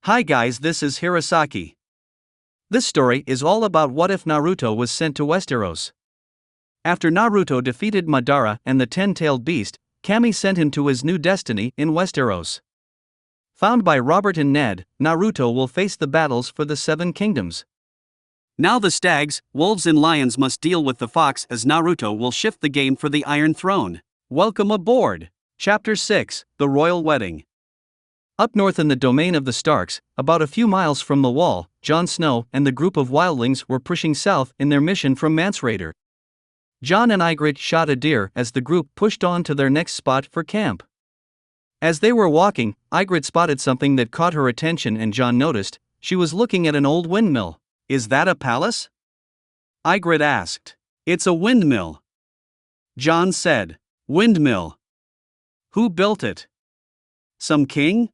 Hi guys, this is Hirosaki. This story is all about what if Naruto was sent to Westeros. After Naruto defeated Madara and the 10-tailed beast, Kami sent him to his new destiny in Westeros. Found by Robert and Ned, Naruto will face the battles for the Seven Kingdoms. Now the stags, wolves and lions must deal with the fox as Naruto will shift the game for the Iron Throne. Welcome aboard! Chapter 6, The Royal Wedding. Up north in the domain of the Starks, about a few miles from the Wall, Jon Snow and the group of wildlings were pushing south in their mission from Mance Rayder. Jon and Ygritte shot a deer as the group pushed on to their next spot for camp. As they were walking, Ygritte spotted something that caught her attention and Jon noticed. She was looking at an old windmill. "Is that a palace?" Ygritte asked. "It's a windmill." Jon said. "Windmill? Who built it? Some king?"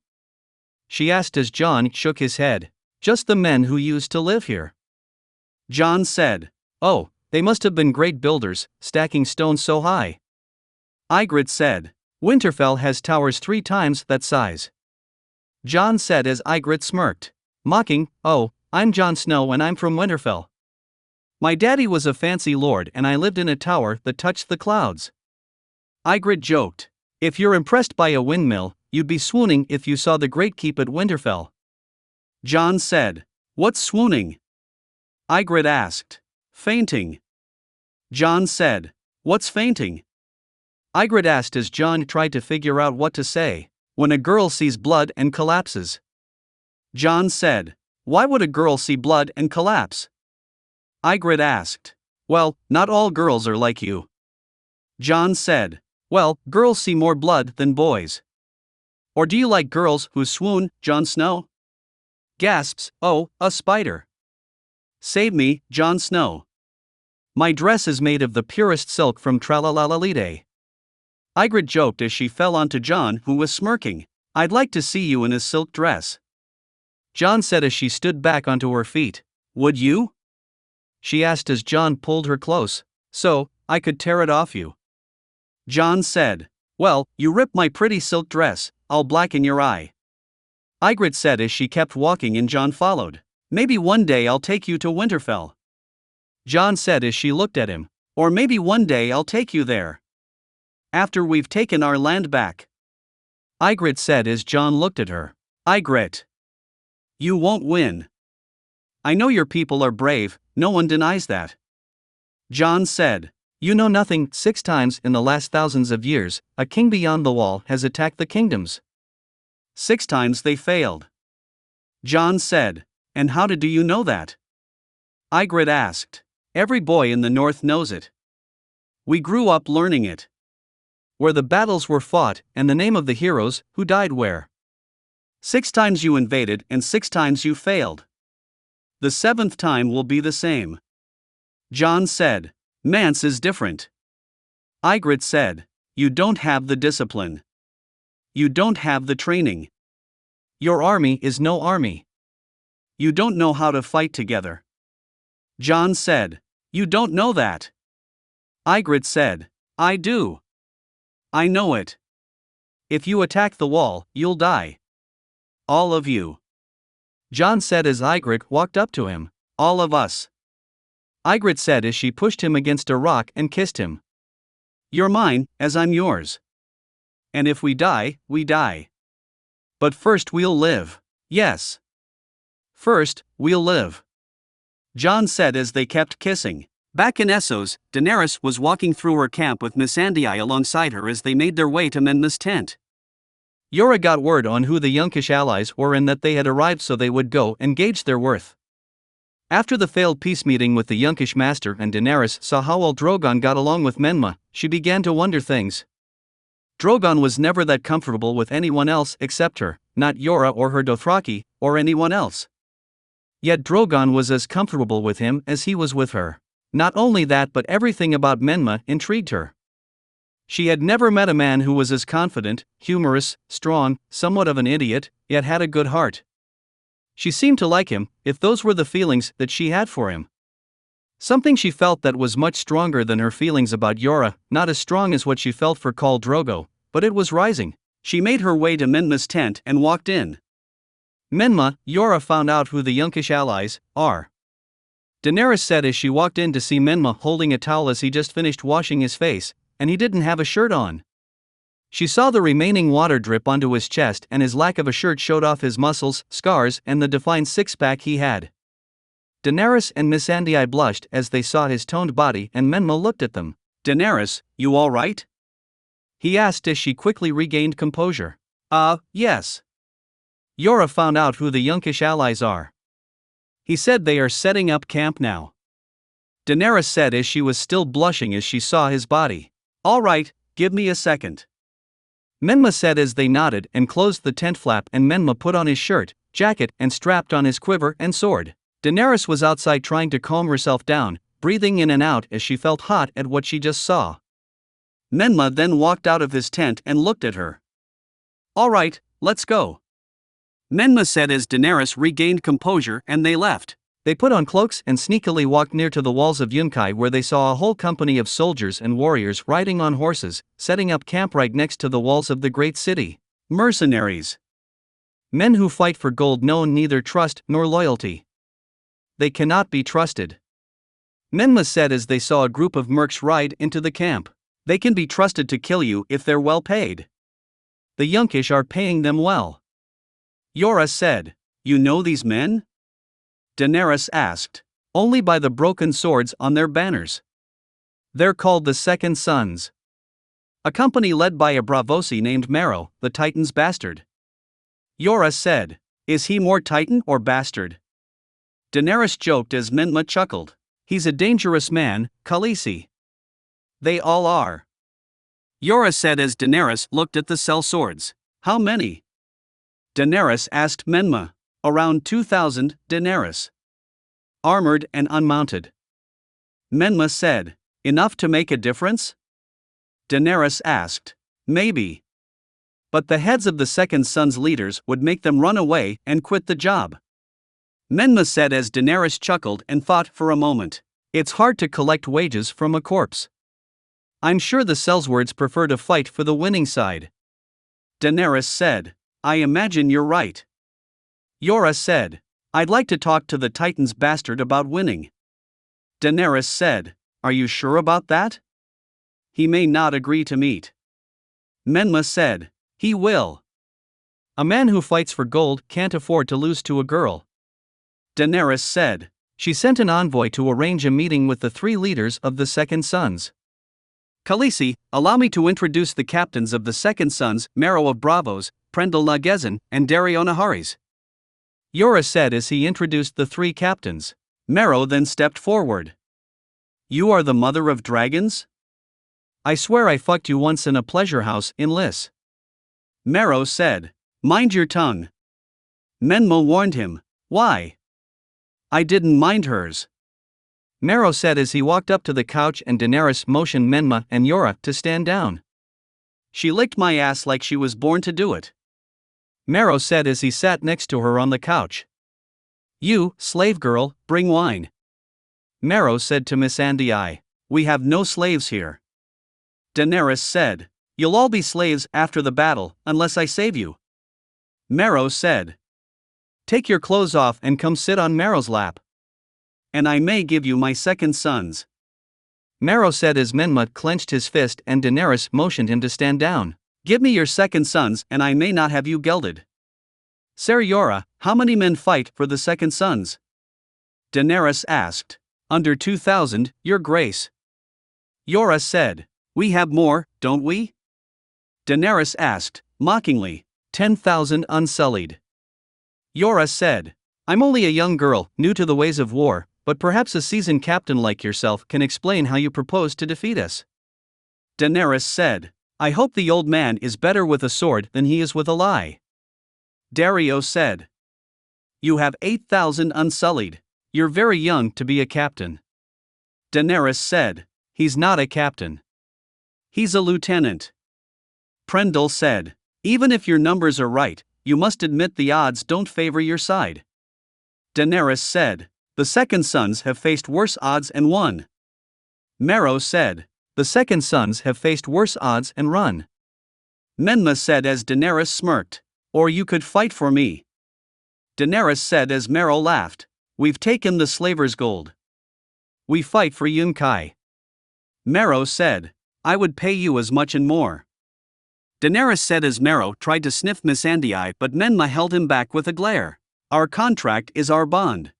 She asked as Jon shook his head. "Just the men who used to live here." Jon said. "Oh, they must have been great builders, stacking stones so high." Ygritte said. "Winterfell has towers 3 times that size." Jon said as Ygritte smirked, mocking, "Oh, I'm Jon Snow and I'm from Winterfell. My daddy was a fancy lord and I lived in a tower that touched the clouds." Ygritte joked. "If you're impressed by a windmill, you'd be swooning if you saw the Great Keep at Winterfell." Jon said. "What's swooning?" Ygritte asked. "Fainting." Jon said. "What's fainting?" Ygritte asked as Jon tried to figure out what to say. "When a girl sees blood and collapses." Jon said. "Why would a girl see blood and collapse?" Ygritte asked. "Well, not all girls are like you." Jon said. "Well, girls see more blood than boys." "Or do you like girls who swoon, Jon Snow?" Gasps, "Oh, a spider. Save me, Jon Snow. My dress is made of the purest silk from Tralalalide." Ygritte joked as she fell onto Jon, who was smirking. "I'd like to see you in a silk dress." Jon said as she stood back onto her feet. "Would you?" she asked as Jon pulled her close. "So, I could tear it off you." Jon said. "Well, you rip my pretty silk dress, I'll blacken your eye." Ygritte said as she kept walking and Jon followed. "Maybe one day I'll take you to Winterfell." Jon said as she looked at him. "Or maybe one day I'll take you there. After we've taken our land back." Ygritte said as Jon looked at her. "Ygritte, you won't win. I know your people are brave, no one denies that." Jon said. "You know nothing. 6 times in the last thousands of years, a king beyond the wall has attacked the kingdoms. 6 times they failed." Jon said. "And how do you know that?" Ygritte asked. "Every boy in the north knows it. We grew up learning it. Where the battles were fought, and the name of the heroes who died where. 6 times you invaded and 6 times you failed. The 7th time will be the same." Jon said. "Mance is different." Ygritte said. "You don't have the discipline. You don't have the training. Your army is no army. You don't know how to fight together." Jon said. "You don't know that." Ygritte said. "I do. I know it. If you attack the wall, you'll die. All of you." Jon said as Ygritte walked up to him. "All of us." Ygritte said as she pushed him against a rock and kissed him. "You're mine, as I'm yours. And if we die, we die. But first we'll live. Yes. First, we'll live." Jon said as they kept kissing. Back in Essos, Daenerys was walking through her camp with Missandei alongside her as they made their way to Menma's tent. Yora got word on who the Yunkish allies were and that they had arrived, so they would go and gauge their worth. After the failed peace meeting with the Yunkish master and Daenerys saw how well Drogon got along with Menma, she began to wonder things. Drogon was never that comfortable with anyone else except her, not Yora or her Dothraki, or anyone else. Yet Drogon was as comfortable with him as he was with her. Not only that, but everything about Menma intrigued her. She had never met a man who was as confident, humorous, strong, somewhat of an idiot, yet had a good heart. She seemed to like him, if those were the feelings that she had for him. Something she felt that was much stronger than her feelings about Yora, not as strong as what she felt for Khal Drogo, but it was rising. She made her way to Menma's tent and walked in. Menma, Yora found out who the Yunkish allies are. Daenerys said as she walked in to see Menma holding a towel as he just finished washing his face, and he didn't have a shirt on. She saw the remaining water drip onto his chest, and his lack of a shirt showed off his muscles, scars, and the defined six-pack he had. Daenerys and Missandei blushed as they saw his toned body, and Menma looked at them. "Daenerys, you all right?" he asked as she quickly regained composure. Yes. Yora found out who the Yunkish allies are. He said they are setting up camp now. Daenerys said as she was still blushing as she saw his body. "All right, give me a second." Menma said as they nodded and closed the tent flap, and Menma put on his shirt, jacket, and strapped on his quiver and sword. Daenerys was outside trying to calm herself down, breathing in and out as she felt hot at what she just saw. Menma then walked out of his tent and looked at her. "All right, let's go," Menma said as Daenerys regained composure, and they left. They put on cloaks and sneakily walked near to the walls of Yunkai, where they saw a whole company of soldiers and warriors riding on horses, setting up camp right next to the walls of the great city. Mercenaries. Men who fight for gold know neither trust nor loyalty. They cannot be trusted. Menma said as they saw a group of mercs ride into the camp. They can be trusted to kill you if they're well paid. The Yunkish are paying them well. Yora said. "You know these men?" Daenerys asked. "Only by the broken swords on their banners. They're called the Second Sons. A company led by a Bravosi named Marrow, the Titan's bastard." Yora said. "Is he more Titan or bastard?" Daenerys joked as Menma chuckled. "He's a dangerous man, Khaleesi." "They all are," Yora said as Daenerys looked at the sellswords. "How many?" Daenerys asked Menma. "Around 2,000, Daenerys. Armored and unmounted." Menma said. "Enough to make a difference?" Daenerys asked. "Maybe. But the heads of the Second Son's leaders would make them run away and quit the job." Menma said as Daenerys chuckled and thought for a moment. "It's hard to collect wages from a corpse. I'm sure the sellswords prefer to fight for the winning side." Daenerys said. "I imagine you're right." Yora said. "I'd like to talk to the Titan's bastard about winning." Daenerys said. "Are you sure about that? He may not agree to meet." Menma said. "He will. A man who fights for gold can't afford to lose to a girl." Daenerys said. She sent an envoy to arrange a meeting with the three leaders of the Second Sons. "Khaleesi, allow me to introduce the captains of the Second Sons, Marrow of Bravos, Prendel Nagezan, and Dario Naharis," Yora said as he introduced the three captains. Marrow then stepped forward. "You are the mother of dragons? I swear I fucked you once in a pleasure house in Lys." Marrow said. "Mind your tongue." Menma warned him. "Why?" "I didn't mind hers," Marrow said as he walked up to the couch, and Daenerys motioned Menma and Yora to stand down. "She licked my ass like she was born to do it," Marrow said as he sat next to her on the couch. "You, slave girl, bring wine," Marrow said to Missandei. "We have no slaves here." Daenerys said. "You'll all be slaves after the battle, unless I save you," Marrow said. "Take your clothes off and come sit on Marrow's lap. And I may give you my second sons," Marrow said as Menma clenched his fist, and Daenerys motioned him to stand down. "Give me your second sons and I may not have you gelded." "Ser Yora, how many men fight for the Second Sons?" Daenerys asked. "Under 2,000, your grace." Yora said. "We have more, don't we?" Daenerys asked, mockingly. 10,000 unsullied." Yora said. "I'm only a young girl, new to the ways of war, but perhaps a seasoned captain like yourself can explain how you propose to defeat us." Daenerys said. "I hope the old man is better with a sword than he is with a lie." Dario said. "You have 8,000 unsullied. You're very young to be a captain." Daenerys said. "He's not a captain. He's a lieutenant." Prendel said. "Even if your numbers are right, you must admit the odds don't favor your side." Daenerys said. "The Second Sons have faced worse odds and won." Marrow said. "The Second Sons have faced worse odds and run." Menma said as Daenerys smirked. "Or you could fight for me." Daenerys said as Meryl laughed. We've taken the slaver's gold. We fight for Yunkai. Meryl said. I would pay you as much and more. Daenerys said as Meryl tried to sniff Missandei, but Menma held him back with a glare. Our contract is our bond.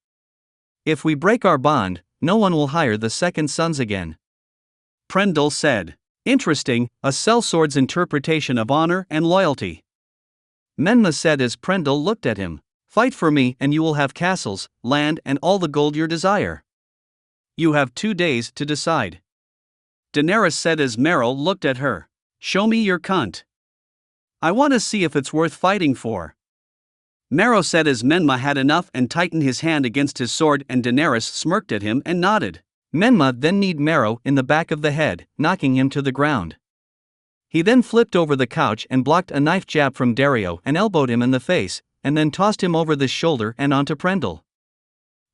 If we break our bond, no one will hire the second sons again. Prendel said. Interesting, a sellsword's interpretation of honor and loyalty. Menma said as Prendel looked at him. Fight for me and you will have castles, land and all the gold you desire. You have 2 days to decide. Daenerys said as Meryl looked at her. Show me your cunt. I want to see if it's worth fighting for. Meryl said as Menma had enough and tightened his hand against his sword, and Daenerys smirked at him and nodded. Menma then kneed Meryl in the back of the head, knocking him to the ground. He then flipped over the couch and blocked a knife jab from Daario and elbowed him in the face, and then tossed him over the shoulder and onto Prendel.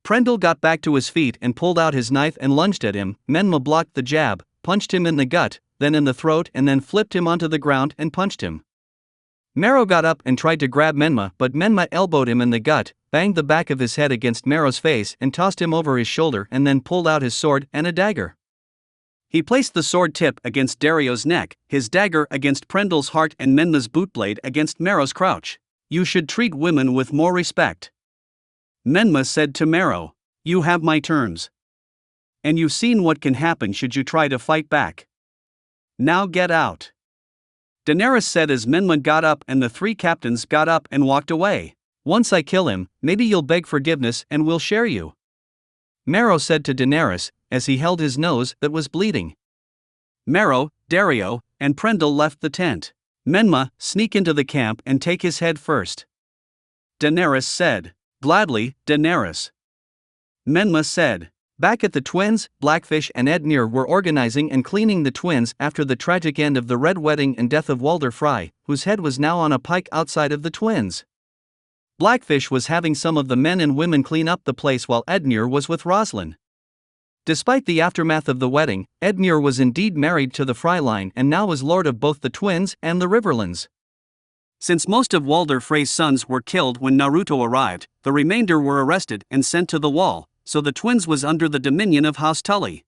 Prendel got back to his feet and pulled out his knife and lunged at him. Menma blocked the jab, punched him in the gut, then in the throat, and then flipped him onto the ground and punched him. Meryl got up and tried to grab Menma, but Menma elbowed him in the gut, banged the back of his head against Meryl's face and tossed him over his shoulder, and then pulled out his sword and a dagger. He placed the sword tip against Daario's neck, his dagger against Prendel's heart, and Menma's bootblade against Meryl's crouch. You should treat women with more respect. Menma said to Meryl. You have my terms. And you've seen what can happen should you try to fight back. Now get out. Daenerys said as Menma got up, and the 3 captains got up and walked away. Once I kill him, maybe you'll beg forgiveness and we'll share you. Meryl said to Daenerys, as he held his nose that was bleeding. Meryl, Daario, and Prendel left the tent. Menma, sneak into the camp and take his head first. Daenerys said. Gladly, Daenerys. Menma said. Back at the twins, Blackfish and Edmure were organizing and cleaning the twins after the tragic end of the Red Wedding and death of Walder Frey, whose head was now on a pike outside of the twins. Blackfish was having some of the men and women clean up the place while Edmure was with Roslyn. Despite the aftermath of the wedding, Edmure was indeed married to the Freiline and now was lord of both the twins and the Riverlands. Since most of Walder Frey's sons were killed when Naruto arrived, the remainder were arrested and sent to the Wall, so the twins was under the dominion of House Tully.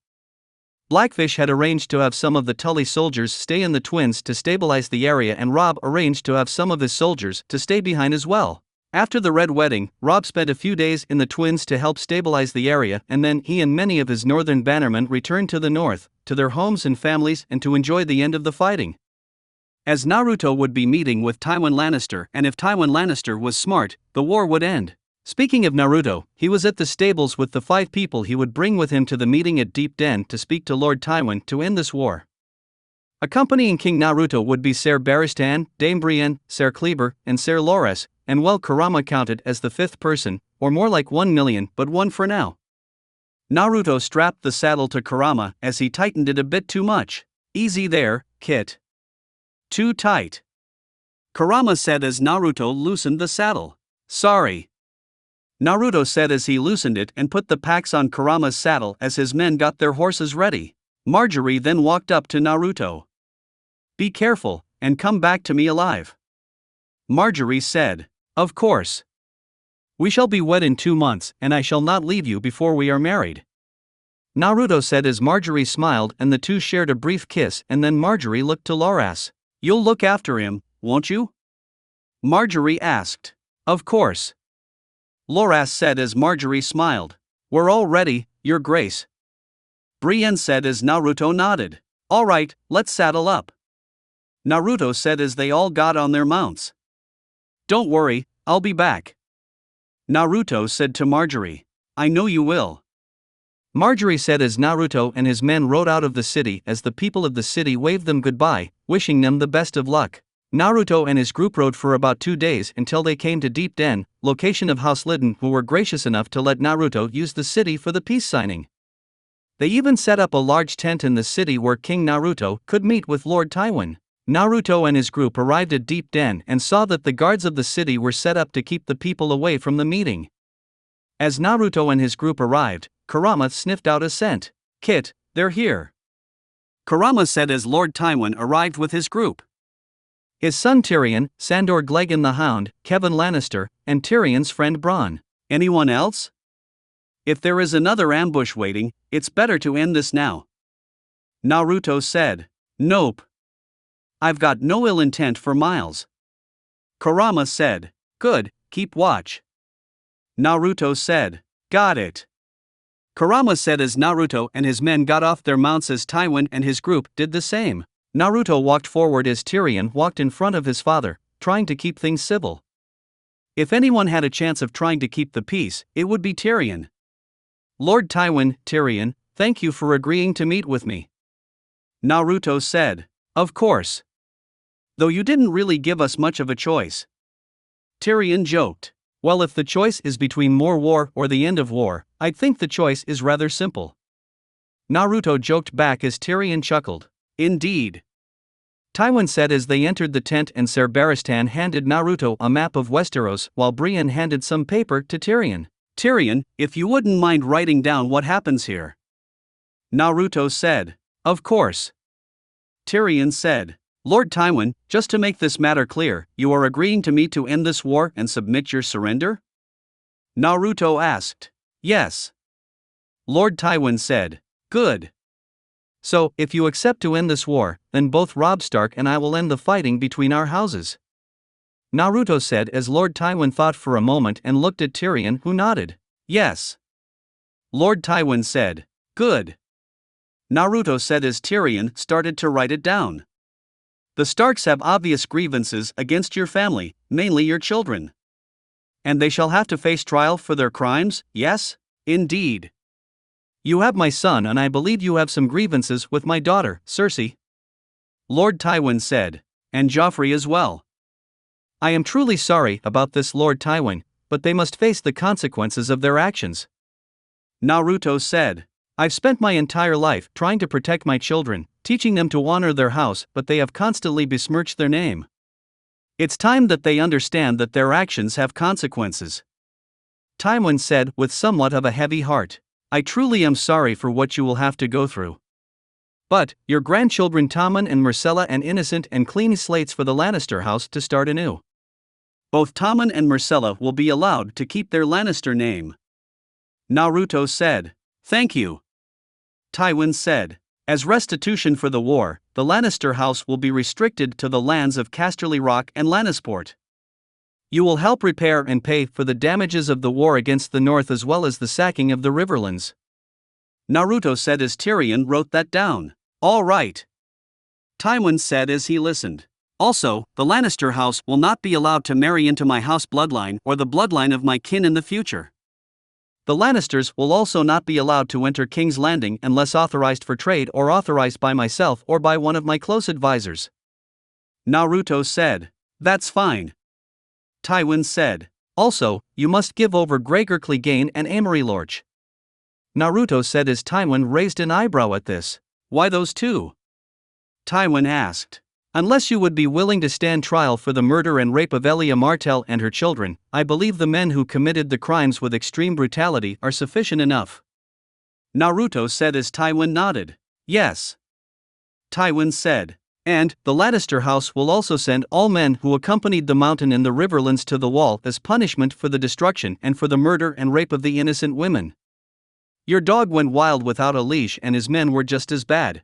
Blackfish had arranged to have some of the Tully soldiers stay in the twins to stabilize the area, and Robb arranged to have some of his soldiers to stay behind as well. After the Red Wedding, Robb spent a few days in the twins to help stabilize the area, and then he and many of his northern bannermen returned to the north, to their homes and families, and to enjoy the end of the fighting. As Naruto would be meeting with Tywin Lannister, and if Tywin Lannister was smart, the war would end. Speaking of Naruto, he was at the stables with the 5 people he would bring with him to the meeting at Deep Den to speak to Lord Tywin to end this war. Accompanying King Naruto would be Ser Barristan, Dame Brienne, Ser Kleber, and Ser Loras, and well, Kurama counted as the 5th person, or more like 1 million, but 1 for now. Naruto strapped the saddle to Kurama as he tightened it a bit too much. Easy there, Kit. Too tight. Kurama said as Naruto loosened the saddle. Sorry. Naruto said as he loosened it and put the packs on Kurama's saddle as his men got their horses ready. Marjorie then walked up to Naruto. Be careful, and come back to me alive. Marjorie said. Of course. We shall be wed in 2 months, and I shall not leave you before we are married. Naruto said as Marjorie smiled, and the two shared a brief kiss, and then Marjorie looked to Loras. You'll look after him, won't you? Marjorie asked. Of course. Loras said as Marjorie smiled. We're all ready, Your Grace. Brienne said as Naruto nodded. All right, let's saddle up. Naruto said as they all got on their mounts. Don't worry, I'll be back. Naruto said to Marjorie. I know you will. Marjorie said as Naruto and his men rode out of the city as the people of the city waved them goodbye, wishing them the best of luck. Naruto and his group rode for about 2 days until they came to Deep Den, location of House Lydon, who were gracious enough to let Naruto use the city for the peace signing. They even set up a large tent in the city where King Naruto could meet with Lord Tywin. Naruto and his group arrived at Deep Den and saw that the guards of the city were set up to keep the people away from the meeting. As Naruto and his group arrived, Kurama sniffed out a scent. Kit, they're here. Kurama said as Lord Tywin arrived with his group. His son Tyrion, Sandor Clegane the Hound, Kevan Lannister, and Tyrion's friend Bronn. Anyone else? If there is another ambush waiting, it's better to end this now. Naruto said. Nope. I've got no ill intent for Miles. Kurama said. Good, keep watch. Naruto said. Got it. Kurama said as Naruto and his men got off their mounts as Tywin and his group did the same. Naruto walked forward as Tyrion walked in front of his father, trying to keep things civil. If anyone had a chance of trying to keep the peace, it would be Tyrion. Lord Tywin, Tyrion, thank you for agreeing to meet with me. Naruto said. Of course. Though you didn't really give us much of a choice. Tyrion joked. Well, if the choice is between more war or the end of war, I'd think the choice is rather simple. Naruto joked back as Tyrion chuckled. Indeed. Tywin said as they entered the tent and Ser Barristan handed Naruto a map of Westeros while Brienne handed some paper to Tyrion. Tyrion, if you wouldn't mind writing down what happens here. Naruto said. Of course. Tyrion said. Lord Tywin, just to make this matter clear, you are agreeing to me to end this war and submit your surrender? Naruto asked. Yes. Lord Tywin said. Good. So, if you accept to end this war, then both Robb Stark and I will end the fighting between our houses. Naruto said as Lord Tywin thought for a moment and looked at Tyrion, who nodded. Yes. Lord Tywin said. Good. Naruto said as Tyrion started to write it down. The Starks have obvious grievances against your family, mainly your children. And they shall have to face trial for their crimes, yes? Indeed. You have my son and I believe you have some grievances with my daughter, Cersei. Lord Tywin said. And Joffrey as well. I am truly sorry about this, Lord Tywin, but they must face the consequences of their actions. Naruto said. I've spent my entire life trying to protect my children, teaching them to honor their house, but they have constantly besmirched their name. It's time that they understand that their actions have consequences. Tywin said with somewhat of a heavy heart. I truly am sorry for what you will have to go through. But, your grandchildren Tommen and Myrcella and innocent and clean slates for the Lannister house to start anew. Both Tommen and Myrcella will be allowed to keep their Lannister name. Naruto said. Thank you. Tywin said. As restitution for the war, the Lannister house will be restricted to the lands of Casterly Rock and Lannisport. You will help repair and pay for the damages of the war against the North as well as the sacking of the Riverlands. Naruto said as Tyrion wrote that down. All right. Tywin said as he listened. Also, the Lannister house will not be allowed to marry into my house bloodline or the bloodline of my kin in the future. The Lannisters will also not be allowed to enter King's Landing unless authorized for trade or authorized by myself or by one of my close advisors. Naruto said. That's fine. Tywin said. Also, you must give over Gregor Clegane and Amory Lorch. Naruto said as Tywin raised an eyebrow at this. Why those two? Tywin asked. Unless you would be willing to stand trial for the murder and rape of Elia Martell and her children, I believe the men who committed the crimes with extreme brutality are sufficient enough. Naruto said as Tywin nodded. Yes. Tywin said. And, the Lannister house will also send all men who accompanied the Mountain in the Riverlands to the Wall as punishment for the destruction and for the murder and rape of the innocent women. Your dog went wild without a leash and his men were just as bad.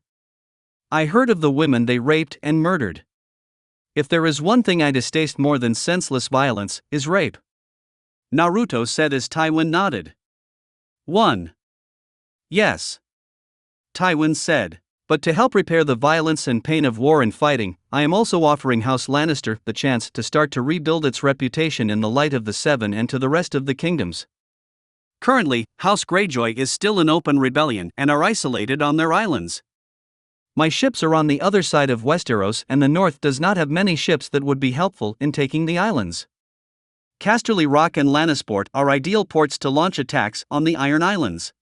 I heard of the women they raped and murdered. If there is one thing I distaste more than senseless violence, is rape. Naruto said as Tywin nodded. 1. Yes. Tywin said. But to help repair the violence and pain of war and fighting, I am also offering House Lannister the chance to start to rebuild its reputation in the light of the Seven and to the rest of the kingdoms. Currently, House Greyjoy is still in open rebellion and are isolated on their islands. My ships are on the other side of Westeros and the North does not have many ships that would be helpful in taking the islands. Casterly Rock and Lannisport are ideal ports to launch attacks on the Iron Islands.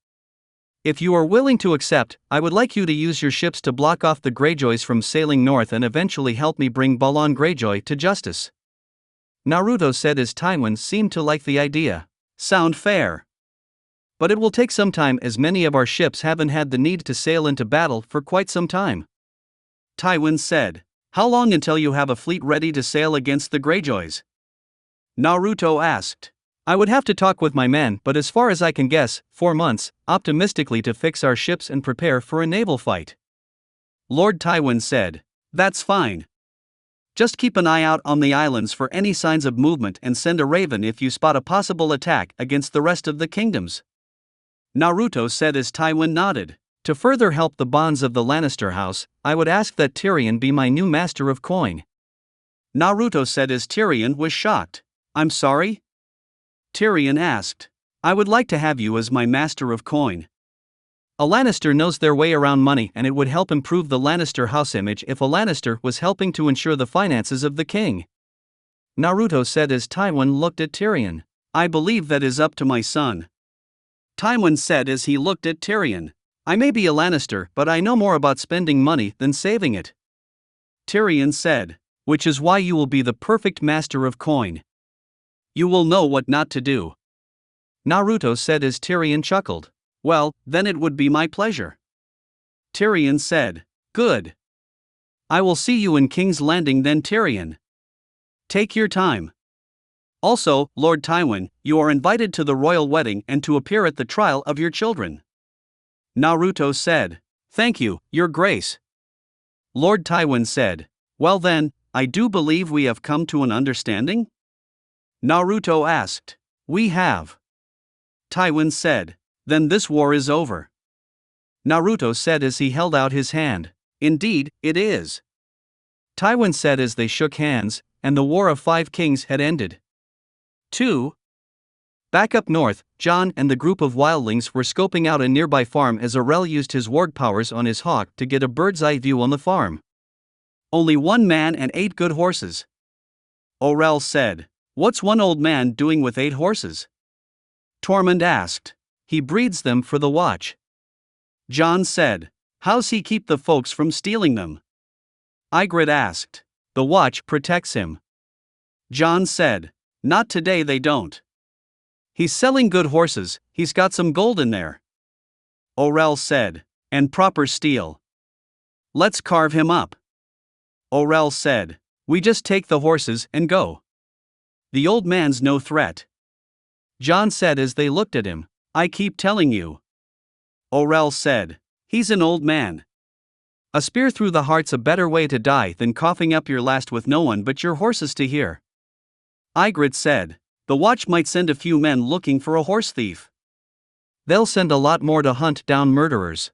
If you are willing to accept, I would like you to use your ships to block off the Greyjoys from sailing north and eventually help me bring Balon Greyjoy to justice. Naruto said as Tywin seemed to like the idea. Sound fair. But it will take some time as many of our ships haven't had the need to sail into battle for quite some time. Tywin said. How long until you have a fleet ready to sail against the Greyjoys? Naruto asked. I would have to talk with my men, but as far as I can guess, 4 months, optimistically, to fix our ships and prepare for a naval fight. Lord Tywin said. That's fine. Just keep an eye out on the islands for any signs of movement and send a raven if you spot a possible attack against the rest of the kingdoms. Naruto said as Tywin nodded. To further help the bonds of the Lannister house, I would ask that Tyrion be my new master of coin. Naruto said as Tyrion was shocked. I'm sorry? Tyrion asked. I would like to have you as my master of coin. A Lannister knows their way around money, and it would help improve the Lannister house image if a Lannister was helping to ensure the finances of the king. Naruto said as Tywin looked at Tyrion. I believe that is up to my son. Tywin said as he looked at Tyrion. I may be a Lannister, but I know more about spending money than saving it. Tyrion said. Which is why you will be the perfect master of coin. You will know what not to do. Naruto said as Tyrion chuckled. Well, then it would be my pleasure. Tyrion said. Good. I will see you in King's Landing then, Tyrion. Take your time. Also, Lord Tywin, you are invited to the royal wedding and to appear at the trial of your children. Naruto said. Thank you, Your Grace. Lord Tywin said. Well then, I do believe we have come to an understanding? Naruto asked. We have. Tywin said. Then this war is over. Naruto said as he held out his hand. Indeed, it is. Tywin said as they shook hands, and the War of 5 Kings had ended. 2. Back up north, Jon and the group of wildlings were scoping out a nearby farm as Orell used his warg powers on his hawk to get a bird's-eye view on the farm. Only 1 man and 8 good horses. Orell said. What's one old man doing with 8 horses? Tormund asked. He breeds them for the watch. Jon said. How's he keep the folks from stealing them? Ygritte asked. The watch protects him. Jon said. Not today they don't. He's selling good horses, he's got some gold in there. Orell said. And proper steel. Let's carve him up. Orell said. We just take the horses and go. The old man's no threat. Jon said as they looked at him. I keep telling you. Orell said. He's an old man. A spear through the heart's a better way to die than coughing up your last with no one but your horses to hear. Ygritte said. The watch might send a few men looking for a horse thief. They'll send a lot more to hunt down murderers.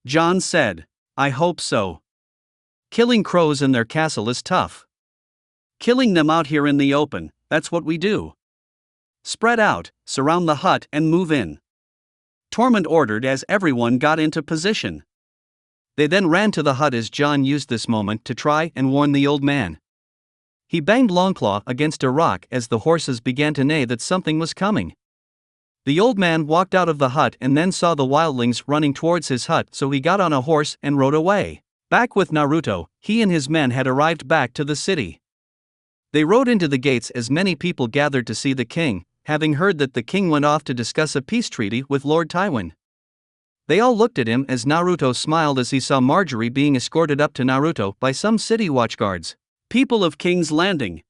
Jon said. I hope so. Killing crows in their castle is tough. Killing them out here in the open, that's what we do. Spread out, surround the hut and move in. Tormund ordered as everyone got into position. They then ran to the hut as Jon used this moment to try and warn the old man. He banged Longclaw against a rock as the horses began to neigh that something was coming. The old man walked out of the hut and then saw the wildlings running towards his hut, so he got on a horse and rode away. Back with Naruto, he and his men had arrived back to the city. They rode into the gates as many people gathered to see the king, having heard that the king went off to discuss a peace treaty with Lord Tywin. They all looked at him as Naruto smiled as he saw Marjorie being escorted up to Naruto by some city watchguards. People of King's Landing.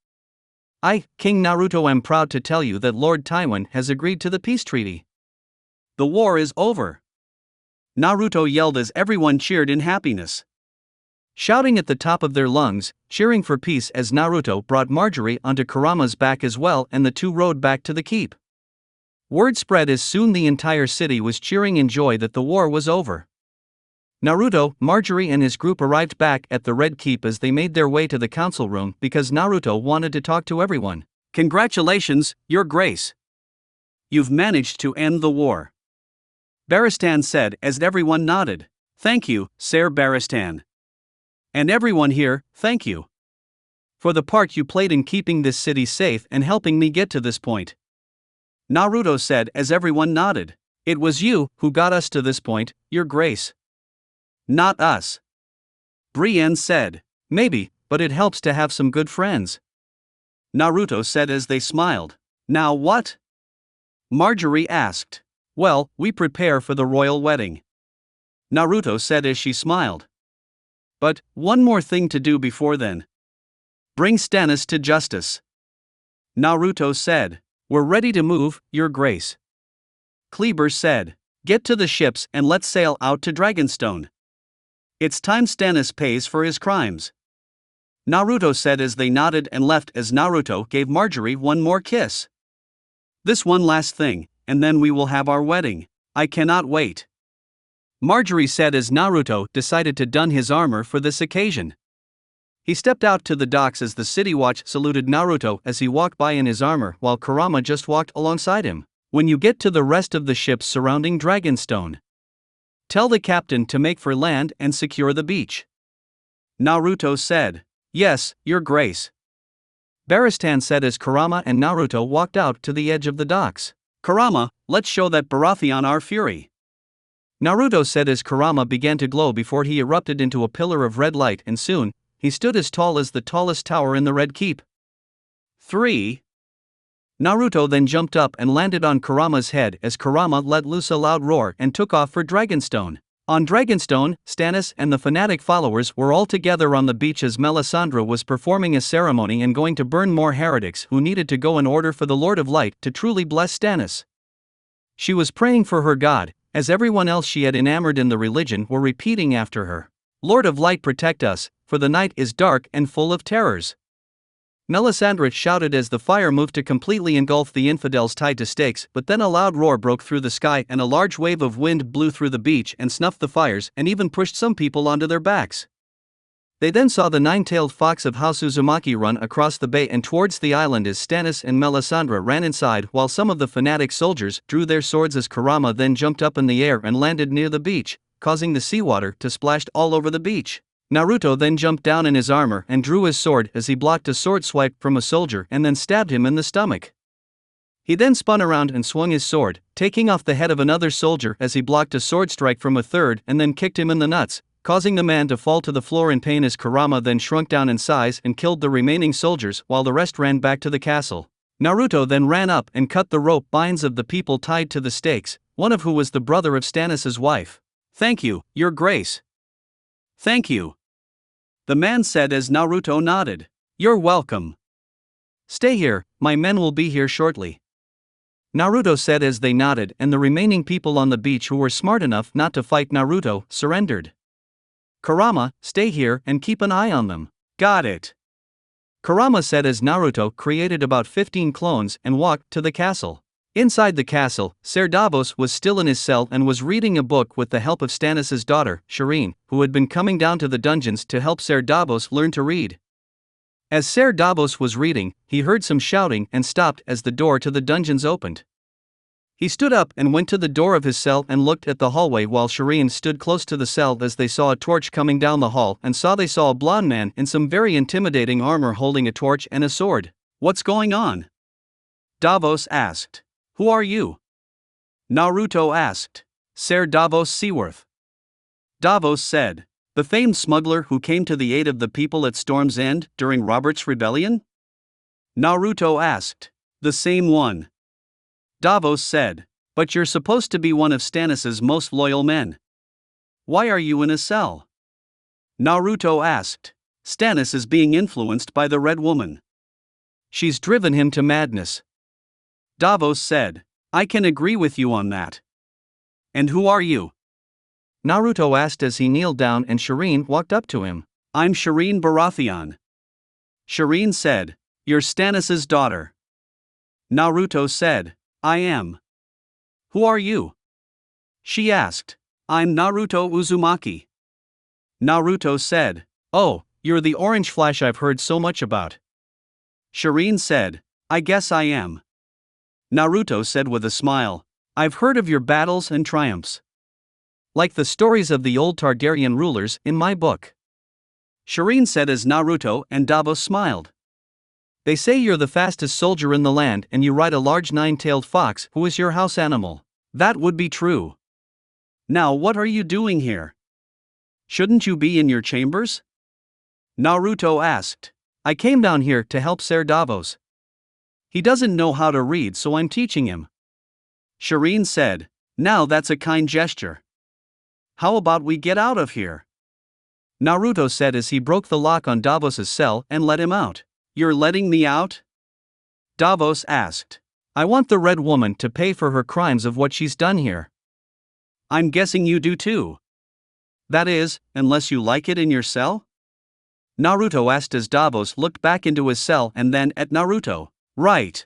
I, King Naruto, am proud to tell you that Lord Tywin has agreed to the peace treaty. The war is over. Naruto yelled as everyone cheered in happiness. Shouting at the top of their lungs, cheering for peace as Naruto brought Marjorie onto Kurama's back as well, and the two rode back to the keep. Word spread as soon the entire city was cheering in joy that the war was over. Naruto, Marjorie and his group arrived back at the Red Keep as they made their way to the council room because Naruto wanted to talk to everyone. Congratulations, Your Grace. You've managed to end the war. Barristan said as everyone nodded. Thank you, Ser Barristan. And everyone here, thank you. For the part you played in keeping this city safe and helping me get to this point. Naruto said as everyone nodded. It was you who got us to this point, Your Grace. Not us. Brienne said. Maybe, but it helps to have some good friends. Naruto said as they smiled. Now what? Marjorie asked. Well, we prepare for the royal wedding. Naruto said as she smiled. But, one more thing to do before then. Bring Stannis to justice. Naruto said. We're ready to move, Your Grace. Kleber said. Get to the ships and let's sail out to Dragonstone. It's time Stannis pays for his crimes. Naruto said as they nodded and left as Naruto gave Marjorie one more kiss. This one last thing, and then we will have our wedding. I cannot wait. Marjorie said as Naruto decided to don his armor for this occasion. He stepped out to the docks as the city watch saluted Naruto as he walked by in his armor while Kurama just walked alongside him. When you get to the rest of the ships surrounding Dragonstone, tell the captain to make for land and secure the beach. Naruto said. Yes, Your Grace. Baristan said as Kurama and Naruto walked out to the edge of the docks. Kurama, let's show that Baratheon our fury. Naruto said as Kurama began to glow before he erupted into a pillar of red light, and soon, he stood as tall as the tallest tower in the Red Keep. 3. Naruto then jumped up and landed on Kurama's head as Kurama let loose a loud roar and took off for Dragonstone. On Dragonstone, Stannis and the fanatic followers were all together on the beach as Melisandre was performing a ceremony and going to burn more heretics who needed to go in order for the Lord of Light to truly bless Stannis. She was praying for her god, as everyone else she had enamored in the religion were repeating after her. Lord of Light, protect us, for the night is dark and full of terrors. Melisandre shouted as the fire moved to completely engulf the infidels tied to stakes, but then a loud roar broke through the sky and a large wave of wind blew through the beach and snuffed the fires and even pushed some people onto their backs. They then saw the nine-tailed fox of House Uzumaki run across the bay and towards the island as Stannis and Melisandre ran inside while some of the fanatic soldiers drew their swords as Kurama then jumped up in the air and landed near the beach, causing the seawater to splash all over the beach. Naruto then jumped down in his armor and drew his sword as he blocked a sword swipe from a soldier and then stabbed him in the stomach. He then spun around and swung his sword, taking off the head of another soldier as he blocked a sword strike from a third and then kicked him in the nuts, causing the man to fall to the floor in pain as Kurama then shrunk down in size and killed the remaining soldiers while the rest ran back to the castle. Naruto then ran up and cut the rope binds of the people tied to the stakes, one of who was the brother of Stannis' wife. Thank you, Your Grace. Thank you. The man said as Naruto nodded. You're welcome. Stay here, my men will be here shortly. Naruto said as they nodded, and the remaining people on the beach who were smart enough not to fight Naruto surrendered. Kurama, stay here and keep an eye on them. Got it. Kurama said as Naruto created about 15 clones and walked to the castle. Inside the castle, Ser Davos was still in his cell and was reading a book with the help of Stannis' daughter, Shireen, who had been coming down to the dungeons to help Ser Davos learn to read. As Ser Davos was reading, he heard some shouting and stopped as the door to the dungeons opened. He stood up and went to the door of his cell and looked at the hallway while Shireen stood close to the cell as they saw a torch coming down the hall and they saw a blonde man in some very intimidating armor holding a torch and a sword. What's going on? Davos asked. Who are you? Naruto asked. Ser Davos Seaworth. Davos said. The famed smuggler who came to the aid of the people at Storm's End during Robert's rebellion? Naruto asked. The same one. Davos said. But you're supposed to be one of Stannis' most loyal men. Why are you in a cell? Naruto asked. Stannis is being influenced by the Red Woman. She's driven him to madness. Davos said. I can agree with you on that. And who are you? Naruto asked as he kneeled down and Shireen walked up to him. I'm Shireen Baratheon. Shireen said. You're Stannis' daughter. Naruto said. I am. Who are you? She asked. I'm Naruto Uzumaki. Naruto said. Oh, you're the orange flash I've heard so much about. Shireen said. I guess I am. Naruto said with a smile. I've heard of your battles and triumphs. Like the stories of the old Targaryen rulers in my book. Shireen said as Naruto and Davos smiled. They say you're the fastest soldier in the land and you ride a large nine-tailed fox who is your house animal. That would be true. Now what are you doing here? Shouldn't you be in your chambers? Naruto asked. I came down here to help Ser Davos. He doesn't know how to read, so I'm teaching him. Shireen said. Now that's a kind gesture. How about we get out of here? Naruto said as he broke the lock on Davos's cell and let him out. You're letting me out? Davos asked. I want the red woman to pay for her crimes of what she's done here. I'm guessing you do too. That is, unless you like it in your cell? Naruto asked as Davos looked back into his cell and then at Naruto. Right.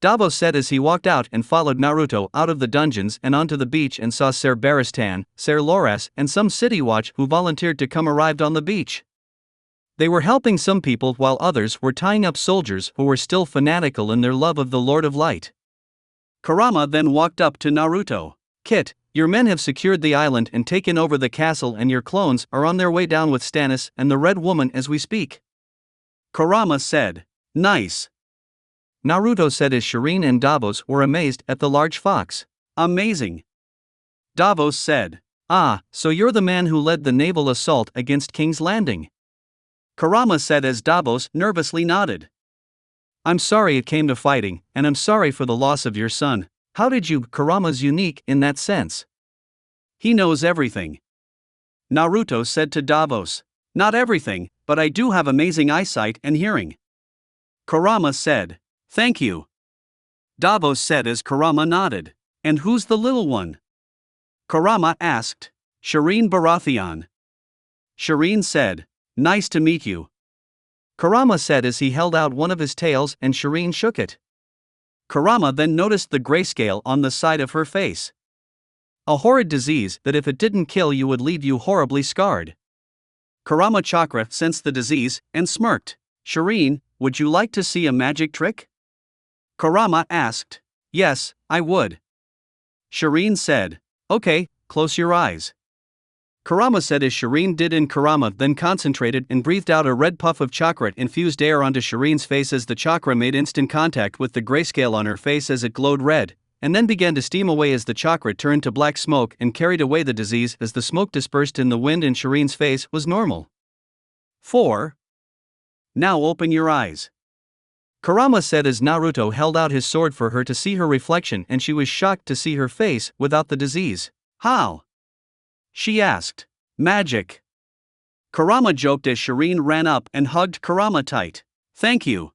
Davos said as he walked out and followed Naruto out of the dungeons and onto the beach and saw Ser Barristan, Ser Loras, and some city watch who volunteered to come arrived on the beach. They were helping some people while others were tying up soldiers who were still fanatical in their love of the Lord of Light. Kurama then walked up to Naruto. Kit, your men have secured the island and taken over the castle and your clones are on their way down with Stannis and the Red Woman as we speak. Kurama said. Nice. Naruto said as Shireen and Davos were amazed at the large fox. Amazing. Davos said. Ah, so you're the man who led the naval assault against King's Landing. Kurama said as Davos nervously nodded. I'm sorry it came to fighting, and I'm sorry for the loss of your son. How did you? Kurama's unique in that sense. He knows everything. Naruto said to Davos. Not everything, but I do have amazing eyesight and hearing. Kurama said. Thank you. Davos said as Kurama nodded. And who's the little one? Kurama asked. Shireen Baratheon. Shireen said. Nice to meet you. Kurama said as he held out one of his tails and Shireen shook it. Kurama then noticed the grayscale on the side of her face. A horrid disease that if it didn't kill you would leave you horribly scarred. Kurama Chakra sensed the disease and smirked. Shireen, would you like to see a magic trick? Kurama asked. Yes, I would. Shireen said. Okay, close your eyes. Kurama said as Shireen did and Kurama then concentrated and breathed out a red puff of chakra-infused air onto Shireen's face as the chakra made instant contact with the grayscale on her face as it glowed red, and then began to steam away as the chakra turned to black smoke and carried away the disease as the smoke dispersed in the wind and Shireen's face was normal. 4. Now open your eyes. Kurama said as Naruto held out his sword for her to see her reflection and she was shocked to see her face without the disease. How? She asked. Magic. Kurama joked as Shireen ran up and hugged Kurama tight. Thank you.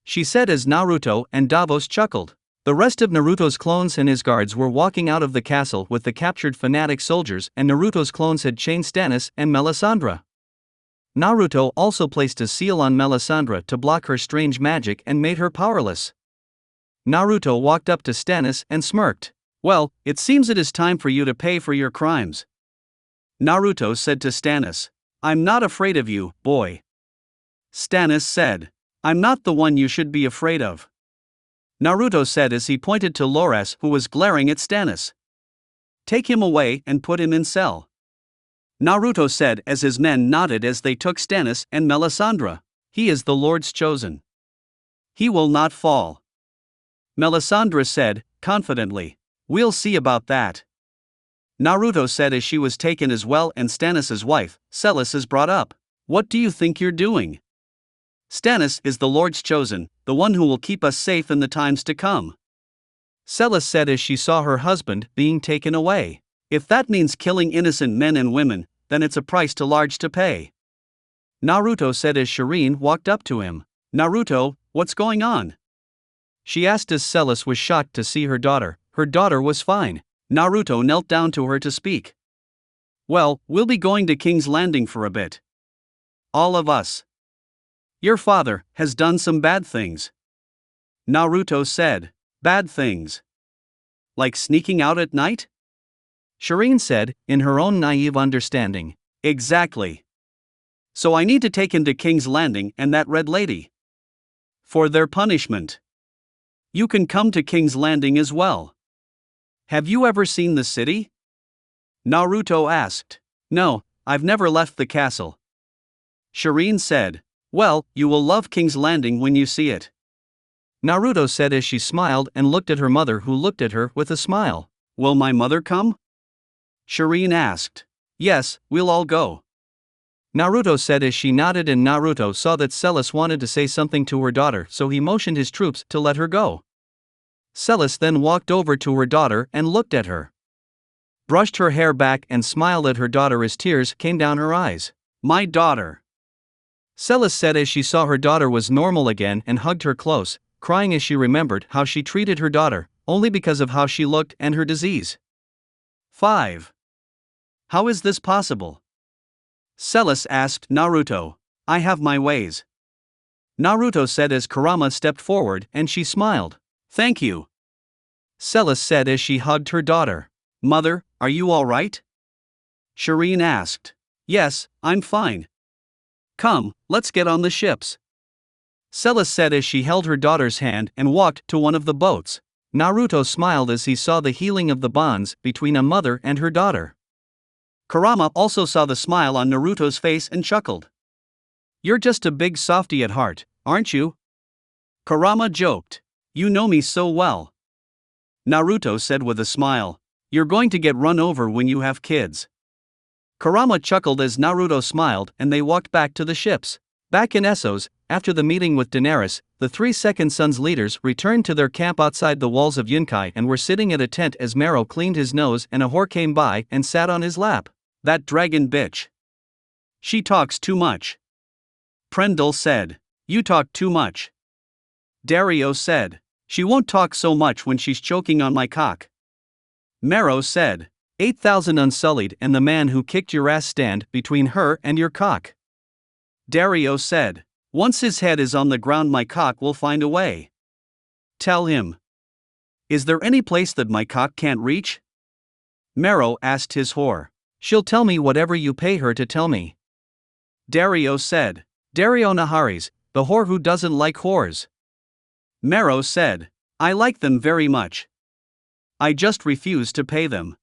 She said as Naruto and Davos chuckled. The rest of Naruto's clones and his guards were walking out of the castle with the captured fanatic soldiers and Naruto's clones had chained Stannis and Melisandre. Naruto also placed a seal on Melisandre to block her strange magic and made her powerless. Naruto walked up to Stannis and smirked. Well, it seems it is time for you to pay for your crimes. Naruto said to Stannis. I'm not afraid of you, boy. Stannis said. I'm not the one you should be afraid of. Naruto said as he pointed to Loras who was glaring at Stannis. Take him away and put him in cell. Naruto said as his men nodded as they took Stannis and Melisandre. He is the Lord's chosen. He will not fall. Melisandre said, confidently. We'll see about that. Naruto said as she was taken as well and Stannis' wife, Celis, is brought up. What do you think you're doing? Stannis is the Lord's chosen, the one who will keep us safe in the times to come. Celis said as she saw her husband being taken away. If that means killing innocent men and women, then it's a price too large to pay. Naruto said as Shireen walked up to him. Naruto, what's going on? She asked as Celis was shocked to see her daughter. Her daughter was fine. Naruto knelt down to her to speak. Well, we'll be going to King's Landing for a bit. All of us. Your father has done some bad things. Naruto said. Bad things? Like sneaking out at night? Shireen said, in her own naive understanding. Exactly. So I need to take him to King's Landing and that red lady. For their punishment. You can come to King's Landing as well. Have you ever seen the city? Naruto asked. No, I've never left the castle. Shireen said. Well, you will love King's Landing when you see it. Naruto said as she smiled and looked at her mother who looked at her with a smile. Will my mother come? Shireen asked. Yes, we'll all go. Naruto said as she nodded and Naruto saw that Celis wanted to say something to her daughter so he motioned his troops to let her go. Celis then walked over to her daughter and looked at her. brushed her hair back and smiled at her daughter as tears came down her eyes. My daughter. Celis said as she saw her daughter was normal again and hugged her close, crying as she remembered how she treated her daughter, only because of how she looked and her disease. 5. How is this possible? Celis asked Naruto. I have my ways. Naruto said as Kurama stepped forward and she smiled. Thank you. Celis said as she hugged her daughter. Mother, are you all right? Shireen asked. Yes, I'm fine. Come, let's get on the ships. Celis said as she held her daughter's hand and walked to one of the boats. Naruto smiled as he saw the healing of the bonds between a mother and her daughter. Kurama also saw the smile on Naruto's face and chuckled. You're just a big softy at heart, aren't you? Kurama joked. You know me so well. Naruto said with a smile. You're going to get run over when you have kids. Kurama chuckled as Naruto smiled and they walked back to the ships. Back in Essos, after the meeting with Daenerys, the 3 Second Sons leaders returned to their camp outside the walls of Yunkai and were sitting at a tent as Mero cleaned his nose and a whore came by and sat on his lap. That dragon bitch. She talks too much. Prendel said. You talk too much. Dario said. She won't talk so much when she's choking on my cock. Mero said. 8,000 Unsullied and the man who kicked your ass stand between her and your cock. Dario said. Once his head is on the ground my cock will find a way. Tell him. Is there any place that my cock can't reach? Mero asked his whore. She'll tell me whatever you pay her to tell me. Dario said. Dario Naharis, the whore who doesn't like whores. Mero said. I like them very much. I just refuse to pay them.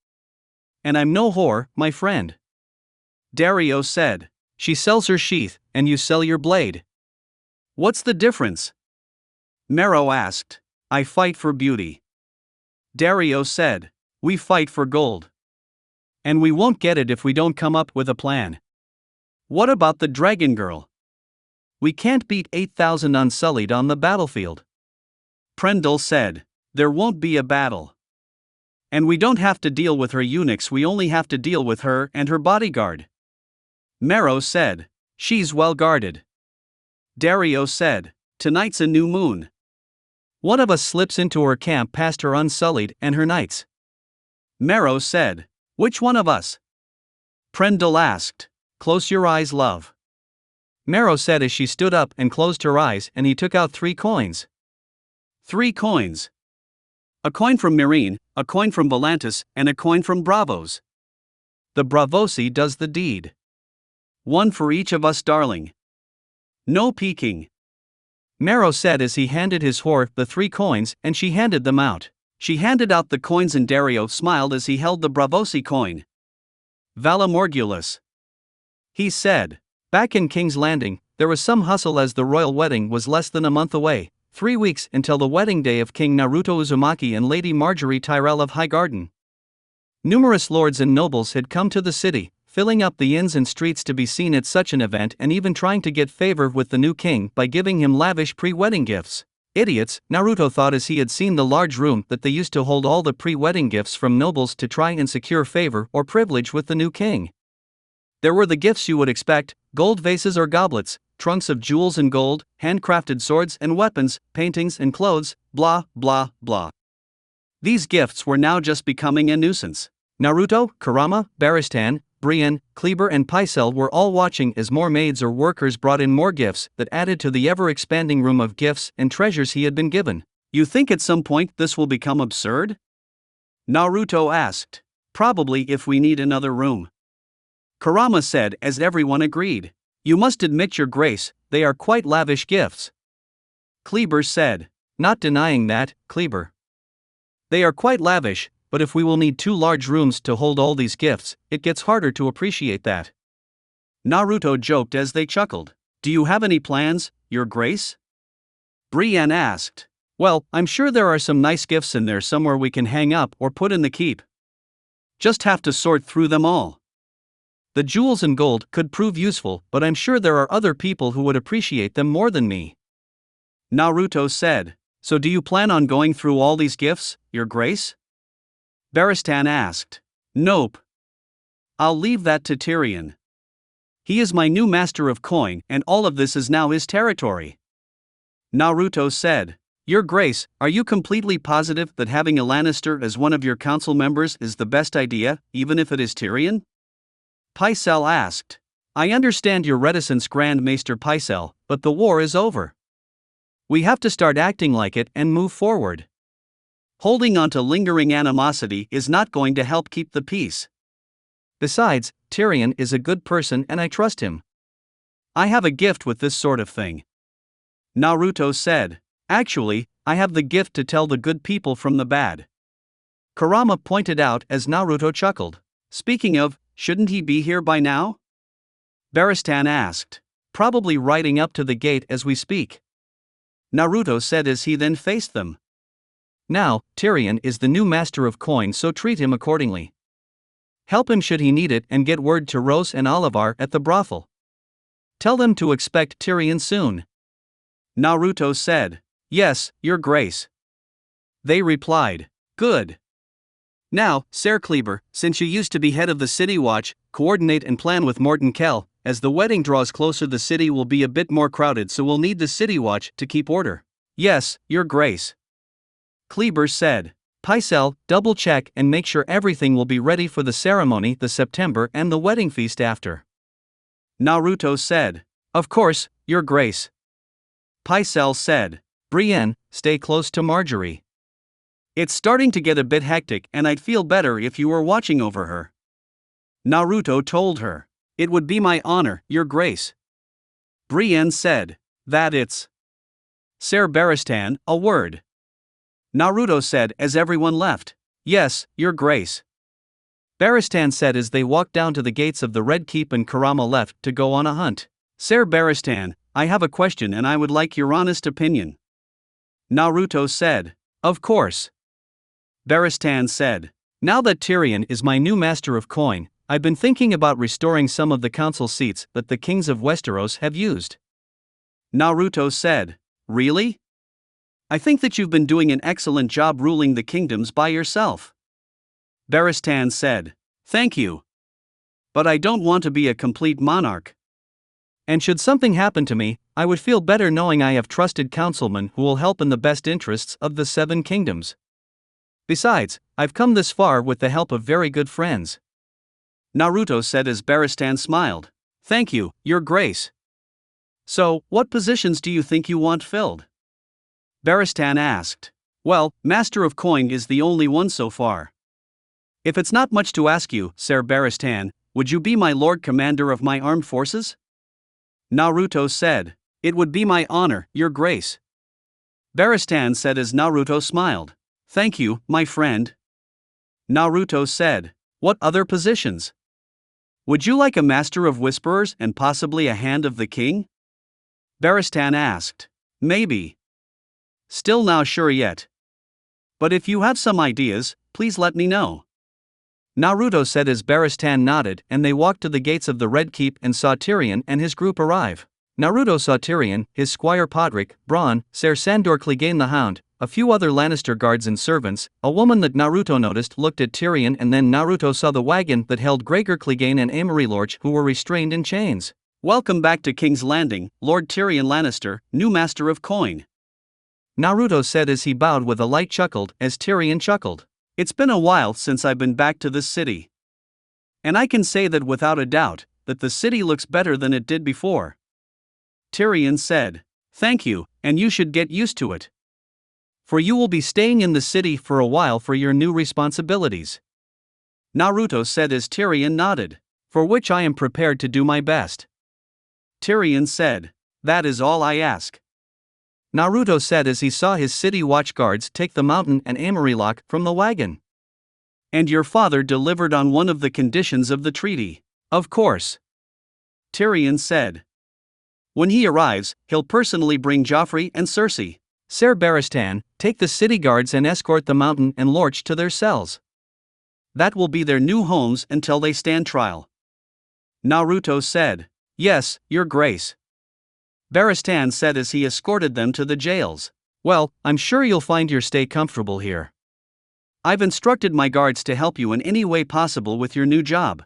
And I'm no whore, my friend. Dario said. She sells her sheath, and you sell your blade. What's the difference? Mero asked. I fight for beauty. Dario said. We fight for gold. And we won't get it if we don't come up with a plan. What about the dragon girl? We can't beat 8,000 Unsullied on the battlefield. Prendel said. There won't be a battle. And we don't have to deal with her eunuchs, we only have to deal with her and her bodyguard. Mero said. She's well guarded. Dario said. Tonight's a new moon. One of us slips into her camp past her Unsullied and her knights. Mero said. Which one of us? Prendel asked. Close your eyes, love. Mero said as she stood up and closed her eyes and he took out 3 coins. 3 coins. A coin from Meereen, a coin from Volantis, and a coin from Bravos. The Bravosi does the deed. 1 for each of us, darling. No peeking. Mero said as he handed his whore the 3 coins and she handed them out. She handed out the coins and Dario smiled as he held the Bravosi coin. Vala Morgulus. He said. Back in King's Landing, there was some hustle as the royal wedding was less than a month away, 3 weeks until the wedding day of King Naruto Uzumaki and Lady Marjorie Tyrell of Highgarden. Numerous lords and nobles had come to the city, filling up the inns and streets to be seen at such an event and even trying to get favor with the new king by giving him lavish pre-wedding gifts. Idiots, Naruto thought as he had seen the large room that they used to hold all the pre-wedding gifts from nobles to try and secure favor or privilege with the new king. There were the gifts you would expect: gold vases or goblets, trunks of jewels and gold, handcrafted swords and weapons, paintings and clothes, blah, blah, blah. These gifts were now just becoming a nuisance. Naruto, Kurama, Baristan, Brienne, Kleber and Pycelle were all watching as more maids or workers brought in more gifts that added to the ever-expanding room of gifts and treasures he had been given. You think at some point this will become absurd? Naruto asked. Probably if we need another room. Kurama said as everyone agreed. You must admit, Your Grace, they are quite lavish gifts. Kleber said. Not denying that, Kleber. They are quite lavish, but if we will need 2 large rooms to hold all these gifts, it gets harder to appreciate that. Naruto joked as they chuckled. Do you have any plans, Your Grace? Brienne asked. Well, I'm sure there are some nice gifts in there somewhere we can hang up or put in the keep. Just have to sort through them all. The jewels and gold could prove useful, but I'm sure there are other people who would appreciate them more than me. Naruto said. So do you plan on going through all these gifts, Your Grace? Baristan asked. Nope. I'll leave that to Tyrion. He is my new master of coin, and all of this is now his territory. Naruto said, Your Grace, are you completely positive that having a Lannister as one of your council members is the best idea, even if it is Tyrion? Pycelle asked. I understand your reticence, Grand Maester Pycelle, but the war is over. We have to start acting like it and move forward. Holding on to lingering animosity is not going to help keep the peace. Besides, Tyrion is a good person and I trust him. I have a gift with this sort of thing. Naruto said. Actually, I have the gift to tell the good people from the bad. Kurama pointed out as Naruto chuckled. Speaking of, shouldn't he be here by now? Barristan asked. Probably riding up to the gate as we speak. Naruto said as he then faced them. Now, Tyrion is the new master of coin, so treat him accordingly. Help him should he need it and get word to Rose and Olivar at the brothel. Tell them to expect Tyrion soon. Naruto said. Yes, Your Grace. They replied. Good. Now, Ser Kleber, since you used to be head of the City Watch, coordinate and plan with Morton Kell. As the wedding draws closer, the city will be a bit more crowded, so we'll need the City Watch to keep order. Yes, Your Grace. Kleber said. Pycelle, double check and make sure everything will be ready for the ceremony, the September, and the wedding feast after. Naruto said. Of course, Your Grace. Pycelle said. Brienne, stay close to Marjorie. It's starting to get a bit hectic and I'd feel better if you were watching over her. Naruto told her. It would be my honor, Your Grace. Brienne said. That it's. Ser Barristan, a word. Naruto said as everyone left. Yes, Your Grace. Barristan said as they walked down to the gates of the Red Keep and Kurama left to go on a hunt. Ser Barristan, I have a question and I would like your honest opinion. Naruto said. Of course. Barristan said. Now that Tyrion is my new master of coin, I've been thinking about restoring some of the council seats that the kings of Westeros have used. Naruto said. Really? I think that you've been doing an excellent job ruling the kingdoms by yourself. Barristan said. Thank you. But I don't want to be a complete monarch. And should something happen to me, I would feel better knowing I have trusted councilmen who will help in the best interests of the 7 kingdoms. Besides, I've come this far with the help of very good friends. Naruto said as Barristan smiled. Thank you, Your Grace. So, what positions do you think you want filled? Barristan asked. Well, Master of Coin is the only one so far. If it's not much to ask you, Ser Barristan, would you be my Lord Commander of my armed forces? Naruto said. It would be my honor, Your Grace. Barristan said as Naruto smiled. Thank you, my friend. Naruto said. What other positions? Would you like a Master of Whisperers and possibly a Hand of the King? Barristan asked. Maybe. Still not sure yet. But if you have some ideas, please let me know. Naruto said as Barristan nodded, and they walked to the gates of the Red Keep and saw Tyrion and his group arrive. Naruto saw Tyrion, his squire Podrick, Bronn, Ser Sandor Clegane the Hound, a few other Lannister guards and servants. A woman that Naruto noticed looked at Tyrion, and then Naruto saw the wagon that held Gregor Clegane and Amory Lorch, who were restrained in chains. Welcome back to King's Landing, Lord Tyrion Lannister, new master of coin. Naruto said as he bowed with a light chuckle as Tyrion chuckled. It's been a while since I've been back to this city. And I can say that without a doubt, that the city looks better than it did before. Tyrion said. Thank you, and you should get used to it. For you will be staying in the city for a while for your new responsibilities. Naruto said as Tyrion nodded. For which I am prepared to do my best. Tyrion said. That is all I ask. Naruto said as he saw his city watch guards take the mountain and Amory lock from the wagon. And your father delivered on one of the conditions of the treaty. Of course. Tyrion said. When he arrives, he'll personally bring Joffrey and Cersei. Ser Barristan, take the city guards and escort the mountain and Lorch to their cells. That will be their new homes until they stand trial. Naruto said. Yes, Your Grace. Barristan said as he escorted them to the jails. Well, I'm sure you'll find your stay comfortable here. I've instructed my guards to help you in any way possible with your new job.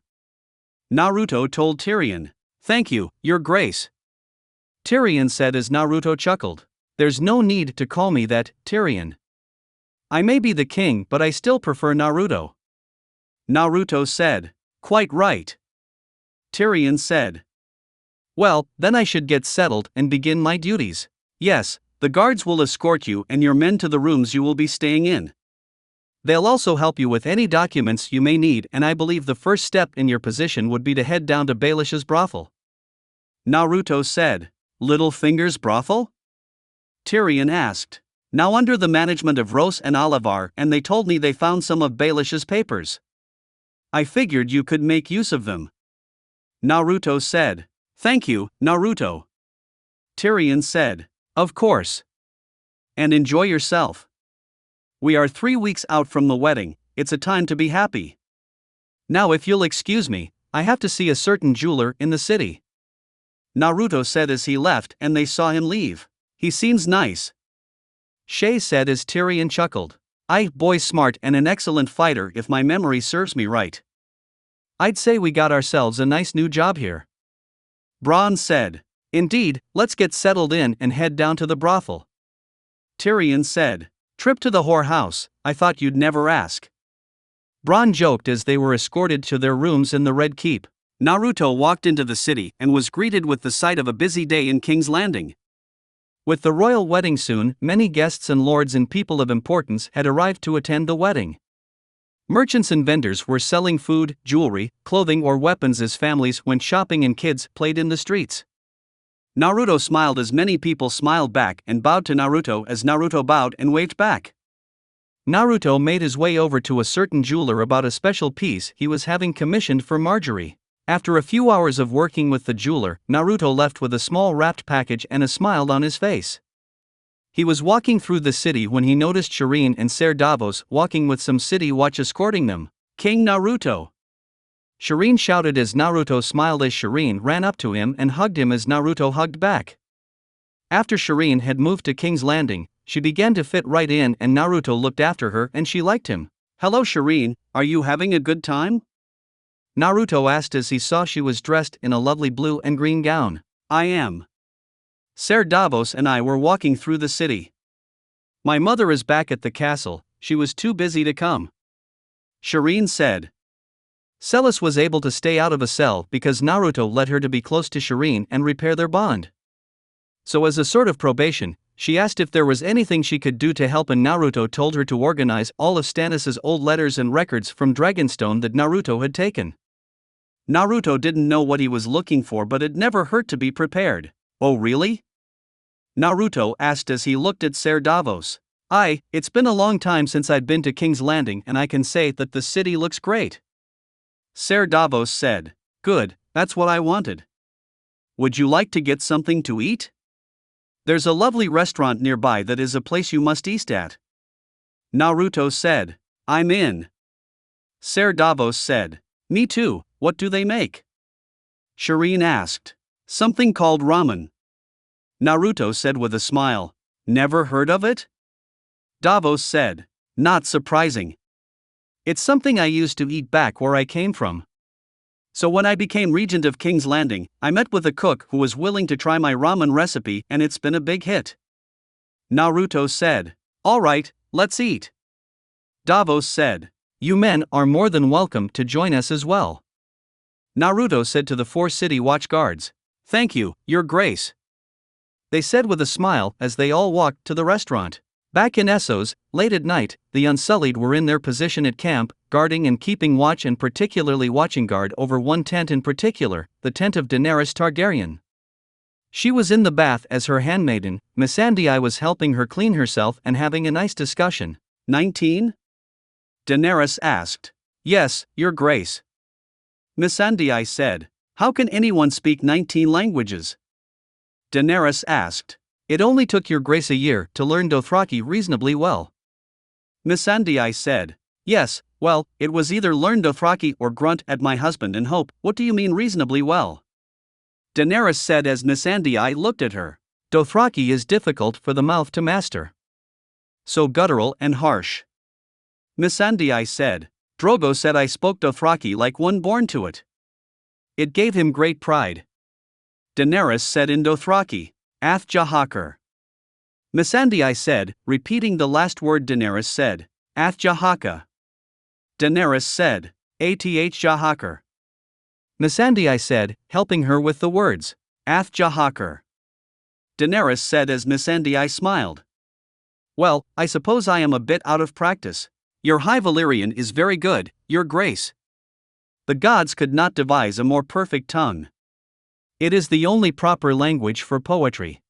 Naruto told Tyrion. Thank you, Your Grace. Tyrion said as Naruto chuckled. There's no need to call me that, Tyrion. I may be the king, but I still prefer Naruto. Naruto said. Quite right. Tyrion said. Well, then I should get settled and begin my duties. Yes, the guards will escort you and your men to the rooms you will be staying in. They'll also help you with any documents you may need, and I believe the first step in your position would be to head down to Baelish's brothel. Naruto said. Littlefinger's brothel? Tyrion asked. Now under the management of Rose and Olivar, and they told me they found some of Baelish's papers. I figured you could make use of them. Naruto said. Thank you, Naruto. Tyrion said. Of course. And enjoy yourself. We are 3 weeks out from the wedding, it's a time to be happy. Now if you'll excuse me, I have to see a certain jeweler in the city. Naruto said as he left and they saw him leave. He seems nice. Shay said as Tyrion chuckled. Boy's smart and an excellent fighter if my memory serves me right. I'd say we got ourselves a nice new job here. Bronn said. Indeed, let's get settled in and head down to the brothel. Tyrion said. Trip to the whorehouse, I thought you'd never ask. Bronn joked as they were escorted to their rooms in the Red Keep. Naruto walked into the city and was greeted with the sight of a busy day in King's Landing. With the royal wedding soon, many guests and lords and people of importance had arrived to attend the wedding. Merchants and vendors were selling food, jewelry, clothing or weapons as families went shopping and kids played in the streets. Naruto smiled as many people smiled back and bowed to Naruto as Naruto bowed and waved back. Naruto made his way over to a certain jeweler about a special piece he was having commissioned for Marjorie. After a few hours of working with the jeweler, Naruto left with a small wrapped package and a smile on his face. He was walking through the city when he noticed Shireen and Ser Davos walking with some city watch escorting them. King Naruto! Shireen shouted as Naruto smiled as Shireen ran up to him and hugged him as Naruto hugged back. After Shireen had moved to King's Landing, she began to fit right in and Naruto looked after her and she liked him. Hello Shireen, are you having a good time? Naruto asked as he saw she was dressed in a lovely blue and green gown. I am. Ser Davos and I were walking through the city. My mother is back at the castle, she was too busy to come. Shireen said. Celis was able to stay out of a cell because Naruto let her to be close to Shireen and repair their bond. So as a sort of probation, she asked if there was anything she could do to help and Naruto told her to organize all of Stannis' old letters and records from Dragonstone that Naruto had taken. Naruto didn't know what he was looking for but it never hurt to be prepared. Oh really? Naruto asked as he looked at Ser Davos. It's been a long time since I'd been to King's Landing and I can say that the city looks great. Ser Davos said. Good, that's what I wanted. Would you like to get something to eat? There's a lovely restaurant nearby that is a place you must eat at. Naruto said. I'm in. Ser Davos said. Me too, what do they make? Shireen asked. Something called ramen. Naruto said with a smile. Never heard of it? Davos said. Not surprising. It's something I used to eat back where I came from. So when I became regent of King's Landing, I met with a cook who was willing to try my ramen recipe and it's been a big hit. Naruto said. All right, let's eat. Davos said. You men are more than welcome to join us as well. Naruto said to the 4 city watch guards. Thank you, Your Grace. They said with a smile as they all walked to the restaurant. Back in Essos, late at night, the Unsullied were in their position at camp, guarding and keeping watch and particularly watching guard over one tent in particular, the tent of Daenerys Targaryen. She was in the bath as her handmaiden, Missandei was helping her clean herself and having a nice discussion. 19? Daenerys asked. Yes, Your Grace. Missandei said. How can anyone speak 19 languages? Daenerys asked. It only took Your Grace a year to learn Dothraki reasonably well. Missandei said. Yes, well, it was either learn Dothraki or grunt at my husband and hope. What do you mean reasonably well? Daenerys said as Missandei looked at her. Dothraki is difficult for the mouth to master. So guttural and harsh. Missandei said. Drogo said I spoke Dothraki like one born to it. It gave him great pride. Daenerys said in Dothraki, Ath Jahakar. Missandei said, repeating the last word. Daenerys said, Ath Jahaka. Daenerys said, Ath Jahakar. Missandei said, helping her with the words, Ath Jahakar. Daenerys said as Missandei smiled. Well, I suppose I am a bit out of practice. Your High Valyrian is very good, Your Grace. The gods could not devise a more perfect tongue. It is the only proper language for poetry.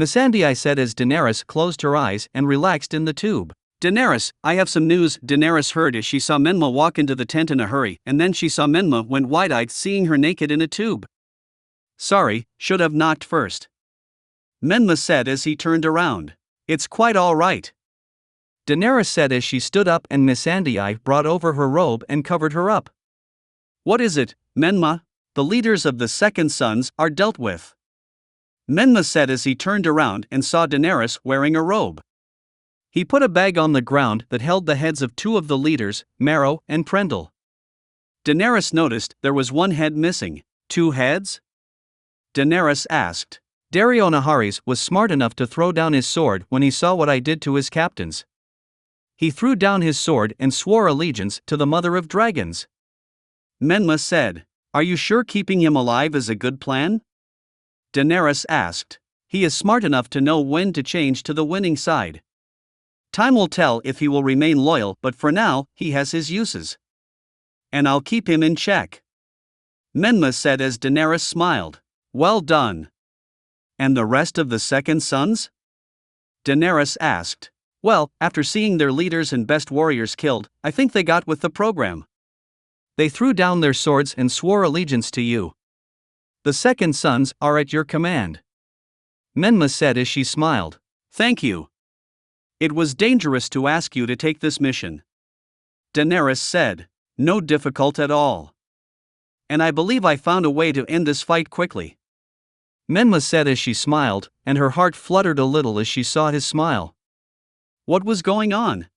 Missandei said as Daenerys closed her eyes and relaxed in the tube. Daenerys, I have some news. Daenerys heard as she saw Menma walk into the tent in a hurry, and then she saw Menma went wide-eyed, seeing her naked in a tube. Sorry, should have knocked first. Menma said as he turned around. It's quite all right. Daenerys said as she stood up, and Missandei brought over her robe and covered her up. What is it, Menma? The leaders of the Second Sons are dealt with. Menma said as he turned around and saw Daenerys wearing a robe. He put a bag on the ground that held the heads of two of the leaders, Marrow and Prendel. Daenerys noticed there was one head missing. 2 heads? Daenerys asked. Daario Naharis was smart enough to throw down his sword when he saw what I did to his captains. He threw down his sword and swore allegiance to the Mother of Dragons. Menma said, Are you sure keeping him alive is a good plan? Daenerys asked. He is smart enough to know when to change to the winning side. Time will tell if he will remain loyal, but for now, he has his uses. And I'll keep him in check. Menma said as Daenerys smiled. Well done. And the rest of the Second Sons? Daenerys asked. Well, after seeing their leaders and best warriors killed, I think they got with the program. They threw down their swords and swore allegiance to you. The Second Sons are at your command. Menma said as she smiled. Thank you. It was dangerous to ask you to take this mission. Daenerys said. No difficult at all. And I believe I found a way to end this fight quickly. Menma said as she smiled, and her heart fluttered a little as she saw his smile. What was going on?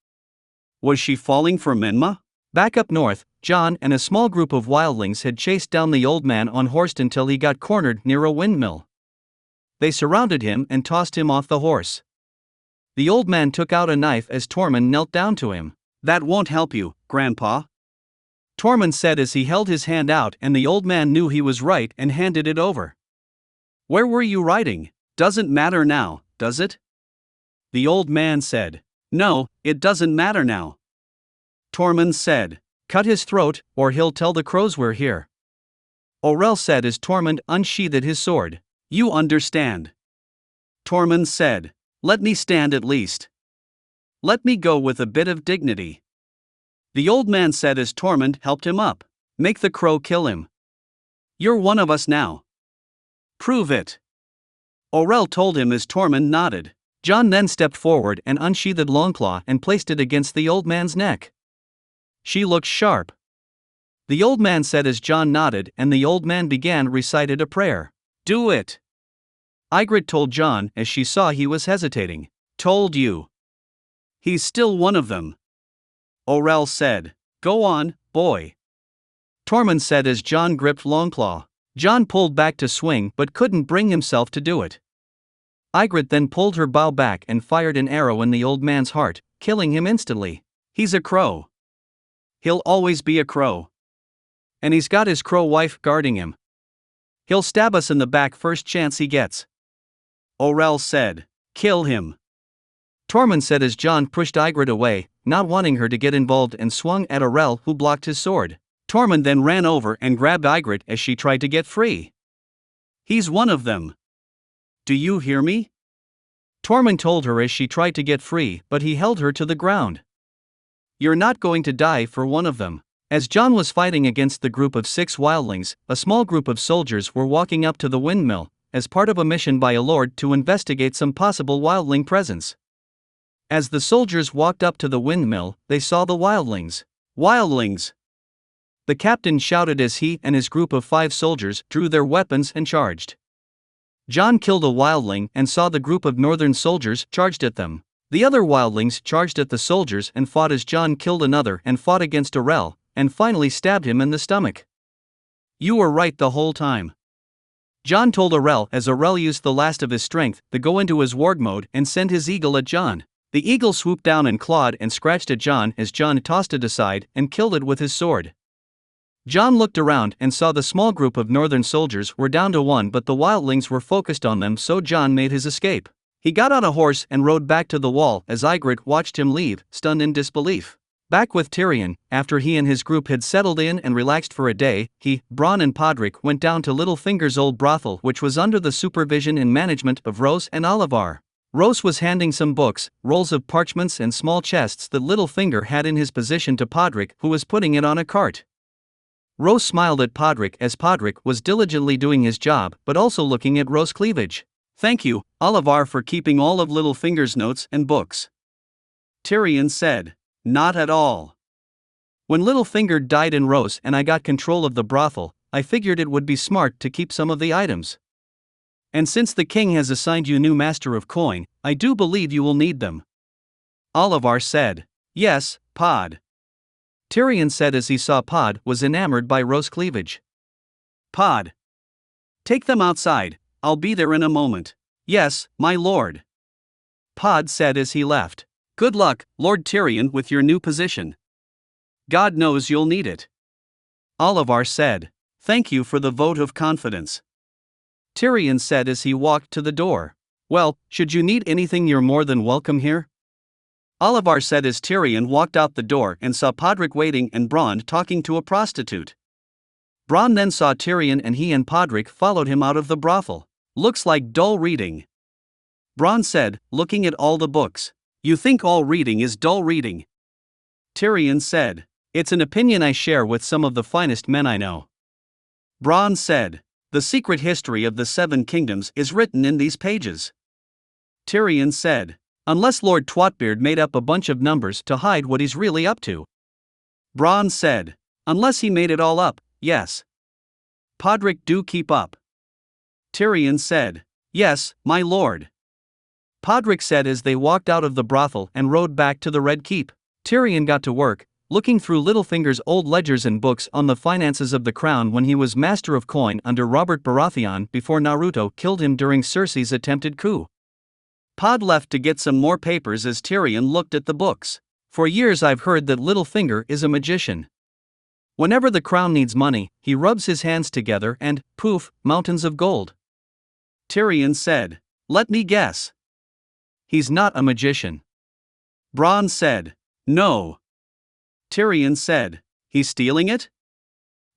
Was she falling for Menma? Back up north, Jon and a small group of wildlings had chased down the old man on horse until he got cornered near a windmill. They surrounded him and tossed him off the horse. The old man took out a knife as Tormund knelt down to him. That won't help you, Grandpa. Tormund said as he held his hand out, and the old man knew he was right and handed it over. Where were you riding? Doesn't matter now, does it? The old man said. No, it doesn't matter now. Tormund said. Cut his throat, or he'll tell the crows we're here. Orell said as Tormund unsheathed his sword. You understand. Tormund said. Let me stand at least. Let me go with a bit of dignity. The old man said as Tormund helped him up. Make the crow kill him. You're one of us now. Prove it. Orell told him as Tormund nodded. Jon then stepped forward and unsheathed Longclaw and placed it against the old man's neck. She looked sharp. The old man said as Jon nodded, and the old man began recited a prayer. Do it. Ygritte told Jon as she saw he was hesitating. Told you. He's still one of them. Orell said. Go on, boy. Tormund said as Jon gripped Longclaw. Jon pulled back to swing but couldn't bring himself to do it. Ygritte then pulled her bow back and fired an arrow in the old man's heart, killing him instantly. He's a crow. He'll always be a crow. And he's got his crow wife guarding him. He'll stab us in the back first chance he gets. Orell said. Kill him. Tormund said as Jon pushed Ygritte away, not wanting her to get involved, and swung at Orell, who blocked his sword. Tormund then ran over and grabbed Ygritte as she tried to get free. He's one of them. Do you hear me? Tormund told her as she tried to get free, but he held her to the ground. You're not going to die for one of them. As Jon was fighting against the group of 6 wildlings, a small group of soldiers were walking up to the windmill, as part of a mission by a lord to investigate some possible wildling presence. As the soldiers walked up to the windmill, they saw the wildlings. Wildlings! The captain shouted as he and his group of 5 soldiers drew their weapons and charged. Jon killed a wildling and saw the group of northern soldiers charged at them. The other wildlings charged at the soldiers and fought as Jon killed another and fought against Orell, and finally stabbed him in the stomach. You were right the whole time. Jon told Orell as Orell used the last of his strength to go into his warg mode and send his eagle at Jon. The eagle swooped down and clawed and scratched at Jon as Jon tossed it aside and killed it with his sword. Jon looked around and saw the small group of northern soldiers were down to one, but the wildlings were focused on them, so Jon made his escape. He got on a horse and rode back to the wall as Ygritte watched him leave, stunned in disbelief. Back with Tyrion, after he and his group had settled in and relaxed for a day, he, Bronn and Podrick went down to Littlefinger's old brothel, which was under the supervision and management of Roose and Olyvar. Roose was handing some books, rolls of parchments and small chests that Littlefinger had in his possession to Podrick, who was putting it on a cart. Roose smiled at Podrick as Podrick was diligently doing his job but also looking at Roose cleavage. Thank you, Olyvar, for keeping all of Littlefinger's notes and books. Tyrion said. Not at all. When Littlefinger died in Roose and I got control of the brothel, I figured it would be smart to keep some of the items. And since the king has assigned you new master of coin, I do believe you will need them. Olyvar said. Yes, Pod. Tyrion said as he saw Pod was enamored by Roose cleavage. Pod. Take them outside, I'll be there in a moment. Yes, my lord. Pod said as he left. Good luck, Lord Tyrion, with your new position. God knows you'll need it. Olyvar said. Thank you for the vote of confidence. Tyrion said as he walked to the door. Well, should you need anything, you're more than welcome here. Olyvar said as Tyrion walked out the door and saw Podrick waiting and Bronn talking to a prostitute. Bronn then saw Tyrion and he and Podrick followed him out of the brothel. Looks like dull reading. Bronn said, looking at all the books. You think all reading is dull reading? Tyrion said. It's an opinion I share with some of the finest men I know. Bronn said. The secret history of the Seven Kingdoms is written in these pages. Tyrion said. Unless Lord Twatbeard made up a bunch of numbers to hide what he's really up to. Bronn said. Unless he made it all up, yes. Podrick, do keep up. Tyrion said. Yes, my lord. Podrick said as they walked out of the brothel and rode back to the Red Keep. Tyrion got to work, looking through Littlefinger's old ledgers and books on the finances of the crown when he was master of coin under Robert Baratheon before Naruto killed him during Cersei's attempted coup. Pod left to get some more papers as Tyrion looked at the books. For years I've heard that Littlefinger is a magician. Whenever the crown needs money, he rubs his hands together and, poof, mountains of gold. Tyrion said. Let me guess. He's not a magician. Bronn said. No. Tyrion said. He's stealing it?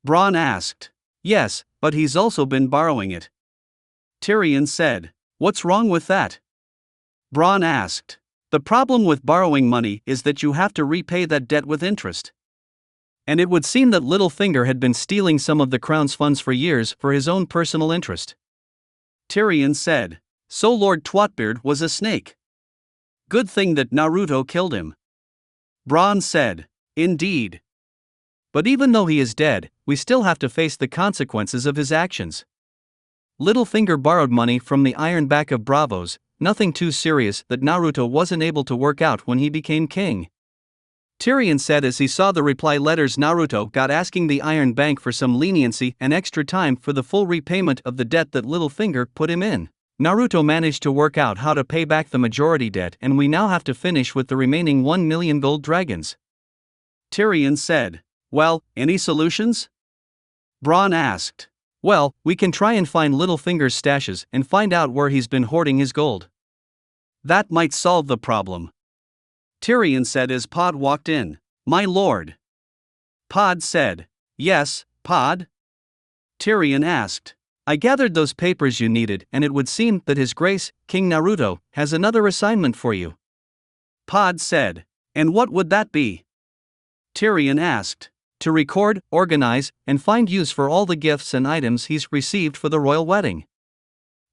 Bronn asked. Yes, but he's also been borrowing it. Tyrion said. What's wrong with that? Bronn asked. The problem with borrowing money is that you have to repay that debt with interest. And it would seem that Littlefinger had been stealing some of the crown's funds for years for his own personal interest. Tyrion said. So Lord Twatbeard was a snake. Good thing that Naruto killed him. Bronn said. Indeed. But even though he is dead, we still have to face the consequences of his actions. Littlefinger borrowed money from the Ironback of Bravos, nothing too serious that Naruto wasn't able to work out when he became king. Tyrion said as he saw the reply letters Naruto got asking the Iron Bank for some leniency and extra time for the full repayment of the debt that Littlefinger put him in. Naruto managed to work out how to pay back the majority debt, and we now have to finish with the remaining 1 million gold dragons. Tyrion said. Well, any solutions? Bronn asked. Well, we can try and find Littlefinger's stashes and find out where he's been hoarding his gold. That might solve the problem. Tyrion said as Pod walked in. My lord. Pod said. Yes, Pod? Tyrion asked. I gathered those papers you needed, and it would seem that His Grace, King Naruto, has another assignment for you. Pod said. And what would that be? Tyrion asked. To record, organize, and find use for all the gifts and items he's received for the royal wedding.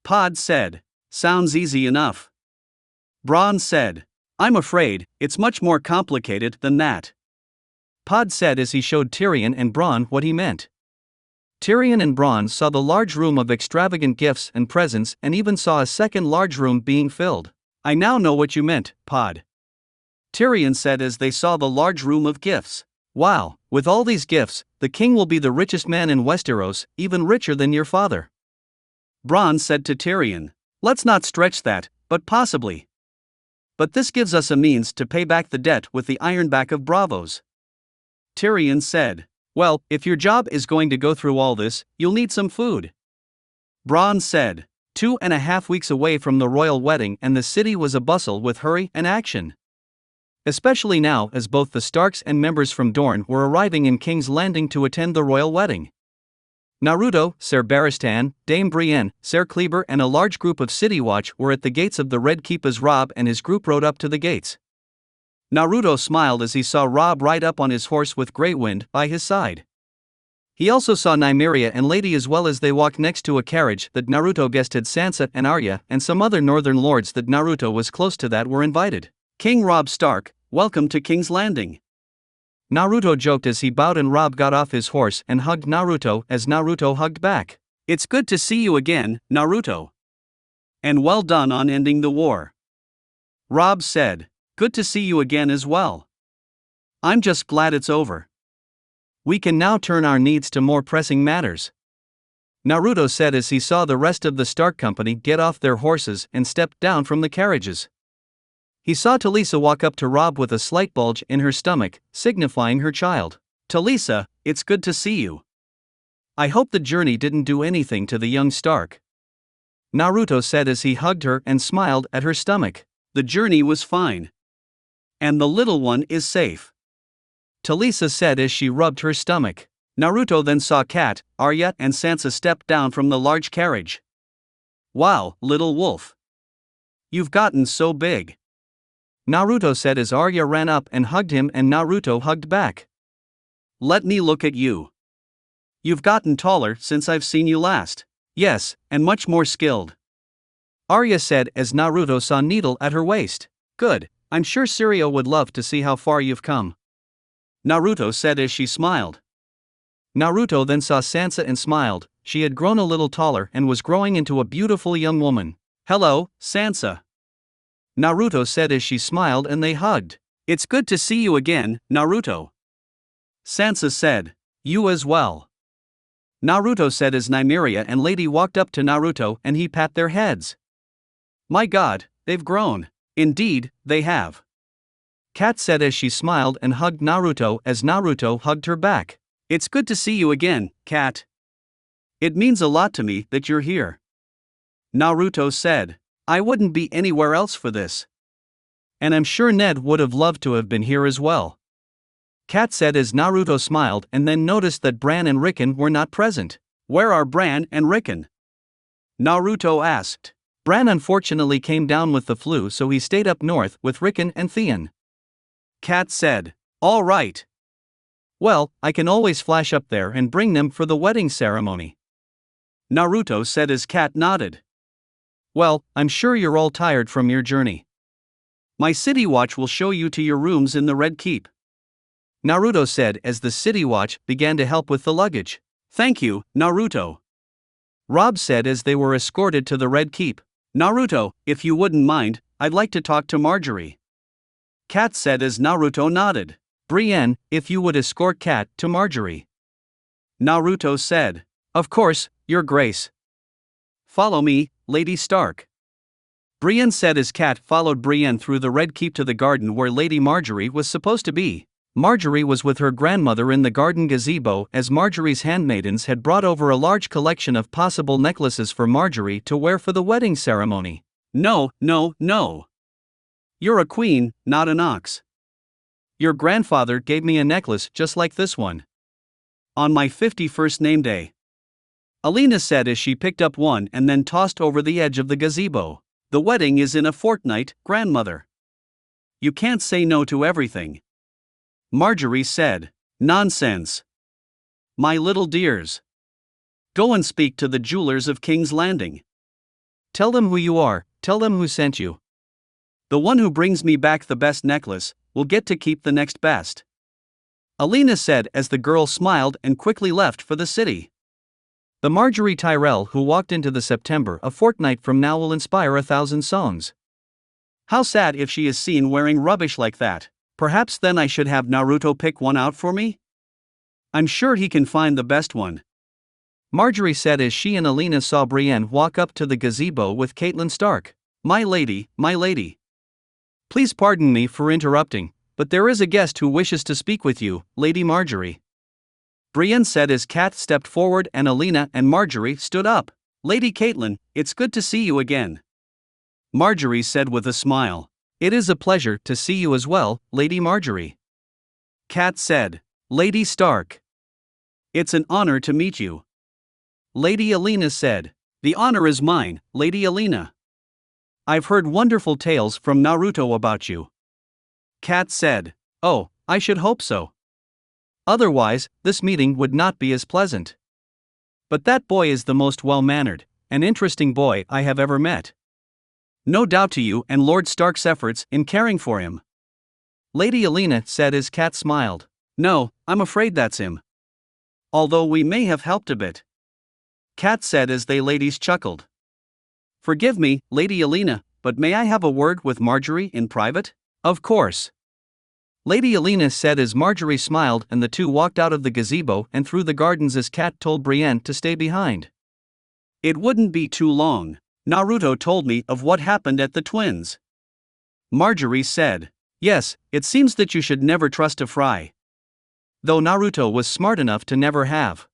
Pod said. Sounds easy enough. Bronn said. I'm afraid, it's much more complicated than that. Pod said as he showed Tyrion and Bronn what he meant. Tyrion and Bronn saw the large room of extravagant gifts and presents and even saw a second large room being filled. I now know what you meant, Pod. Tyrion said as they saw the large room of gifts. Wow, with all these gifts, the king will be the richest man in Westeros, even richer than your father. Bronn said to Tyrion. Let's not stretch that, but possibly. But this gives us a means to pay back the debt with the ironback of Bravos. Tyrion said. Well, if your job is going to go through all this, you'll need some food. Bronn said. 2.5 weeks away from the royal wedding, and the city was abustle with hurry and action. Especially now, as both the Starks and members from Dorne were arriving in King's Landing to attend the royal wedding. Naruto, Ser Barristan, Dame Brienne, Ser Kleber and a large group of City Watch were at the gates of the Red Keep as Robb and his group rode up to the gates. Naruto smiled as he saw Robb ride up on his horse with Greywind by his side. He also saw Nymeria and Lady as well as they walked next to a carriage that Naruto guessed had Sansa and Arya and some other northern lords that Naruto was close to that were invited. King Robb Stark, welcome to King's Landing. Naruto joked as he bowed and Robb got off his horse and hugged Naruto as Naruto hugged back. It's good to see you again, Naruto. And well done on ending the war. Robb said. Good to see you again as well. I'm just glad it's over. We can now turn our needs to more pressing matters. Naruto said as he saw the rest of the Stark company get off their horses and step down from the carriages. He saw Talisa walk up to Robb with a slight bulge in her stomach, signifying her child. Talisa, it's good to see you. I hope the journey didn't do anything to the young Stark. Naruto said as he hugged her and smiled at her stomach. The journey was fine. And the little one is safe. Talisa said as she rubbed her stomach. Naruto then saw Kat, Arya and Sansa step down from the large carriage. Wow, little wolf. You've gotten so big. Naruto said as Arya ran up and hugged him and Naruto hugged back. Let me look at you. You've gotten taller since I've seen you last. Yes, and much more skilled. Arya said as Naruto saw Needle at her waist. Good, I'm sure Sirio would love to see how far you've come. Naruto said as she smiled. Naruto then saw Sansa and smiled. She had grown a little taller and was growing into a beautiful young woman. Hello, Sansa. Naruto said as she smiled and they hugged. It's good to see you again, Naruto. Sansa said. You as well. Naruto said as Nymeria and Lady walked up to Naruto and he pat their heads. My god, they've grown. Indeed, they have. Kat said as she smiled and hugged Naruto as Naruto hugged her back. It's good to see you again, Kat. It means a lot to me that you're here. Naruto said. I wouldn't be anywhere else for this. And I'm sure Ned would have loved to have been here as well. Kat said as Naruto smiled and then noticed that Bran and Rickon were not present. Where are Bran and Rickon? Naruto asked. Bran unfortunately came down with the flu, so he stayed up north with Rickon and Theon. Kat said. All right. Well, I can always flash up there and bring them for the wedding ceremony. Naruto said as Kat nodded. Well, I'm sure you're all tired from your journey. My City Watch will show you to your rooms in the Red Keep. Naruto said as the City Watch began to help with the luggage. Thank you, Naruto. Robb said as they were escorted to the Red Keep. Naruto, if you wouldn't mind, I'd like to talk to Marjorie. Kat said as Naruto nodded. Brienne, if you would escort Kat to Marjorie. Naruto said. Of course, Your Grace. Follow me, Lady Stark. Brienne said as Kat followed Brienne through the Red Keep to the garden where Lady Marjorie was supposed to be. Marjorie was with her grandmother in the garden gazebo as Marjorie's handmaidens had brought over a large collection of possible necklaces for Marjorie to wear for the wedding ceremony. No, no, no. You're a queen, not an ox. Your grandfather gave me a necklace just like this one. On my 51st name day. Alina said as she picked up one and then tossed over the edge of the gazebo. The wedding is in a fortnight, grandmother. You can't say no to everything. Marjorie said. Nonsense. My little dears. Go and speak to the jewelers of King's Landing. Tell them who you are, tell them who sent you. The one who brings me back the best necklace will get to keep the next best. Alina said as the girl smiled and quickly left for the city. The Marjorie Tyrell who walked into the September a fortnight from now will inspire 1,000 songs. How sad if she is seen wearing rubbish like that. Perhaps then I should have Naruto pick one out for me? I'm sure he can find the best one. Marjorie said as she and Alina saw Brienne walk up to the gazebo with Catelyn Stark. My lady, my lady. Please pardon me for interrupting, but there is a guest who wishes to speak with you, Lady Marjorie. Brienne said as Kat stepped forward and Alina and Marjorie stood up. Lady Catelyn, it's good to see you again. Marjorie said with a smile. It is a pleasure to see you as well, Lady Marjorie. Kat said. Lady Stark. It's an honor to meet you. Lady Alina said. The honor is mine, Lady Alina. I've heard wonderful tales from Naruto about you. Kat said. Oh, I should hope so. Otherwise, this meeting would not be as pleasant. But that boy is the most well-mannered and interesting boy I have ever met. No doubt to you and Lord Stark's efforts in caring for him. Lady Alina said as Kat smiled. No, I'm afraid that's him. Although we may have helped a bit. Kat said as they ladies chuckled. Forgive me, Lady Alina, but may I have a word with Marjorie in private? Of course. Lady Alina said as Marjorie smiled and the two walked out of the gazebo and through the gardens as Kat told Brienne to stay behind. It wouldn't be too long. Naruto told me of what happened at the twins. Marjorie said. Yes, it seems that you should never trust a fry. Though Naruto was smart enough to never have.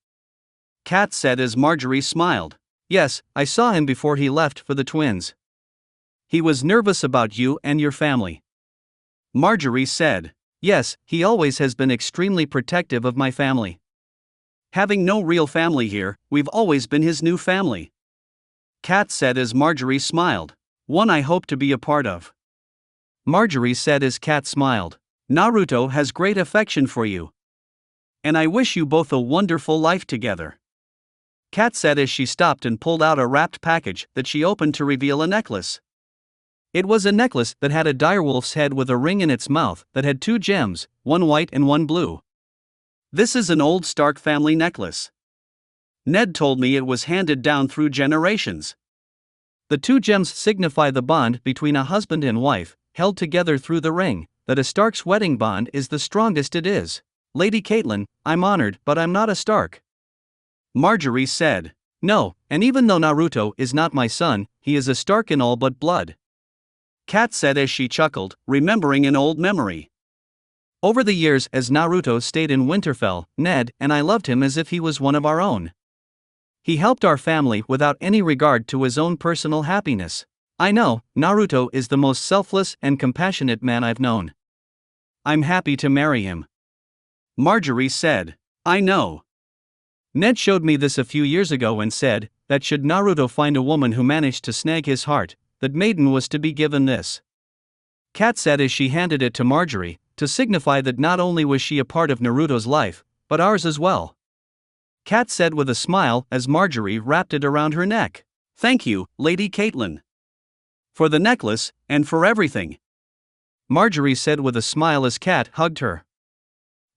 Kat said as Marjorie smiled. Yes, I saw him before he left for the twins. He was nervous about you and your family. Marjorie said. Yes, he always has been extremely protective of my family. Having no real family here, we've always been his new family. Kat said as Marjorie smiled. One I hope to be a part of. Marjorie said as Kat smiled. Naruto has great affection for you. And I wish you both a wonderful life together. Kat said as she stopped and pulled out a wrapped package that she opened to reveal a necklace. It was a necklace that had a direwolf's head with a ring in its mouth that had 2 gems, one white and one blue. This is an old Stark family necklace. Ned told me it was handed down through generations. The 2 gems signify the bond between a husband and wife, held together through the ring, that a Stark's wedding bond is the strongest it is. Lady Catelyn, I'm honored, but I'm not a Stark. Marjorie said. No, and even though Naruto is not my son, he is a Stark in all but blood. Kat said as she chuckled, remembering an old memory. Over the years as Naruto stayed in Winterfell, Ned and I loved him as if he was one of our own. He helped our family without any regard to his own personal happiness. I know, Naruto is the most selfless and compassionate man I've known. I'm happy to marry him. Marjorie said. I know. Ned showed me this a few years ago and said that should Naruto find a woman who managed to snag his heart, that maiden was to be given this. Kat said as she handed it to Marjorie, to signify that not only was she a part of Naruto's life, but ours as well. Kat said with a smile as Marjorie wrapped it around her neck. Thank you, Lady Catelyn. For the necklace, and for everything. Marjorie said with a smile as Kat hugged her.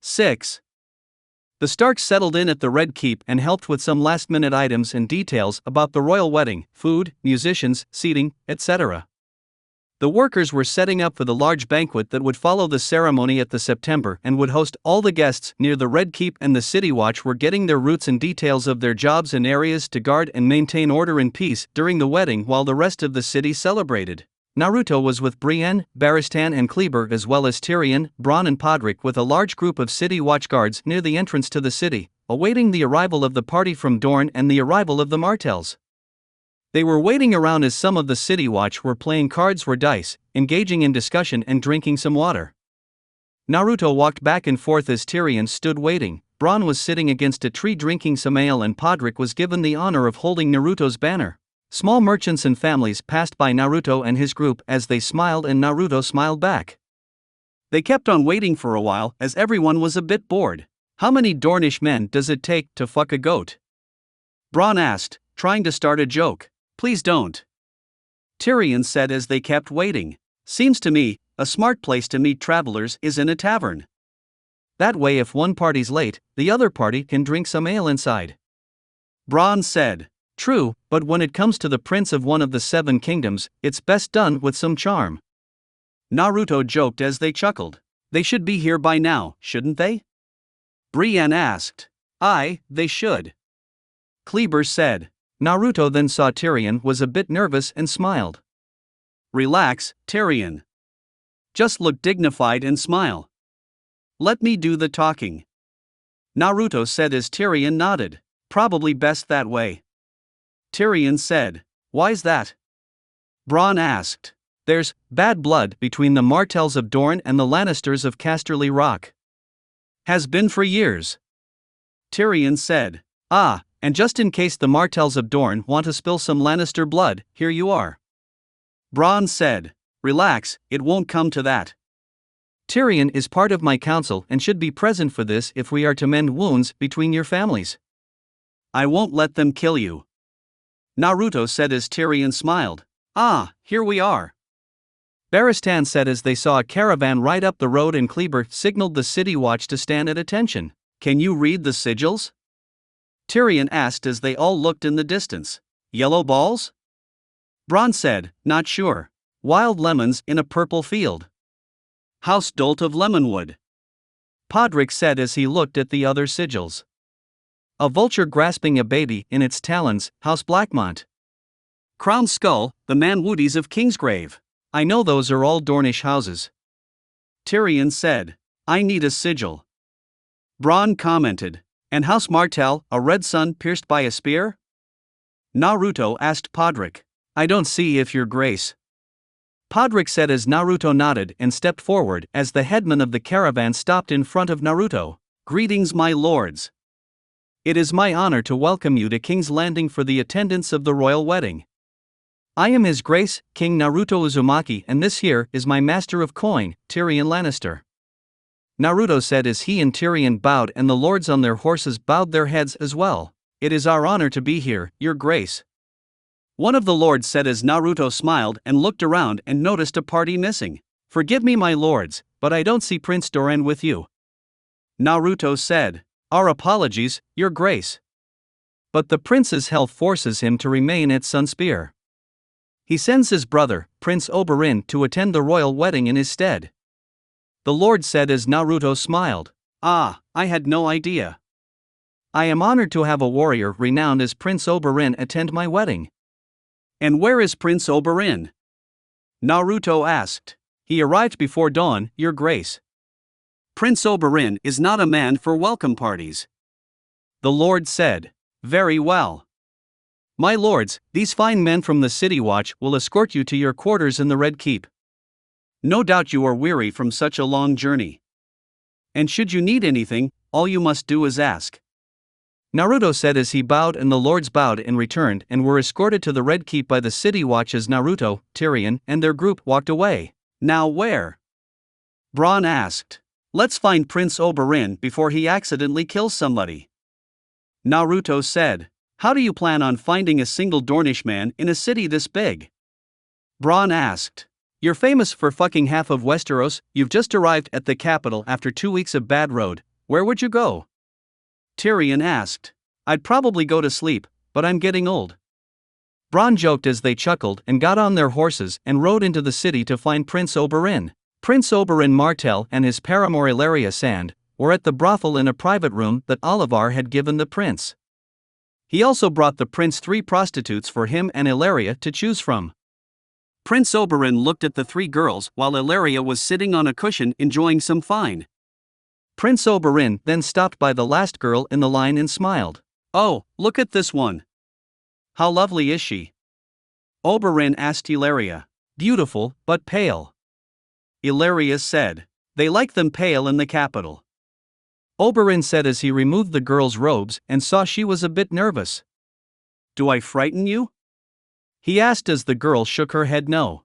6. The Starks settled in at the Red Keep and helped with some last-minute items and details about the royal wedding, food, musicians, seating, etc. The workers were setting up for the large banquet that would follow the ceremony at the September and would host all the guests near the Red Keep, and the City Watch were getting their routes and details of their jobs and areas to guard and maintain order and peace during the wedding while the rest of the city celebrated. Naruto was with Brienne, Barristan and Kleber as well as Tyrion, Bronn and Podrick with a large group of City Watch guards near the entrance to the city, awaiting the arrival of the party from Dorne and the arrival of the Martells. They were waiting around as some of the City Watch were playing cards or dice, engaging in discussion and drinking some water. Naruto walked back and forth as Tyrion stood waiting, Bronn was sitting against a tree drinking some ale, and Podrick was given the honor of holding Naruto's banner. Small merchants and families passed by Naruto and his group as they smiled, and Naruto smiled back. They kept on waiting for a while as everyone was a bit bored. How many Dornish men does it take to fuck a goat? Bronn asked, trying to start a joke. Please don't. Tyrion said as they kept waiting. Seems to me, a smart place to meet travelers is in a tavern. That way if one party's late, the other party can drink some ale inside. Bronn said. True, but when it comes to the prince of one of the 7 kingdoms, it's best done with some charm. Naruto joked as they chuckled. They should be here by now, shouldn't they? Brienne asked. Aye, they should. Kleber said. Naruto then saw Tyrion was a bit nervous and smiled. Relax, Tyrion. Just look dignified and smile. Let me do the talking. Naruto said as Tyrion nodded. Probably best that way. Tyrion said. Why's that? Bronn asked. There's bad blood between the Martells of Dorne and the Lannisters of Casterly Rock. Has been for years. Tyrion said. Ah, and just in case the Martells of Dorne want to spill some Lannister blood, here you are. Bronn said. Relax, it won't come to that. Tyrion is part of my council and should be present for this if we are to mend wounds between your families. I won't let them kill you. Naruto said as Tyrion smiled. Ah, here we are. Barristan said as they saw a caravan ride up the road and Kleber signaled the city watch to stand at attention. Can you read the sigils? Tyrion asked as they all looked in the distance. Yellow balls? Bronn said, not sure. Wild lemons in a purple field. House Dolt of Lemonwood. Podrick said as he looked at the other sigils. A vulture grasping a baby in its talons, House Blackmont. Crown Skull, the Manwooties of Kingsgrave. I know those are all Dornish houses. Tyrion said. I need a sigil. Bronn commented. And House Martell, a red sun pierced by a spear? Naruto asked Podrick. I don't see if your grace. Podrick said as Naruto nodded and stepped forward as the headman of the caravan stopped in front of Naruto. Greetings, my lords. It is my honor to welcome you to King's Landing for the attendance of the royal wedding. I am His Grace, King Naruto Uzumaki, and this here is my master of coin, Tyrion Lannister. Naruto said as he and Tyrion bowed and the lords on their horses bowed their heads as well. It is our honor to be here, your grace. One of the lords said as Naruto smiled and looked around and noticed a party missing. Forgive me, my lords, but I don't see Prince Doran with you. Naruto said. Our apologies, your grace. But the prince's health forces him to remain at Sunspear. He sends his brother, Prince Oberyn, to attend the royal wedding in his stead. The lord said as Naruto smiled. Ah, I had no idea. I am honored to have a warrior renowned as Prince Oberyn attend my wedding. And where is Prince Oberyn? Naruto asked. He arrived before dawn, your grace. Prince Oberyn is not a man for welcome parties. The lord said. Very well. My lords, these fine men from the City Watch will escort you to your quarters in the Red Keep. No doubt you are weary from such a long journey. And should you need anything, all you must do is ask. Naruto said as he bowed and the lords bowed in return and were escorted to the Red Keep by the City Watch as Naruto, Tyrion, and their group walked away. Now where? Bronn asked. Let's find Prince Oberyn before he accidentally kills somebody. Naruto said. How do you plan on finding a single Dornish man in a city this big? Bronn asked. You're famous for fucking half of Westeros, you've just arrived at the capital after 2 weeks of bad road, where would you go? Tyrion asked. I'd probably go to sleep, but I'm getting old. Bronn joked as they chuckled and got on their horses and rode into the city to find Prince Oberyn. Prince Oberyn Martell and his paramour Ilaria Sand were at the brothel in a private room that Olivar had given the prince. He also brought the prince 3 prostitutes for him and Ilaria to choose from. Prince Oberyn looked at the 3 girls while Ilaria was sitting on a cushion enjoying some fine. Prince Oberyn then stopped by the last girl in the line and smiled. Oh, look at this one. How lovely is she? Oberyn asked Ilaria. Beautiful, but pale. Ilaria said. They like them pale in the capital. Oberyn said as he removed the girl's robes and saw she was a bit nervous. Do I frighten you? He asked as the girl shook her head no.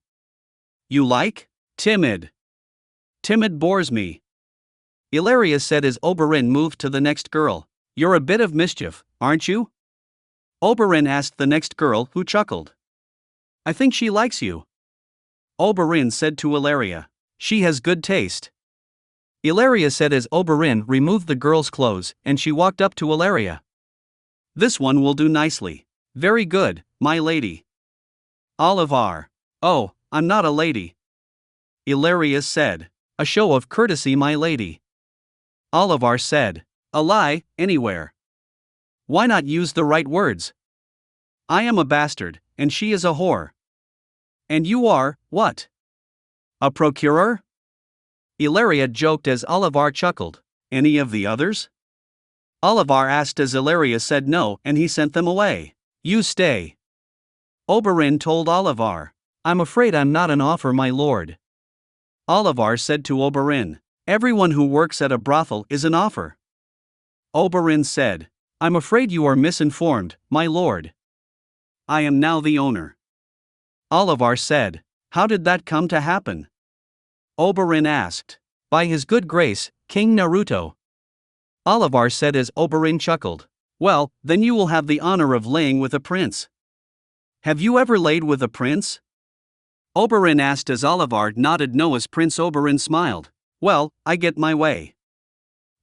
You like? Timid. Timid bores me. Ilaria said as Oberyn moved to the next girl. You're a bit of mischief, aren't you? Oberyn asked the next girl who chuckled. I think she likes you. Oberyn said to Ilaria. She has good taste. Ilaria said as Oberyn removed the girl's clothes and she walked up to Ilaria. This one will do nicely. Very good, my lady. Olivar. Oh, I'm not a lady. Ilaria said. A show of courtesy, my lady. Olivar said. A lie, anywhere. Why not use the right words? I am a bastard, and she is a whore. And you are, what? A procurer? Ilaria joked as Olivar chuckled. Any of the others? Olivar asked as Ilaria said no, and he sent them away. You stay. Oberyn told Olivar. I'm afraid I'm not an offer, my lord. Olivar said to Oberyn. Everyone who works at a brothel is an offer. Oberyn said. I'm afraid you are misinformed, my lord. I am now the owner. Olivar said. How did that come to happen? Oberyn asked. By his good grace, King Naruto. Olivar said as Oberyn chuckled. Well, then you will have the honor of laying with a prince. Have you ever laid with a prince? Oberyn asked as Olivar nodded no as Prince Oberyn smiled. Well, I get my way.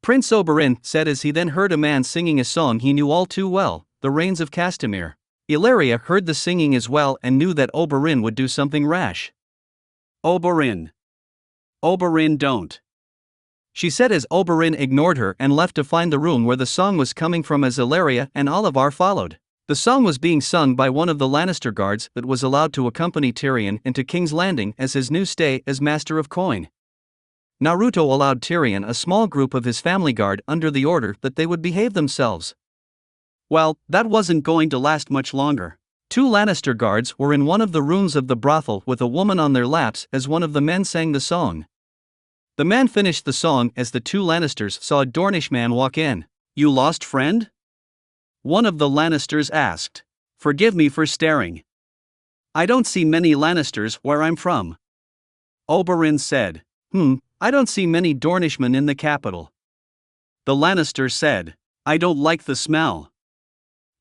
Prince Oberyn said as he then heard a man singing a song he knew all too well, The Rains of Castamere. Ilaria heard the singing as well and knew that Oberyn would do something rash. Oberyn. Oberyn, don't. She said as Oberyn ignored her and left to find the room where the song was coming from as Ilaria and Olivar followed. The song was being sung by one of the Lannister guards that was allowed to accompany Tyrion into King's Landing as his new stay as Master of Coin. Naruto allowed Tyrion a small group of his family guard under the order that they would behave themselves. Well, that wasn't going to last much longer. 2 Lannister guards were in one of the rooms of the brothel with a woman on their laps as one of the men sang the song. The man finished the song as the 2 Lannisters saw a Dornish man walk in. You lost friend? One of the Lannisters asked. Forgive me for staring. I don't see many Lannisters where I'm from. Oberyn said. I don't see many Dornishmen in the capital. The Lannister said. I don't like the smell.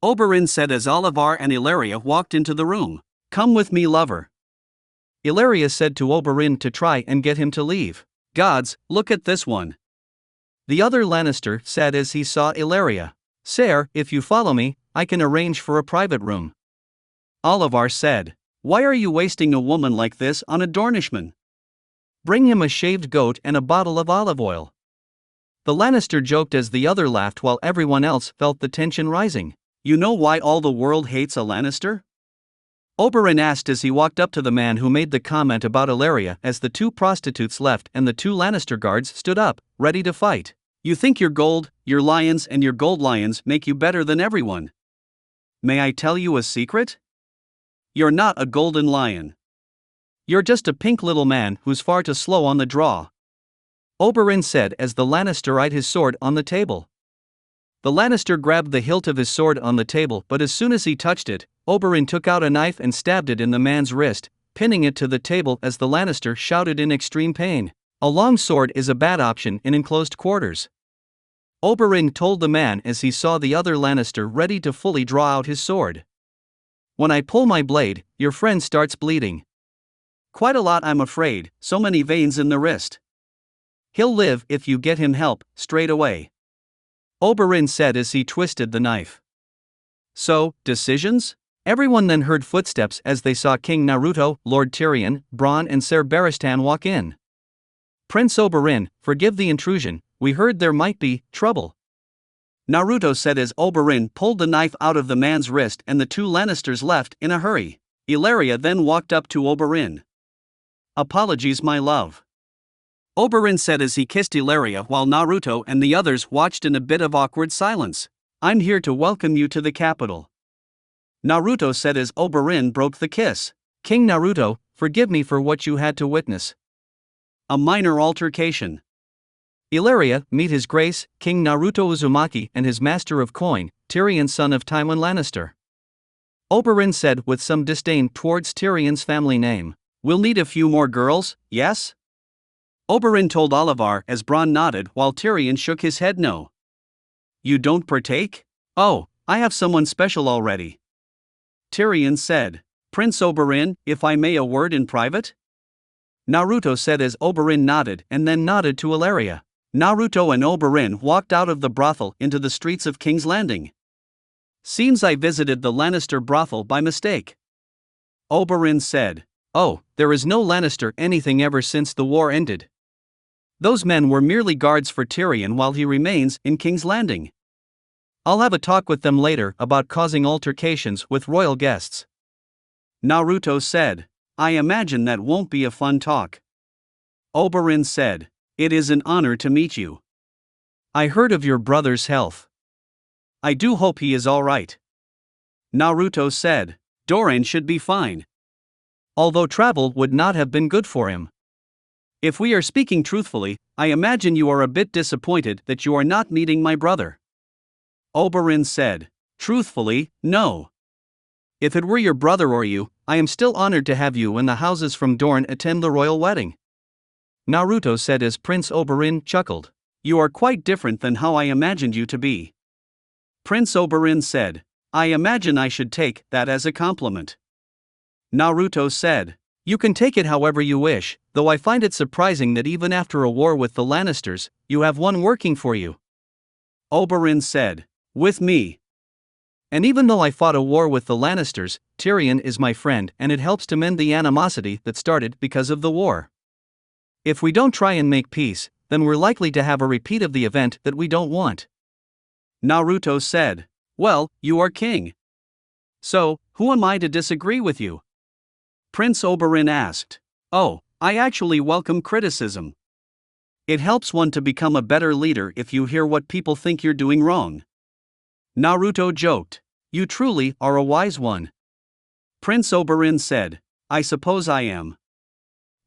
Oberyn said as Olivar and Ilaria walked into the room. Come with me, lover. Ilaria said to Oberyn to try and get him to leave. Gods, look at this one. The other Lannister said as he saw Ilaria. Sire, if you follow me, I can arrange for a private room. Olivar said. Why are you wasting a woman like this on a Dornishman? Bring him a shaved goat and a bottle of olive oil. The Lannister joked as the other laughed while everyone else felt the tension rising. You know why all the world hates a Lannister? Oberyn asked as he walked up to the man who made the comment about Ilaria as the 2 prostitutes left and the 2 Lannister guards stood up, ready to fight. You think your gold, your lions and your gold lions make you better than everyone. May I tell you a secret? You're not a golden lion. You're just a pink little man who's far too slow on the draw. Oberyn said as the Lannister eyed his sword on the table. The Lannister grabbed the hilt of his sword on the table, but as soon as he touched it, Oberyn took out a knife and stabbed it in the man's wrist, pinning it to the table as the Lannister shouted in extreme pain. A long sword is a bad option in enclosed quarters. Oberyn told the man as he saw the other Lannister ready to fully draw out his sword. When I pull my blade, your friend starts bleeding. Quite a lot, I'm afraid, so many veins in the wrist. He'll live if you get him help, straight away. Oberyn said as he twisted the knife. So, decisions? Everyone then heard footsteps as they saw King Naruto, Lord Tyrion, Bronn and Ser Barristan walk in. Prince Oberyn, forgive the intrusion, we heard there might be trouble. Naruto said as Oberyn pulled the knife out of the man's wrist and the 2 Lannisters left in a hurry. Ilaria then walked up to Oberyn. Apologies, my love. Oberyn said as he kissed Ilaria while Naruto and the others watched in a bit of awkward silence. I'm here to welcome you to the capital. Naruto said as Oberyn broke the kiss. King Naruto, forgive me for what you had to witness. A minor altercation. Ilaria, meet his grace, King Naruto Uzumaki and his master of coin, Tyrion son of Tywin Lannister. Oberyn said with some disdain towards Tyrion's family name. We'll need a few more girls, yes? Oberyn told Olivar as Bronn nodded while Tyrion shook his head no. You don't partake? Oh, I have someone special already. Tyrion said. Prince Oberyn, if I may a word in private? Naruto said as Oberyn nodded and then nodded to Ilaria. Naruto and Oberyn walked out of the brothel into the streets of King's Landing. Seems I visited the Lannister brothel by mistake. Oberyn said. Oh, there is no Lannister anything ever since the war ended. Those men were merely guards for Tyrion while he remains in King's Landing. I'll have a talk with them later about causing altercations with royal guests. Naruto said. I imagine that won't be a fun talk. Oberyn said. It is an honor to meet you. I heard of your brother's health. I do hope he is alright. Naruto said. Doran should be fine. Although travel would not have been good for him. If we are speaking truthfully, I imagine you are a bit disappointed that you are not meeting my brother. Oberyn said. Truthfully, no. If it were your brother or you, I am still honored to have you and the houses from Dorne attend the royal wedding. Naruto said as Prince Oberyn chuckled. You are quite different than how I imagined you to be. Prince Oberyn said. I imagine I should take that as a compliment. Naruto said. You can take it however you wish, though I find it surprising that even after a war with the Lannisters, you have one working for you. Oberyn said. With me. And even though I fought a war with the Lannisters, Tyrion is my friend and it helps to mend the animosity that started because of the war. If we don't try and make peace, then we're likely to have a repeat of the event that we don't want. Naruto said. Well, you are king. So, who am I to disagree with you? Prince Oberyn asked. Oh, I actually welcome criticism. It helps one to become a better leader if you hear what people think you're doing wrong. Naruto joked. You truly are a wise one. Prince Oberyn said. I suppose I am.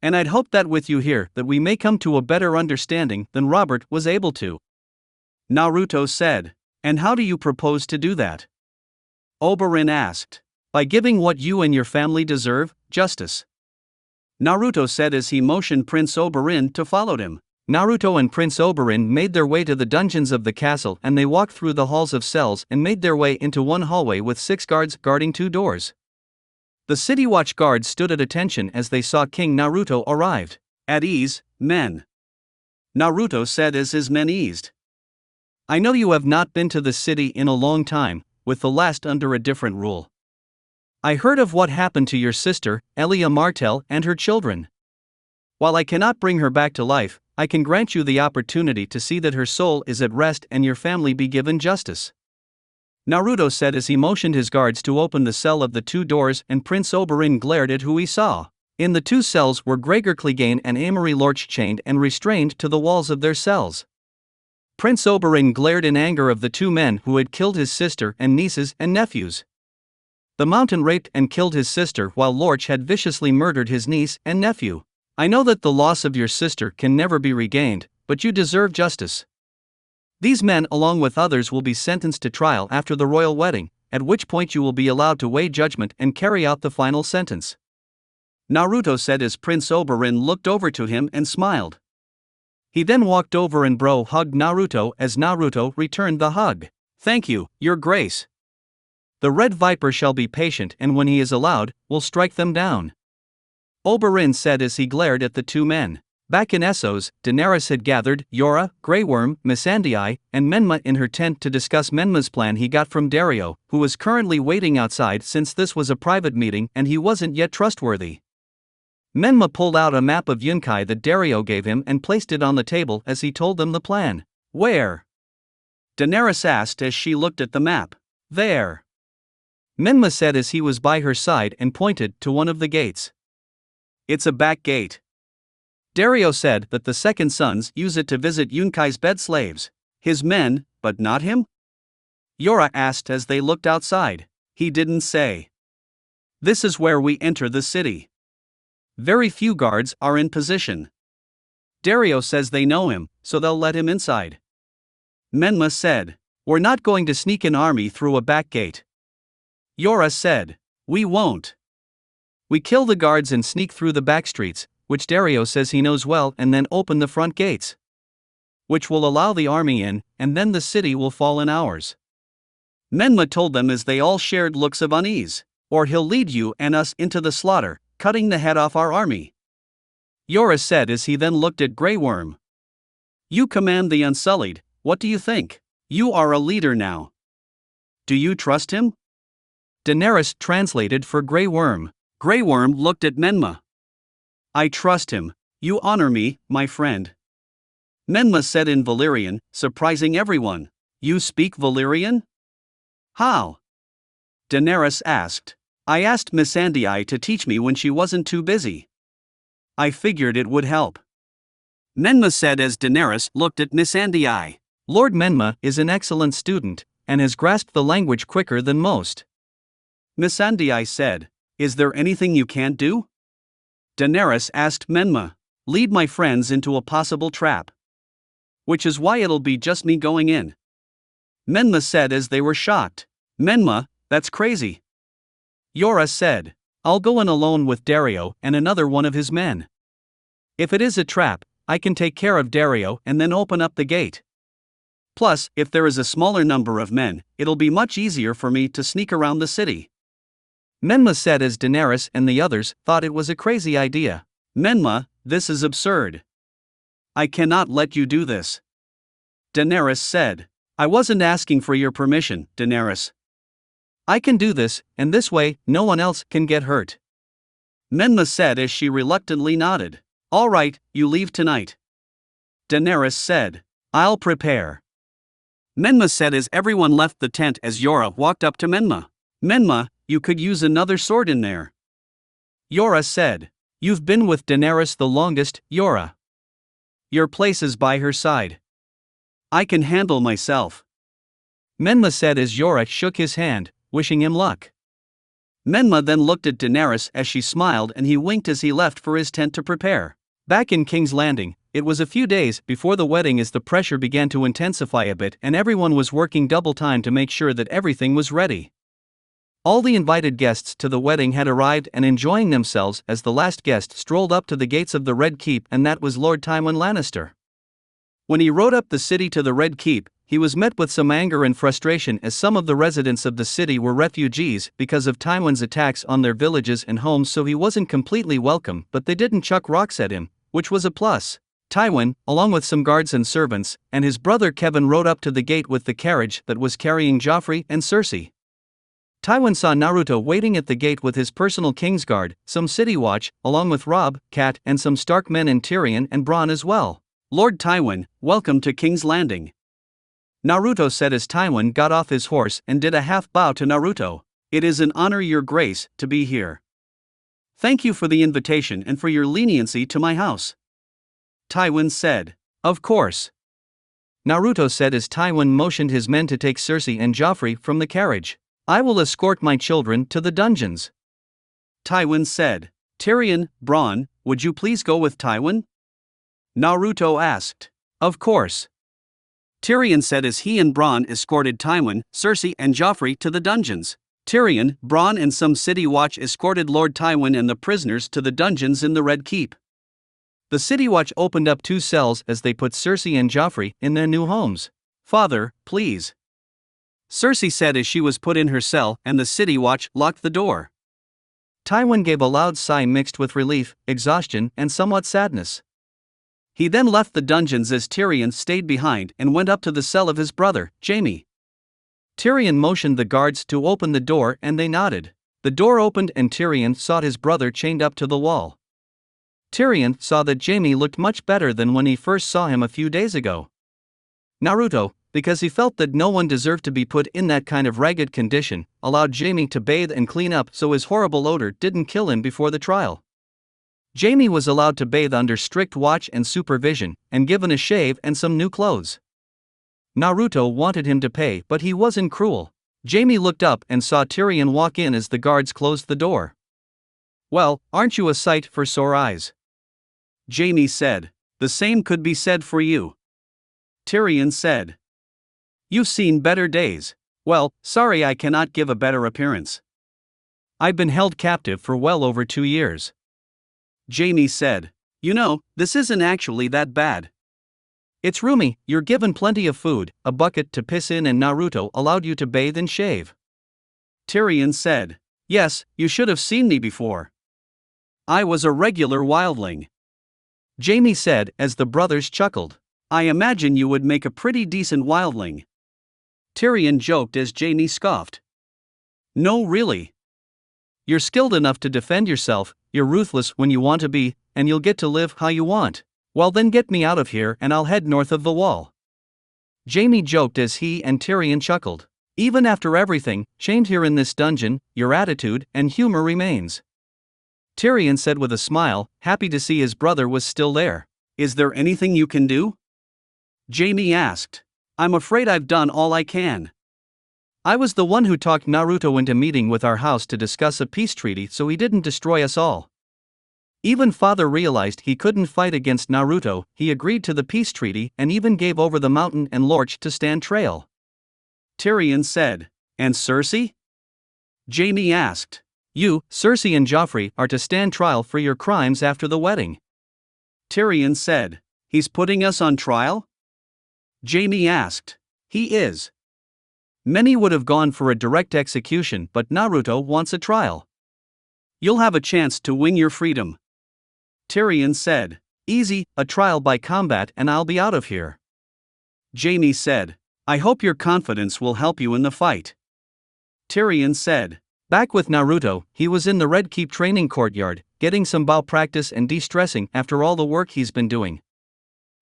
And I'd hope that with you here that we may come to a better understanding than Robert was able to. Naruto said. And how do you propose to do that? Oberyn asked. By giving what you and your family deserve, justice. Naruto said as he motioned Prince Oberyn to follow him. Naruto and Prince Oberyn made their way to the dungeons of the castle and they walked through the halls of cells and made their way into one hallway with 6 guards guarding 2 doors. The City Watch guards stood at attention as they saw King Naruto arrived. At ease, men. Naruto said as his men eased. I know you have not been to the city in a long time, with the last under a different rule. I heard of what happened to your sister, Elia Martell, and her children. While I cannot bring her back to life, I can grant you the opportunity to see that her soul is at rest and your family be given justice. Naruto said as he motioned his guards to open the cell of the 2 doors and Prince Oberyn glared at who he saw. In the 2 cells were Gregor Clegane and Amory Lorch chained and restrained to the walls of their cells. Prince Oberyn glared in anger of the 2 men who had killed his sister and nieces and nephews. The Mountain raped and killed his sister while Lorch had viciously murdered his niece and nephew. I know that the loss of your sister can never be regained, but you deserve justice. These men along with others will be sentenced to trial after the royal wedding, at which point you will be allowed to weigh judgment and carry out the final sentence. Naruto said as Prince Oberyn looked over to him and smiled. He then walked over and hugged Naruto as Naruto returned the hug. Thank you, Your Grace. The Red Viper shall be patient and when he is allowed, will strike them down. Oberyn said as he glared at the 2 men. Back in Essos, Daenerys had gathered Yora, Grey Worm, Missandei, and Menma in her tent to discuss Menma's plan he got from Dario, who was currently waiting outside since this was a private meeting and he wasn't yet trustworthy. Menma pulled out a map of Yunkai that Dario gave him and placed it on the table as he told them the plan. Where? Daenerys asked as she looked at the map. There. Menma said as he was by her side and pointed to one of the gates. It's a back gate. Dario said that the second sons use it to visit Yunkai's bed slaves. His men, but not him? Yora asked as they looked outside. He didn't say. This is where we enter the city. Very few guards are in position. Dario says they know him, so they'll let him inside. Menma said. We're not going to sneak an army through a back gate. Yora said. We won't. We kill the guards and sneak through the back streets, which Dario says he knows well, and then open the front gates, which will allow the army in, and then the city will fall in ours. Menma told them as they all shared looks of unease. Or he'll lead you and us into the slaughter, cutting the head off our army. Yora said as he then looked at Grey Worm. You command the Unsullied, what do you think? You are a leader now. Do you trust him? Daenerys translated for Grey Worm. Grey Worm looked at Menma. I trust him. You honor me, my friend. Menma said in Valyrian, surprising everyone. You speak Valyrian? How? Daenerys asked. I asked Missandei to teach me when she wasn't too busy. I figured it would help. Menma said as Daenerys looked at Missandei. Lord Menma is an excellent student, and has grasped the language quicker than most. Missandei said. Is there anything you can't do? Daenerys asked Menma. Lead my friends into a possible trap. Which is why it'll be just me going in. Menma said as they were shocked. Menma, that's crazy. Yora said. I'll go in alone with Dario and another one of his men. If it is a trap, I can take care of Dario and then open up the gate. Plus, if there is a smaller number of men, it'll be much easier for me to sneak around the city. Menma said as Daenerys and the others thought it was a crazy idea. Menma, this is absurd. I cannot let you do this. Daenerys said. I wasn't asking for your permission, Daenerys. I can do this, and this way, no one else can get hurt. Menma said as she reluctantly nodded. All right, you leave tonight. Daenerys said. I'll prepare. Menma said as everyone left the tent as Yora walked up to Menma. Menma, you could use another sword in there. Yora said. You've been with Daenerys the longest, Yora. Your place is by her side. I can handle myself. Menma said as Yora shook his hand, wishing him luck. Menma then looked at Daenerys as she smiled and he winked as he left for his tent to prepare. Back in King's Landing, it was a few days before the wedding as the pressure began to intensify a bit and everyone was working double time to make sure that everything was ready. All the invited guests to the wedding had arrived and enjoying themselves as the last guest strolled up to the gates of the Red Keep, and that was Lord Tywin Lannister. When he rode up the city to the Red Keep, he was met with some anger and frustration as some of the residents of the city were refugees because of Tywin's attacks on their villages and homes, so he wasn't completely welcome, but they didn't chuck rocks at him, which was a plus. Tywin, along with some guards and servants, and his brother Kevin rode up to the gate with the carriage that was carrying Joffrey and Cersei. Tywin saw Naruto waiting at the gate with his personal Kingsguard, some City Watch, along with Robb, Cat, and some Stark men and Tyrion and Bronn as well. Lord Tywin, welcome to King's Landing. Naruto said as Tywin got off his horse and did a half bow to Naruto. It is an honor, Your Grace, to be here. Thank you for the invitation and for your leniency to my house. Tywin said. Of course. Naruto said as Tywin motioned his men to take Cersei and Joffrey from the carriage. I will escort my children to the dungeons. Tywin said. Tyrion, Bronn, would you please go with Tywin? Naruto asked. Of course. Tyrion said as he and Bronn escorted Tywin, Cersei and Joffrey to the dungeons. Tyrion, Bronn and some City Watch escorted Lord Tywin and the prisoners to the dungeons in the Red Keep. The City Watch opened up 2 cells as they put Cersei and Joffrey in their new homes. Father, please. Cersei said as she was put in her cell and the City Watch locked the door. Tywin gave a loud sigh mixed with relief, exhaustion, and somewhat sadness. He then left the dungeons as Tyrion stayed behind and went up to the cell of his brother, Jaime. Tyrion motioned the guards to open the door and they nodded. The door opened and Tyrion saw his brother chained up to the wall. Tyrion saw that Jaime looked much better than when he first saw him a few days ago. Naruto, because he felt that no one deserved to be put in that kind of ragged condition, allowed Jaime to bathe and clean up so his horrible odor didn't kill him before the trial. Jaime was allowed to bathe under strict watch and supervision, and given a shave and some new clothes. Naruto wanted him to pay, but he wasn't cruel. Jaime looked up and saw Tyrion walk in as the guards closed the door. Well, aren't you a sight for sore eyes? Jaime said. The same could be said for you. Tyrion said. You've seen better days. Well, sorry I cannot give a better appearance. I've been held captive for well over 2 years. Jaime said. You know, this isn't actually that bad. It's roomy, you're given plenty of food, a bucket to piss in, and Naruto allowed you to bathe and shave. Tyrion said. Yes, you should have seen me before. I was a regular wildling. Jaime said as the brothers chuckled. I imagine you would make a pretty decent wildling. Tyrion joked as Jaime scoffed. No, really. You're skilled enough to defend yourself, you're ruthless when you want to be, and you'll get to live how you want. Well then get me out of here and I'll head north of the wall. Jaime joked as he and Tyrion chuckled. Even after everything, chained here in this dungeon, your attitude and humor remains. Tyrion said with a smile, happy to see his brother was still there. Is there anything you can do? Jaime asked. I'm afraid I've done all I can. I was the one who talked Naruto into meeting with our house to discuss a peace treaty so he didn't destroy us all. Even father realized he couldn't fight against Naruto, he agreed to the peace treaty and even gave over the mountain and Lorch to stand trial. Tyrion said. And Cersei? Jaime asked. You, Cersei and Joffrey are to stand trial for your crimes after the wedding. Tyrion said. He's putting us on trial? Jaime asked. He is. Many would have gone for a direct execution, but Naruto wants a trial. You'll have a chance to win your freedom. Tyrion said. Easy, a trial by combat and I'll be out of here. Jaime said. I hope your confidence will help you in the fight. Tyrion said. Back with Naruto, he was in the Red Keep training courtyard, getting some bow practice and de-stressing after all the work he's been doing.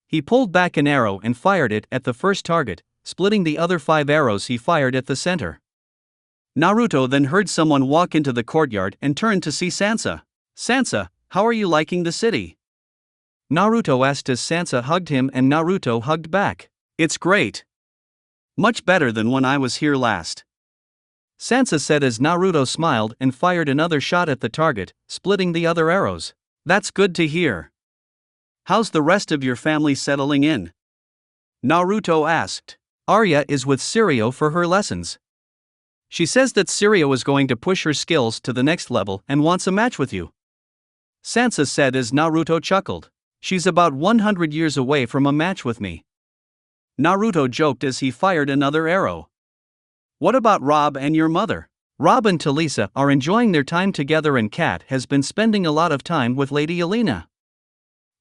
He pulled back an arrow and fired it at the first target, splitting the other 5 arrows he fired at the center. Naruto then heard someone walk into the courtyard and turned to see Sansa. Sansa, how are you liking the city? Naruto asked as Sansa hugged him and Naruto hugged back. It's great. Much better than when I was here last. Sansa said as Naruto smiled and fired another shot at the target, splitting the other arrows. That's good to hear. How's the rest of your family settling in? Naruto asked. Arya is with Sirio for her lessons. She says that Sirio is going to push her skills to the next level and wants a match with you. Sansa said as Naruto chuckled. She's about 100 years away from a match with me. Naruto joked as he fired another arrow. What about Robb and your mother? Robb and Talisa are enjoying their time together and Kat has been spending a lot of time with Lady Alina.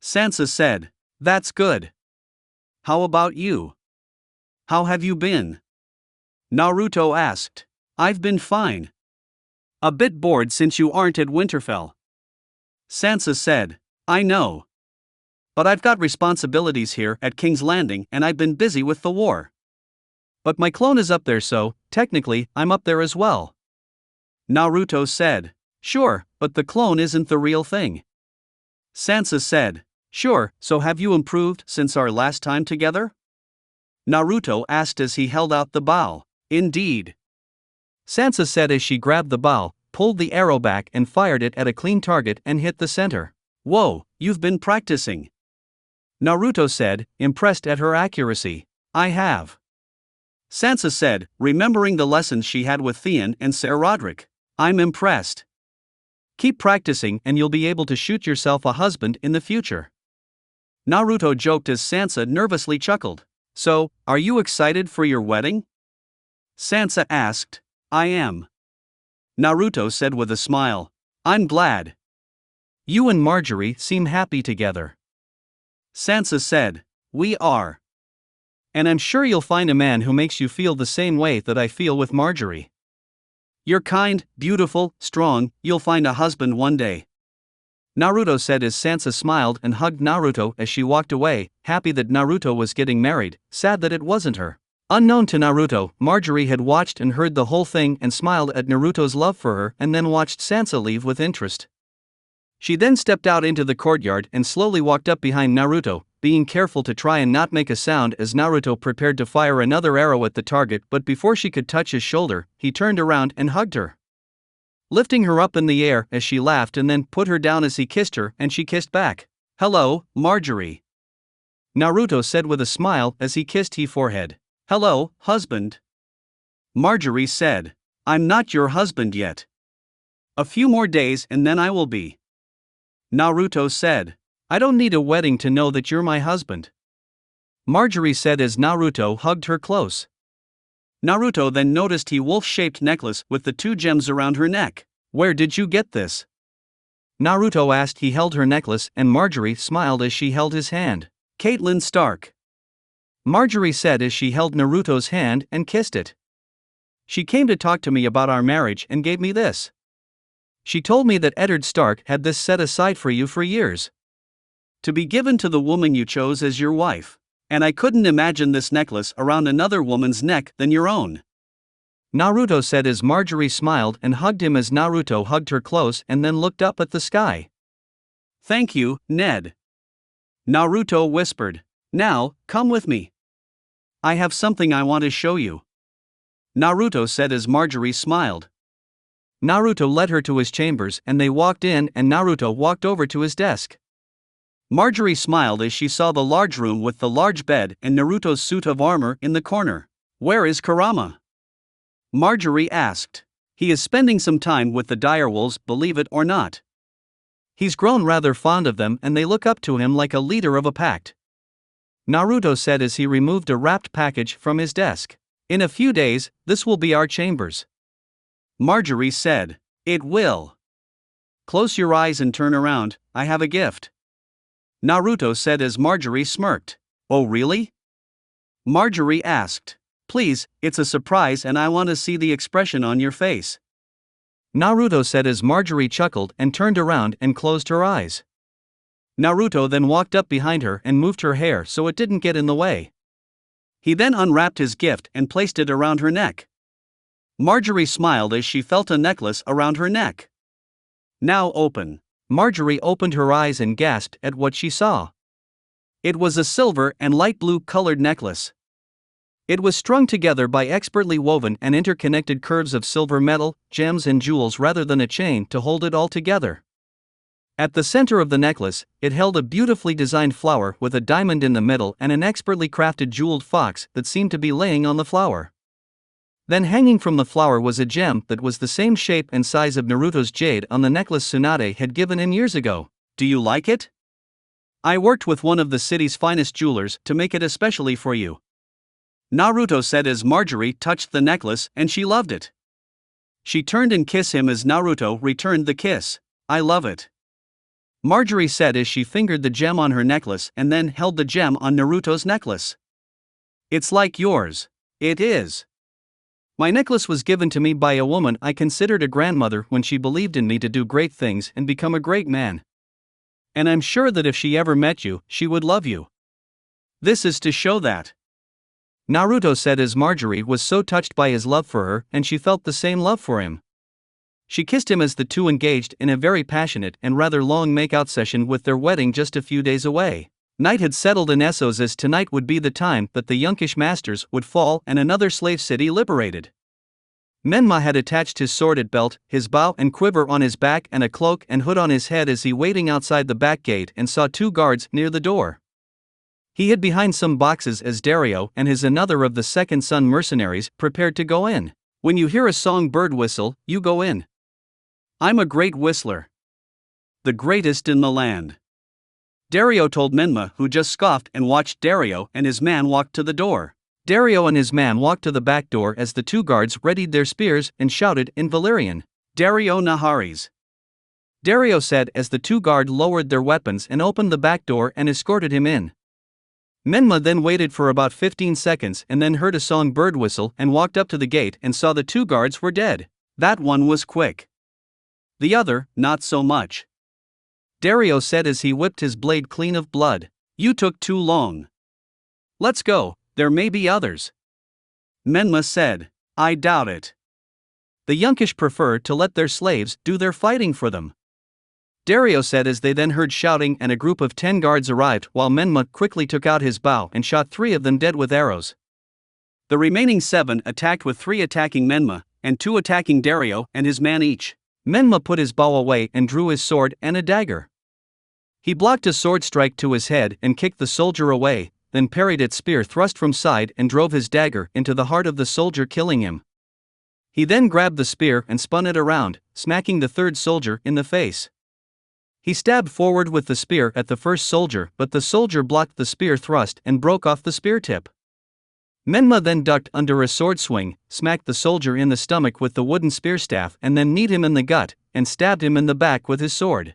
Sansa said. That's good. How about you? How have you been? Naruto asked. I've been fine. A bit bored since you aren't at Winterfell. Sansa said. I know. But I've got responsibilities here at King's Landing and I've been busy with the war. But my clone is up there so, technically, I'm up there as well. Naruto said. Sure, but the clone isn't the real thing. Sansa said. Sure, so have you improved since our last time together? Naruto asked as he held out the bow. Indeed. Sansa said as she grabbed the bow, pulled the arrow back and fired it at a clean target and hit the center. Whoa, you've been practicing. Naruto said, impressed at her accuracy. I have. Sansa said, remembering the lessons she had with Theon and Ser Roderick. I'm impressed. Keep practicing and you'll be able to shoot yourself a husband in the future. Naruto joked as Sansa nervously chuckled. So, are you excited for your wedding? Sansa asked. I am. Naruto said with a smile. I'm glad. You and Marjorie seem happy together. Sansa said. We are. And I'm sure you'll find a man who makes you feel the same way that I feel with Marjorie. You're kind, beautiful, strong, you'll find a husband one day. Naruto said as Sansa smiled and hugged Naruto as she walked away, happy that Naruto was getting married, sad that it wasn't her. Unknown to Naruto, Marjorie had watched and heard the whole thing and smiled at Naruto's love for her and then watched Sansa leave with interest. She then stepped out into the courtyard and slowly walked up behind Naruto, being careful to try and not make a sound as Naruto prepared to fire another arrow at the target, but before she could touch his shoulder, he turned around and hugged her. Lifting her up in the air as she laughed and then put her down as he kissed her and she kissed back. Hello, Marjorie. Naruto said with a smile as he kissed her forehead. Hello, husband. Marjorie said. I'm not your husband yet. A few more days and then I will be. Naruto said. I don't need a wedding to know that you're my husband. Marjorie said as Naruto hugged her close. Naruto then noticed her wolf-shaped necklace with the 2 gems around her neck. Where did you get this? Naruto asked. He held her necklace and Marjorie smiled as she held his hand. Catelyn Stark. Marjorie said as she held Naruto's hand and kissed it. She came to talk to me about our marriage and gave me this. She told me that Eddard Stark had this set aside for you for years. To be given to the woman you chose as your wife. And I couldn't imagine this necklace around another woman's neck than your own. Naruto said as Marjorie smiled and hugged him as Naruto hugged her close and then looked up at the sky. Thank you, Ned. Naruto whispered. Now, come with me. I have something I want to show you. Naruto said as Marjorie smiled. Naruto led her to his chambers and they walked in and Naruto walked over to his desk. Marjorie smiled as she saw the large room with the large bed and Naruto's suit of armor in the corner. Where is Kurama? Marjorie asked. He is spending some time with the direwolves, believe it or not. He's grown rather fond of them and they look up to him like a leader of a pact. Naruto said as he removed a wrapped package from his desk. In a few days, this will be our chambers. Marjorie said. It will. Close your eyes and turn around, I have a gift. Naruto said as Marjorie smirked. Oh really? Marjorie asked. Please, it's a surprise and I want to see the expression on your face. Naruto said as Marjorie chuckled and turned around and closed her eyes. Naruto then walked up behind her and moved her hair so it didn't get in the way. He then unwrapped his gift and placed it around her neck. Marjorie smiled as she felt a necklace around her neck. Now open. Marjorie opened her eyes and gasped at what she saw. It was a silver and light blue colored necklace. It was strung together by expertly woven and interconnected curves of silver metal, gems and jewels rather than a chain to hold it all together. At the center of the necklace, it held a beautifully designed flower with a diamond in the middle and an expertly crafted jeweled fox that seemed to be laying on the flower. Then hanging from the flower was a gem that was the same shape and size of Naruto's jade on the necklace Tsunade had given him years ago. Do you like it? I worked with one of the city's finest jewelers to make it especially for you. Naruto said as Marjorie touched the necklace and she loved it. She turned and kissed him as Naruto returned the kiss. I love it. Marjorie said as she fingered the gem on her necklace and then held the gem on Naruto's necklace. It's like yours. It is. My necklace was given to me by a woman I considered a grandmother when she believed in me to do great things and become a great man. And I'm sure that if she ever met you, she would love you. This is to show that. Naruto said as Marjorie was so touched by his love for her and she felt the same love for him. She kissed him as the two engaged in a very passionate and rather long make-out session with their wedding just a few days away. Night had settled in Essos as tonight would be the time that the Yunkish masters would fall and another slave city liberated. Menma had attached his sword at belt, his bow and quiver on his back and a cloak and hood on his head as he waiting outside the back gate and saw two guards near the door. He hid behind some boxes as Dario and his another of the second son mercenaries prepared to go in. When you hear a songbird whistle, you go in. I'm a great whistler. The greatest in the land. Dario told Menma, who just scoffed and watched Dario and his man walk to the door. Dario and his man walked to the back door as the two guards readied their spears and shouted in Valyrian, Dario Naharis. Dario said as the two guards lowered their weapons and opened the back door and escorted him in. Menma then waited for about 15 seconds and then heard a songbird whistle and walked up to the gate and saw the two guards were dead. That one was quick. The other, not so much. Dario said as he whipped his blade clean of blood. You took too long. Let's go, there may be others. Menma said. I doubt it. The Yunkish prefer to let their slaves do their fighting for them. Dario said as they then heard shouting and a group of 10 guards arrived while Menma quickly took out his bow and shot 3 of them dead with arrows. The remaining 7 attacked with 3 attacking Menma and 2 attacking Dario and his man each. Menma put his bow away and drew his sword and a dagger. He blocked a sword strike to his head and kicked the soldier away, then parried its spear thrust from side and drove his dagger into the heart of the soldier, killing him. He then grabbed the spear and spun it around, smacking the third soldier in the face. He stabbed forward with the spear at the first soldier, but the soldier blocked the spear thrust and broke off the spear tip. Menma then ducked under a sword swing, smacked the soldier in the stomach with the wooden spear staff and then kneed him in the gut, and stabbed him in the back with his sword.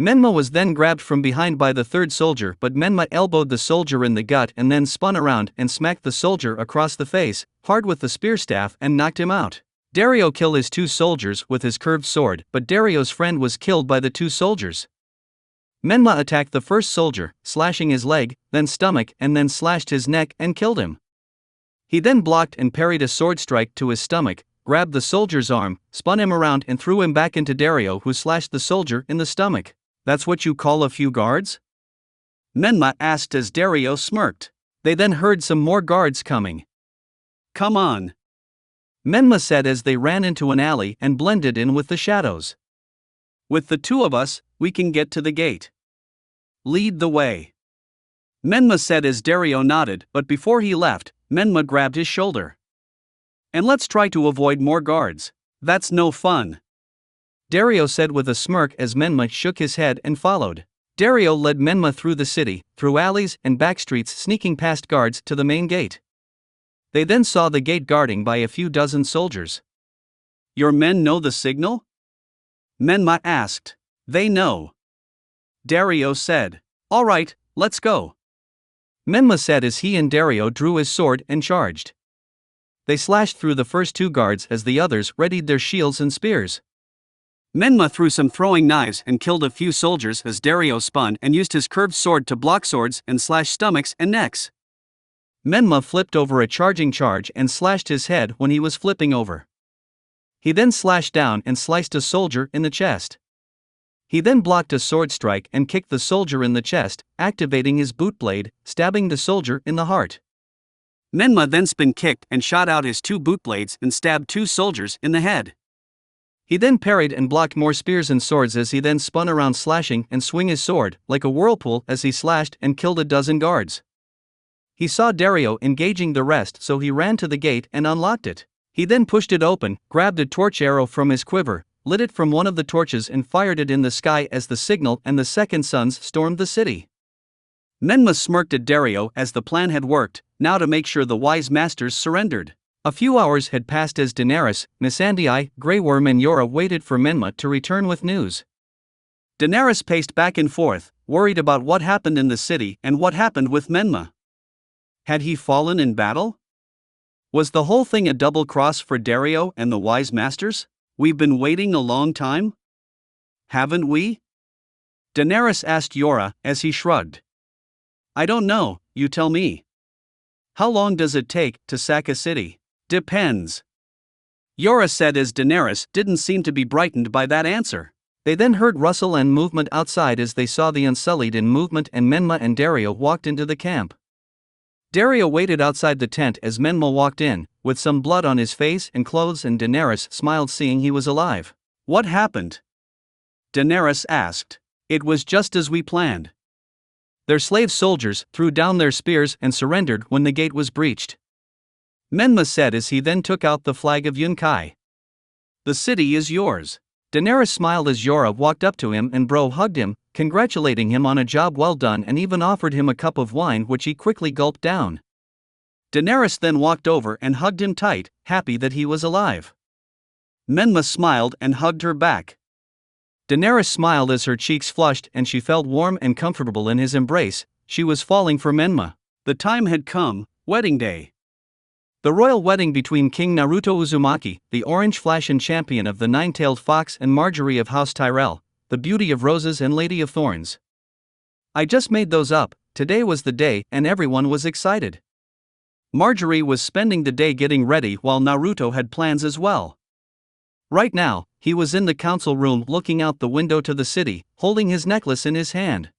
Menma was then grabbed from behind by the third soldier, but Menma elbowed the soldier in the gut and then spun around and smacked the soldier across the face, hard with the spear staff and knocked him out. Dario killed his 2 soldiers with his curved sword, but Dario's friend was killed by the 2 soldiers. Menma attacked the first soldier, slashing his leg, then stomach, and then slashed his neck and killed him. He then blocked and parried a sword strike to his stomach, grabbed the soldier's arm, spun him around and threw him back into Dario, who slashed the soldier in the stomach. That's what you call a few guards? Menma asked as Dario smirked. They then heard some more guards coming. Come on, Menma said as they ran into an alley and blended in with the shadows. with the 2 of us, we can get to the gate. Lead the way. Menma said as Dario nodded, but before he left, Menma grabbed his shoulder. And let's try to avoid more guards. That's no fun. Dario said with a smirk as Menma shook his head and followed. Dario led Menma through the city, through alleys and back streets, sneaking past guards to the main gate. They then saw the gate guarding by a few dozen soldiers. Your men know the signal? Menma asked. They know. Dario said. All right, let's go. Menma said as he and Dario drew his sword and charged. They slashed through the first 2 guards as the others readied their shields and spears. Menma threw some throwing knives and killed a few soldiers as Dario spun and used his curved sword to block swords and slash stomachs and necks. Menma flipped over a charging charge and slashed his head when he was flipping over. He then slashed down and sliced a soldier in the chest. He then blocked a sword strike and kicked the soldier in the chest, activating his boot blade, stabbing the soldier in the heart. Menma then spin kicked and shot out his 2 boot blades and stabbed 2 soldiers in the head. He then parried and blocked more spears and swords as he then spun around, slashing and swing his sword like a whirlpool as he slashed and killed a dozen guards. He saw Dario engaging the rest, so he ran to the gate and unlocked it. He then pushed it open, grabbed a torch arrow from his quiver, lit it from one of the torches and fired it in the sky as the signal, and the second sons stormed the city. Menma smirked at Dario as the plan had worked, now to make sure the wise masters surrendered. A few hours had passed as Daenerys, Missandei, Grey Worm and Yora waited for Menma to return with news. Daenerys paced back and forth, worried about what happened in the city and what happened with Menma. Had he fallen in battle? Was the whole thing a double cross for Dario and the wise masters? We've been waiting a long time? Haven't we? Daenerys asked Yora as he shrugged. I don't know, you tell me. How long does it take to sack a city? Depends. Yora said as Daenerys didn't seem to be brightened by that answer. They then heard rustle and movement outside as they saw the Unsullied in movement, and Menma and Dario walked into the camp. Dario waited outside the tent as Menma walked in, with some blood on his face and clothes, and Daenerys smiled seeing he was alive. What happened? Daenerys asked. It was just as we planned. Their slave soldiers threw down their spears and surrendered when the gate was breached. Menma said as he then took out the flag of Yunkai. The city is yours. Daenerys smiled as Yora walked up to him and hugged him, congratulating him on a job well done, and even offered him a cup of wine which he quickly gulped down. Daenerys then walked over and hugged him tight, happy that he was alive. Menma smiled and hugged her back. Daenerys smiled as her cheeks flushed and she felt warm and comfortable in his embrace. She was falling for Menma. The time had come, wedding day. The royal wedding between King Naruto Uzumaki, the Orange Flash and champion of the Nine-Tailed Fox, and Marjorie of House Tyrell, the Beauty of Roses and Lady of Thorns. I just made those up. Today was the day and everyone was excited. Marjorie was spending the day getting ready while Naruto had plans as well. Right now, he was in the council room looking out the window to the city, holding his necklace in his hand.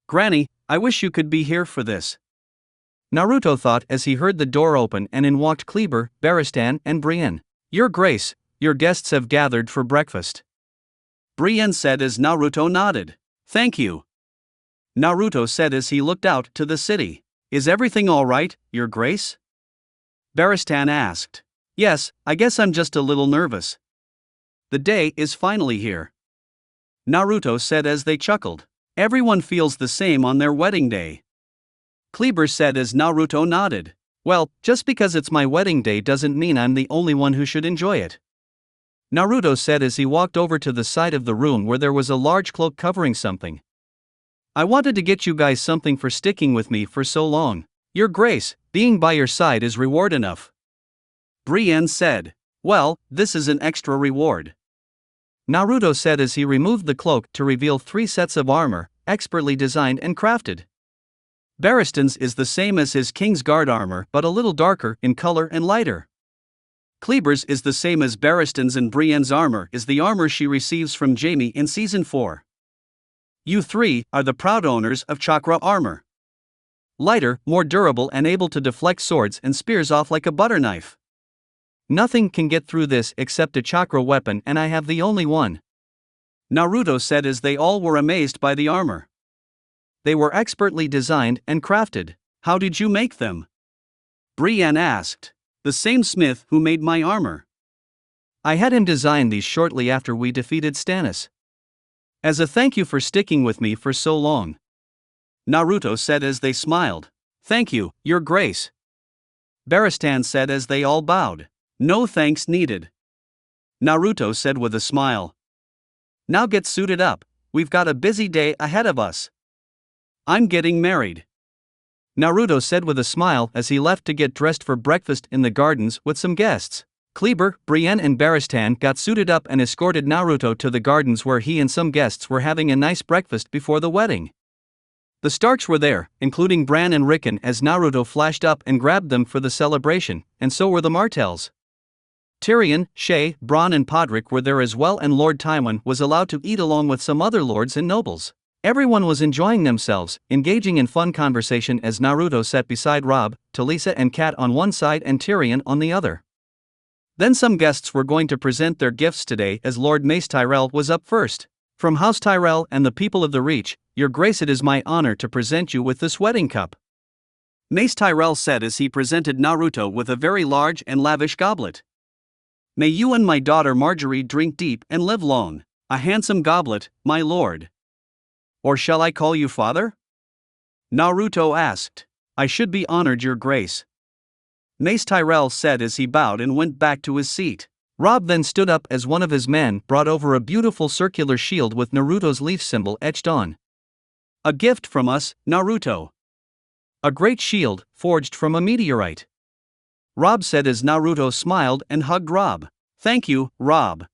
Granny, I wish you could be here for this, Naruto thought as he heard the door open and in walked Kleber, Barristan and Brienne. Your Grace, your guests have gathered for breakfast, Brienne said as Naruto nodded. Thank you, Naruto said as he looked out to the city. Is everything all right, Your Grace? Barristan asked. Yes, I guess I'm just a little nervous. The day is finally here, Naruto said as they chuckled. Everyone feels the same on their wedding day, Kleber said as Naruto nodded. Well, just because it's my wedding day doesn't mean I'm the only one who should enjoy it, Naruto said as he walked over to the side of the room where there was a large cloak covering something. I wanted to get you guys something for sticking with me for so long. Your Grace, being by your side is reward enough, Brienne said. Well, this is an extra reward. Naruto said as he removed the cloak to reveal 3 sets of armor, expertly designed and crafted. Barristan's is the same as his King's Guard armor but a little darker in color and lighter. Kleber's is the same as Barristan's, and Brienne's armor is the armor she receives from Jaime in Season 4. You 3 are the proud owners of Chakra armor. Lighter, more durable and able to deflect swords and spears off like a butter knife. Nothing can get through this except a Chakra weapon, and I have the only one. Naruto said as they all were amazed by the armor. They were expertly designed and crafted. How did you make them? Brienne asked. The same smith who made my armor. I had him design these shortly after we defeated Stannis. As a thank you for sticking with me for so long. Naruto said as they smiled. Thank you, Your Grace. Barristan said as they all bowed. No thanks needed. Naruto said with a smile. Now get suited up, we've got a busy day ahead of us. I'm getting married. Naruto said with a smile as he left to get dressed for breakfast in the gardens with some guests. Kleber, Brienne and Barristan got suited up and escorted Naruto to the gardens where he and some guests were having a nice breakfast before the wedding. The Starks were there, including Bran and Rickon, as Naruto flashed up and grabbed them for the celebration, and so were the Martells. Tyrion, Shae, Bronn and Podrick were there as well, and Lord Tywin was allowed to eat along with some other lords and nobles. Everyone was enjoying themselves, engaging in fun conversation as Naruto sat beside Robb, Talisa and Kat on one side and Tyrion on the other. Then some guests were going to present their gifts today, as Lord Mace Tyrell was up first. From House Tyrell and the people of the Reach, Your Grace, it is my honor to present you with this wedding cup. Mace Tyrell said as he presented Naruto with a very large and lavish goblet. May you and my daughter Marjorie drink deep and live long. A handsome goblet, my lord. Or shall I call you father? Naruto asked. I should be honored, Your Grace. Mace Tyrell said as he bowed and went back to his seat. Robb then stood up as one of his men brought over a beautiful circular shield with Naruto's leaf symbol etched on. A gift from us, Naruto. A great shield, forged from a meteorite. Robb said as Naruto smiled and hugged Robb. Thank you, Robb.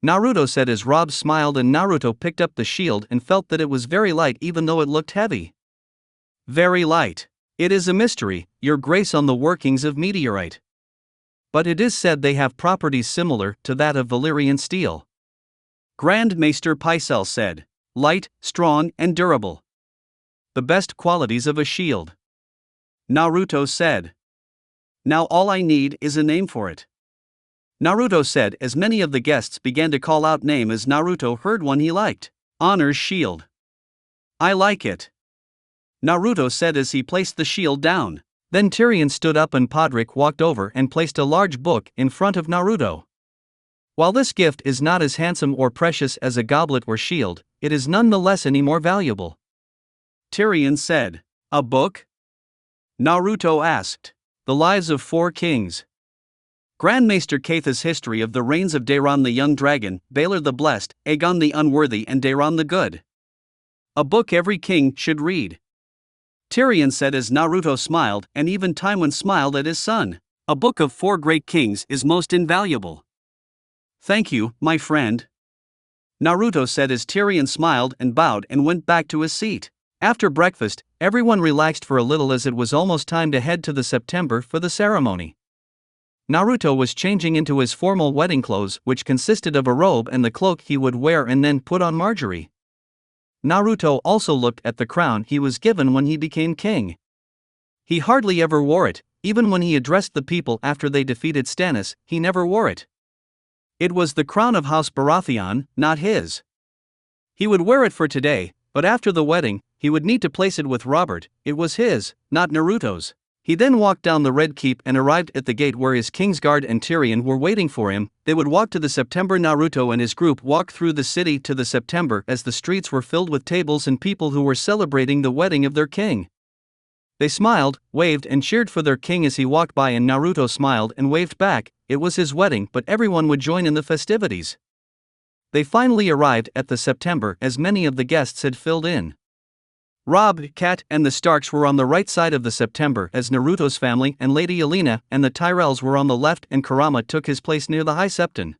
Naruto said as Robb smiled, and Naruto picked up the shield and felt that it was very light even though it looked heavy. Very light. It is a mystery, Your Grace, on the workings of meteorite. But it is said they have properties similar to that of Valyrian steel. Grand Maester Pycelle said. Light, strong and durable. The best qualities of a shield. Naruto said. Now all I need is a name for it. Naruto said as many of the guests began to call out name as Naruto heard one he liked. Honor's shield. I like it. Naruto said as he placed the shield down. Then Tyrion stood up and Podrick walked over and placed a large book in front of Naruto. While this gift is not as handsome or precious as a goblet or shield, it is nonetheless any more valuable. Tyrion said. A book? Naruto asked. The Lives of 4 Kings. Grand Maester Caith's history of the reigns of Daeron the Young Dragon, Baelor the Blessed, Aegon the Unworthy and Daeron the Good. A book every king should read. Tyrion said as Naruto smiled, and even Tywin smiled at his son. A book of 4 great kings is most invaluable. Thank you, my friend. Naruto said as Tyrion smiled and bowed and went back to his seat. After breakfast, everyone relaxed for a little as it was almost time to head to the September for the ceremony. Naruto was changing into his formal wedding clothes, which consisted of a robe and the cloak he would wear and then put on Marjorie. Naruto also looked at the crown he was given when he became king. He hardly ever wore it, even when he addressed the people after they defeated Stannis, he never wore it. It was the crown of House Baratheon, not his. He would wear it for today, but after the wedding, he would need to place it with Robert. It was his, not Naruto's. He then walked down the Red Keep and arrived at the gate where his Kingsguard and Tyrion were waiting for him. They would walk to the September. Naruto and his group walked through the city to the September as the streets were filled with tables and people who were celebrating the wedding of their king. They smiled, waved and cheered for their king as he walked by, and Naruto smiled and waved back. It was his wedding, but everyone would join in the festivities. They finally arrived at the September as many of the guests had filled in. Rob, Kat, and the Starks were on the right side of the September as Naruto's family and Lady Alina and the Tyrells were on the left, and Kurama took his place near the High Septon.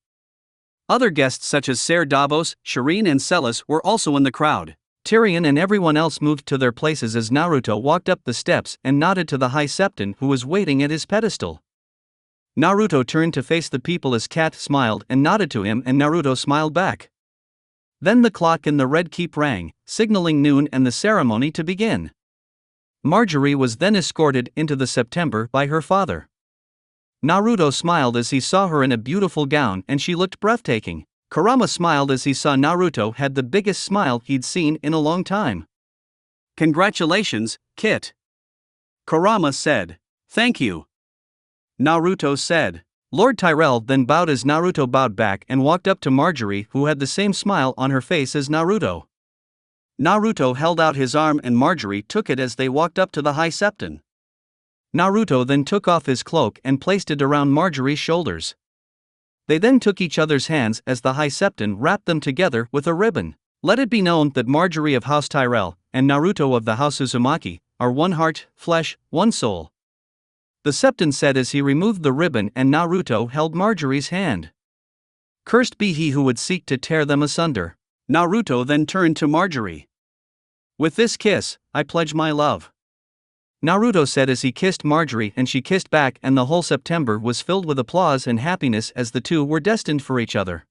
Other guests such as Ser Davos, Shireen and Celis were also in the crowd. Tyrion and everyone else moved to their places as Naruto walked up the steps and nodded to the High Septon, who was waiting at his pedestal. Naruto turned to face the people as Kat smiled and nodded to him, and Naruto smiled back. Then the clock in the Red Keep rang, signaling noon and the ceremony to begin. Marjorie was then escorted into the September by her father. Naruto smiled as he saw her in a beautiful gown and she looked breathtaking. Kurama smiled as he saw Naruto had the biggest smile he'd seen in a long time. "Congratulations, Kit," Kurama said. "Thank you," Naruto said. Lord Tyrell then bowed as Naruto bowed back and walked up to Marjorie, who had the same smile on her face as Naruto. Naruto held out his arm and Marjorie took it as they walked up to the High Septon. Naruto then took off his cloak and placed it around Marjorie's shoulders. They then took each other's hands as the High Septon wrapped them together with a ribbon. Let it be known that Marjorie of House Tyrell and Naruto of the House Uzumaki are one heart, flesh, one soul. The Septon said as he removed the ribbon, and Naruto held Marjorie's hand. "Cursed be he who would seek to tear them asunder." Naruto then turned to Marjorie. "With this kiss, I pledge my love," Naruto said as he kissed Marjorie, and she kissed back, and the whole September was filled with applause and happiness as the two were destined for each other.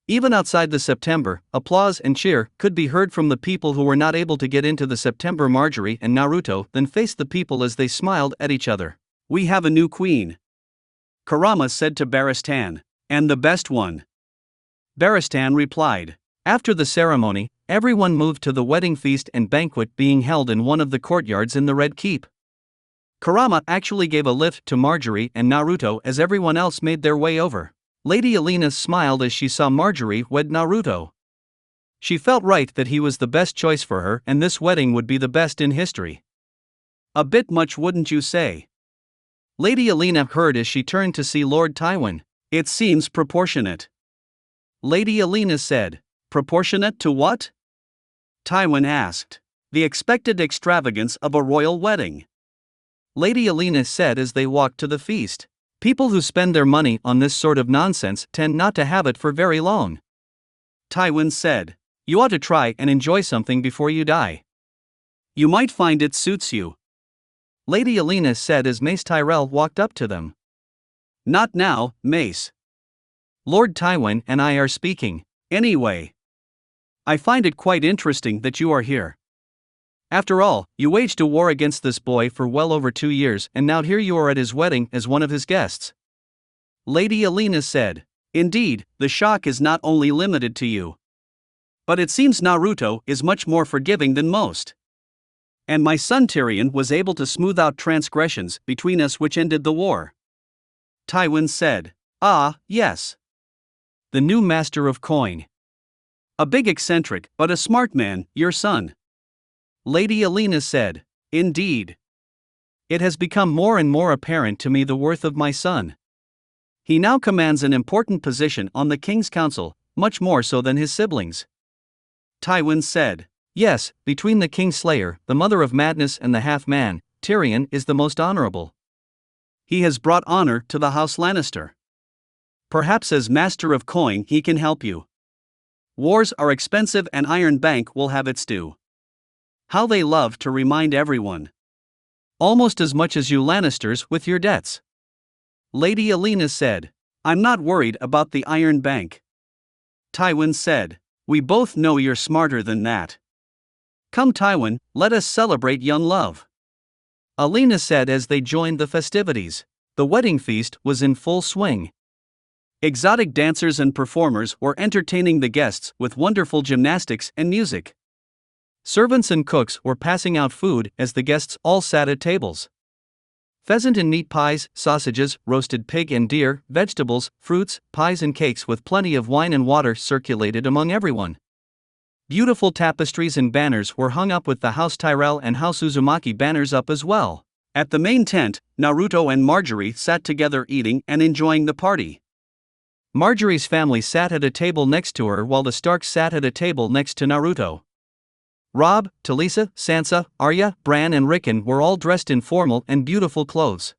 Even outside the September, applause and cheer could be heard from the people who were not able to get into the September. Marjorie and Naruto then faced the people as they smiled at each other. "We have a new queen," Kurama said to Baristan. "And the best one," Baristan replied. After the ceremony, everyone moved to the wedding feast and banquet being held in one of the courtyards in the Red Keep. Kurama actually gave a lift to Marjorie and Naruto as everyone else made their way over. Lady Alina smiled as she saw Marjorie wed Naruto. She felt right that he was the best choice for her, and this wedding would be the best in history. "A bit much, wouldn't you say?" Lady Alina heard as she turned to see Lord Tywin. "It seems proportionate," Lady Alina said. "Proportionate to what?" Tywin asked. "The expected extravagance of a royal wedding," Lady Alina said as they walked to the feast. "People who spend their money on this sort of nonsense tend not to have it for very long," Tywin said. "You ought to try and enjoy something before you die. You might find it suits you," Lady Alina said as Mace Tyrell walked up to them. "Not now, Mace. Lord Tywin and I are speaking. Anyway, I find it quite interesting that you are here. After all, you waged a war against this boy for well over 2 years, and now here you are at his wedding as one of his guests," Lady Alina said. "Indeed, the shock is not only limited to you. But it seems Naruto is much more forgiving than most. And my son Tyrion was able to smooth out transgressions between us which ended the war." Tywin said. "Ah, yes. The new master of coin. A big eccentric, but a smart man, your son," Lady Alina said. "Indeed. It has become more and more apparent to me the worth of my son. He now commands an important position on the King's Council, much more so than his siblings," Tywin said. "Yes, between the Kingslayer, the mother of madness, and the half-man, Tyrion is the most honorable. He has brought honor to the House Lannister. Perhaps as Master of Coin he can help you. Wars are expensive and Iron Bank will have its due. How they love to remind everyone. Almost as much as you Lannisters with your debts," Lady Alina said. "I'm not worried about the Iron Bank," Tywin said. "We both know you're smarter than that. Come Tywin, let us celebrate young love," Alina said as they joined the festivities. The wedding feast was in full swing. Exotic dancers and performers were entertaining the guests with wonderful gymnastics and music. Servants and cooks were passing out food as the guests all sat at tables. Pheasant and meat pies, sausages, roasted pig and deer, vegetables, fruits, pies and cakes with plenty of wine and water circulated among everyone. Beautiful tapestries and banners were hung up with the House Tyrell and House Uzumaki banners up as well. At the main tent, Naruto and Marjorie sat together eating and enjoying the party. Marjorie's family sat at a table next to her while the Starks sat at a table next to Naruto. Robb, Talisa, Sansa, Arya, Bran and Rickon were all dressed in formal and beautiful clothes.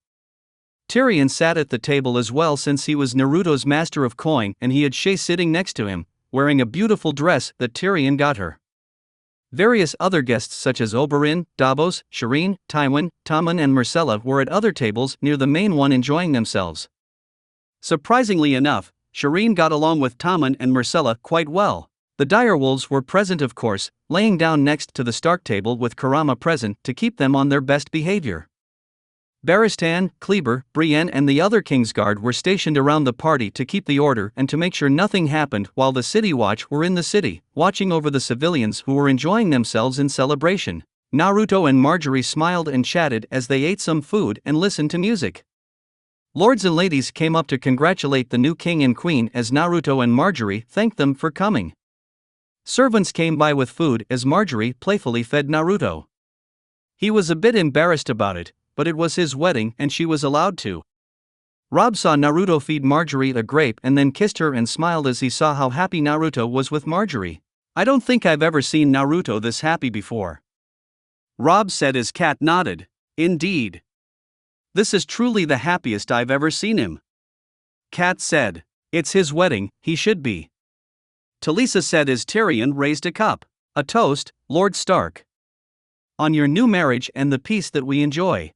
Tyrion sat at the table as well since he was Naruto's master of coin and he had Shae sitting next to him, wearing a beautiful dress that Tyrion got her. Various other guests such as Oberyn, Davos, Shireen, Tywin, Tommen and Myrcella were at other tables near the main one enjoying themselves. Surprisingly enough, Shireen got along with Tommen and Myrcella quite well. The direwolves were present of course, laying down next to the Stark table with Kurama present to keep them on their best behavior. Barristan, Kleber, Brienne and the other Kingsguard were stationed around the party to keep the order and to make sure nothing happened while the City Watch were in the city, watching over the civilians who were enjoying themselves in celebration. Naruto and Marjorie smiled and chatted as they ate some food and listened to music. Lords and ladies came up to congratulate the new king and queen as Naruto and Marjorie thanked them for coming. Servants came by with food as Marjorie playfully fed Naruto. He was a bit embarrassed about it, but it was his wedding and she was allowed to. Robb saw Naruto feed Marjorie a grape and then kissed her and smiled as he saw how happy Naruto was with Marjorie. I don't think I've ever seen Naruto this happy before. Robb said as Cat nodded. Indeed. This is truly the happiest I've ever seen him. Cat said. It's his wedding, he should be. Talisa said as Tyrion raised a cup. A toast, Lord Stark. On your new marriage and the peace that we enjoy.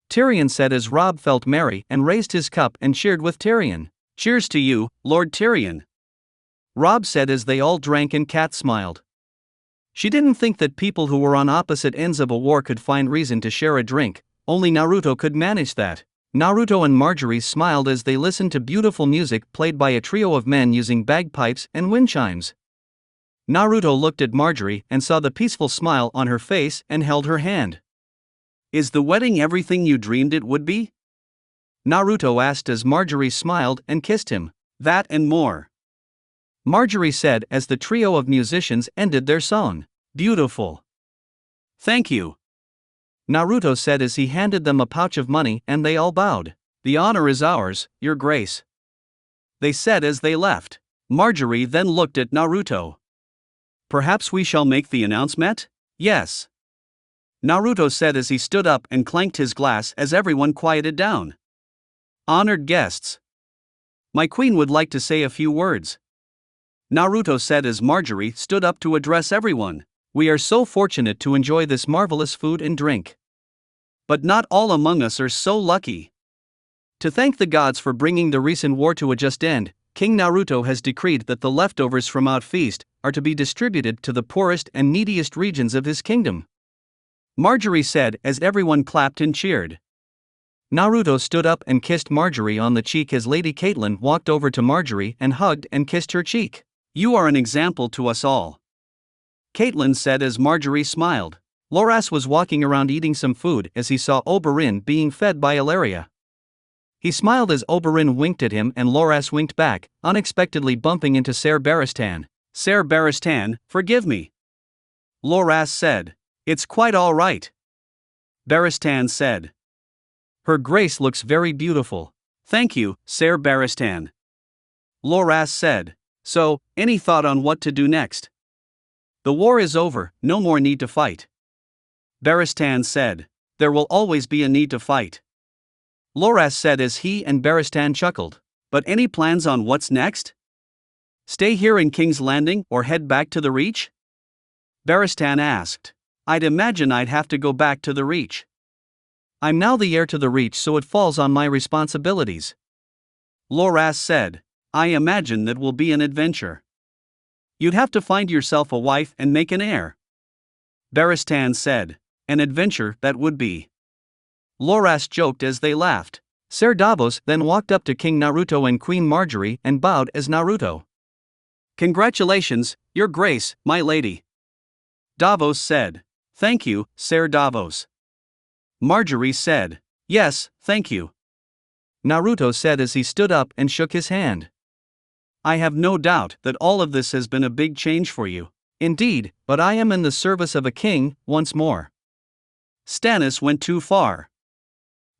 Tyrion said as Robb felt merry and raised his cup and cheered with Tyrion. Cheers to you, Lord Tyrion. Robb said as they all drank and Cat smiled. She didn't think that people who were on opposite ends of a war could find reason to share a drink, only Naruto could manage that. Naruto and Marjorie smiled as they listened to beautiful music played by a trio of men using bagpipes and wind chimes. Naruto looked at Marjorie and saw the peaceful smile on her face and held her hand. Is the wedding everything you dreamed it would be? Naruto asked as Marjorie smiled and kissed him. That and more. Marjorie said as the trio of musicians ended their song. Beautiful. Thank you. Naruto said as he handed them a pouch of money and they all bowed. The honor is ours, Your Grace. They said as they left. Marjorie then looked at Naruto. Perhaps we shall make the announcement? Yes. Naruto said as he stood up and clanked his glass as everyone quieted down. Honored guests. My queen would like to say a few words. Naruto said as Marjorie stood up to address everyone. We are so fortunate to enjoy this marvelous food and drink. But not all among us are so lucky. To thank the gods for bringing the recent war to a just end, King Naruto has decreed that the leftovers from our feast are to be distributed to the poorest and neediest regions of his kingdom. Marjorie said as everyone clapped and cheered. Naruto stood up and kissed Marjorie on the cheek as Lady Caitlyn walked over to Marjorie and hugged and kissed her cheek. You are an example to us all. Caitlyn said as Marjorie smiled. Loras was walking around eating some food as he saw Oberyn being fed by Ilaria. He smiled as Oberyn winked at him and Loras winked back, unexpectedly bumping into Ser Barristan. Ser Barristan, forgive me. Loras said. It's quite all right. Barristan said. Her grace looks very beautiful. Thank you, Ser Barristan. Loras said. So, any thought on what to do next? The war is over, no more need to fight. Barristan said. There will always be a need to fight. Loras said as he and Barristan chuckled. But any plans on what's next? Stay here in King's Landing or head back to the Reach? Barristan asked. I'd imagine I'd have to go back to the Reach. I'm now the heir to the Reach, so it falls on my responsibilities. Loras said. I imagine that will be an adventure. You'd have to find yourself a wife and make an heir. Barristan said. An adventure that would be. Loras joked as they laughed. Ser Davos then walked up to King Naruto and Queen Marjorie and bowed as Naruto. Congratulations, Your Grace, my lady. Davos said. Thank you, Ser Davos. Marjorie said. Yes, thank you. Naruto said as he stood up and shook his hand. I have no doubt that all of this has been a big change for you. Indeed, but I am in the service of a king, once more. Stannis went too far.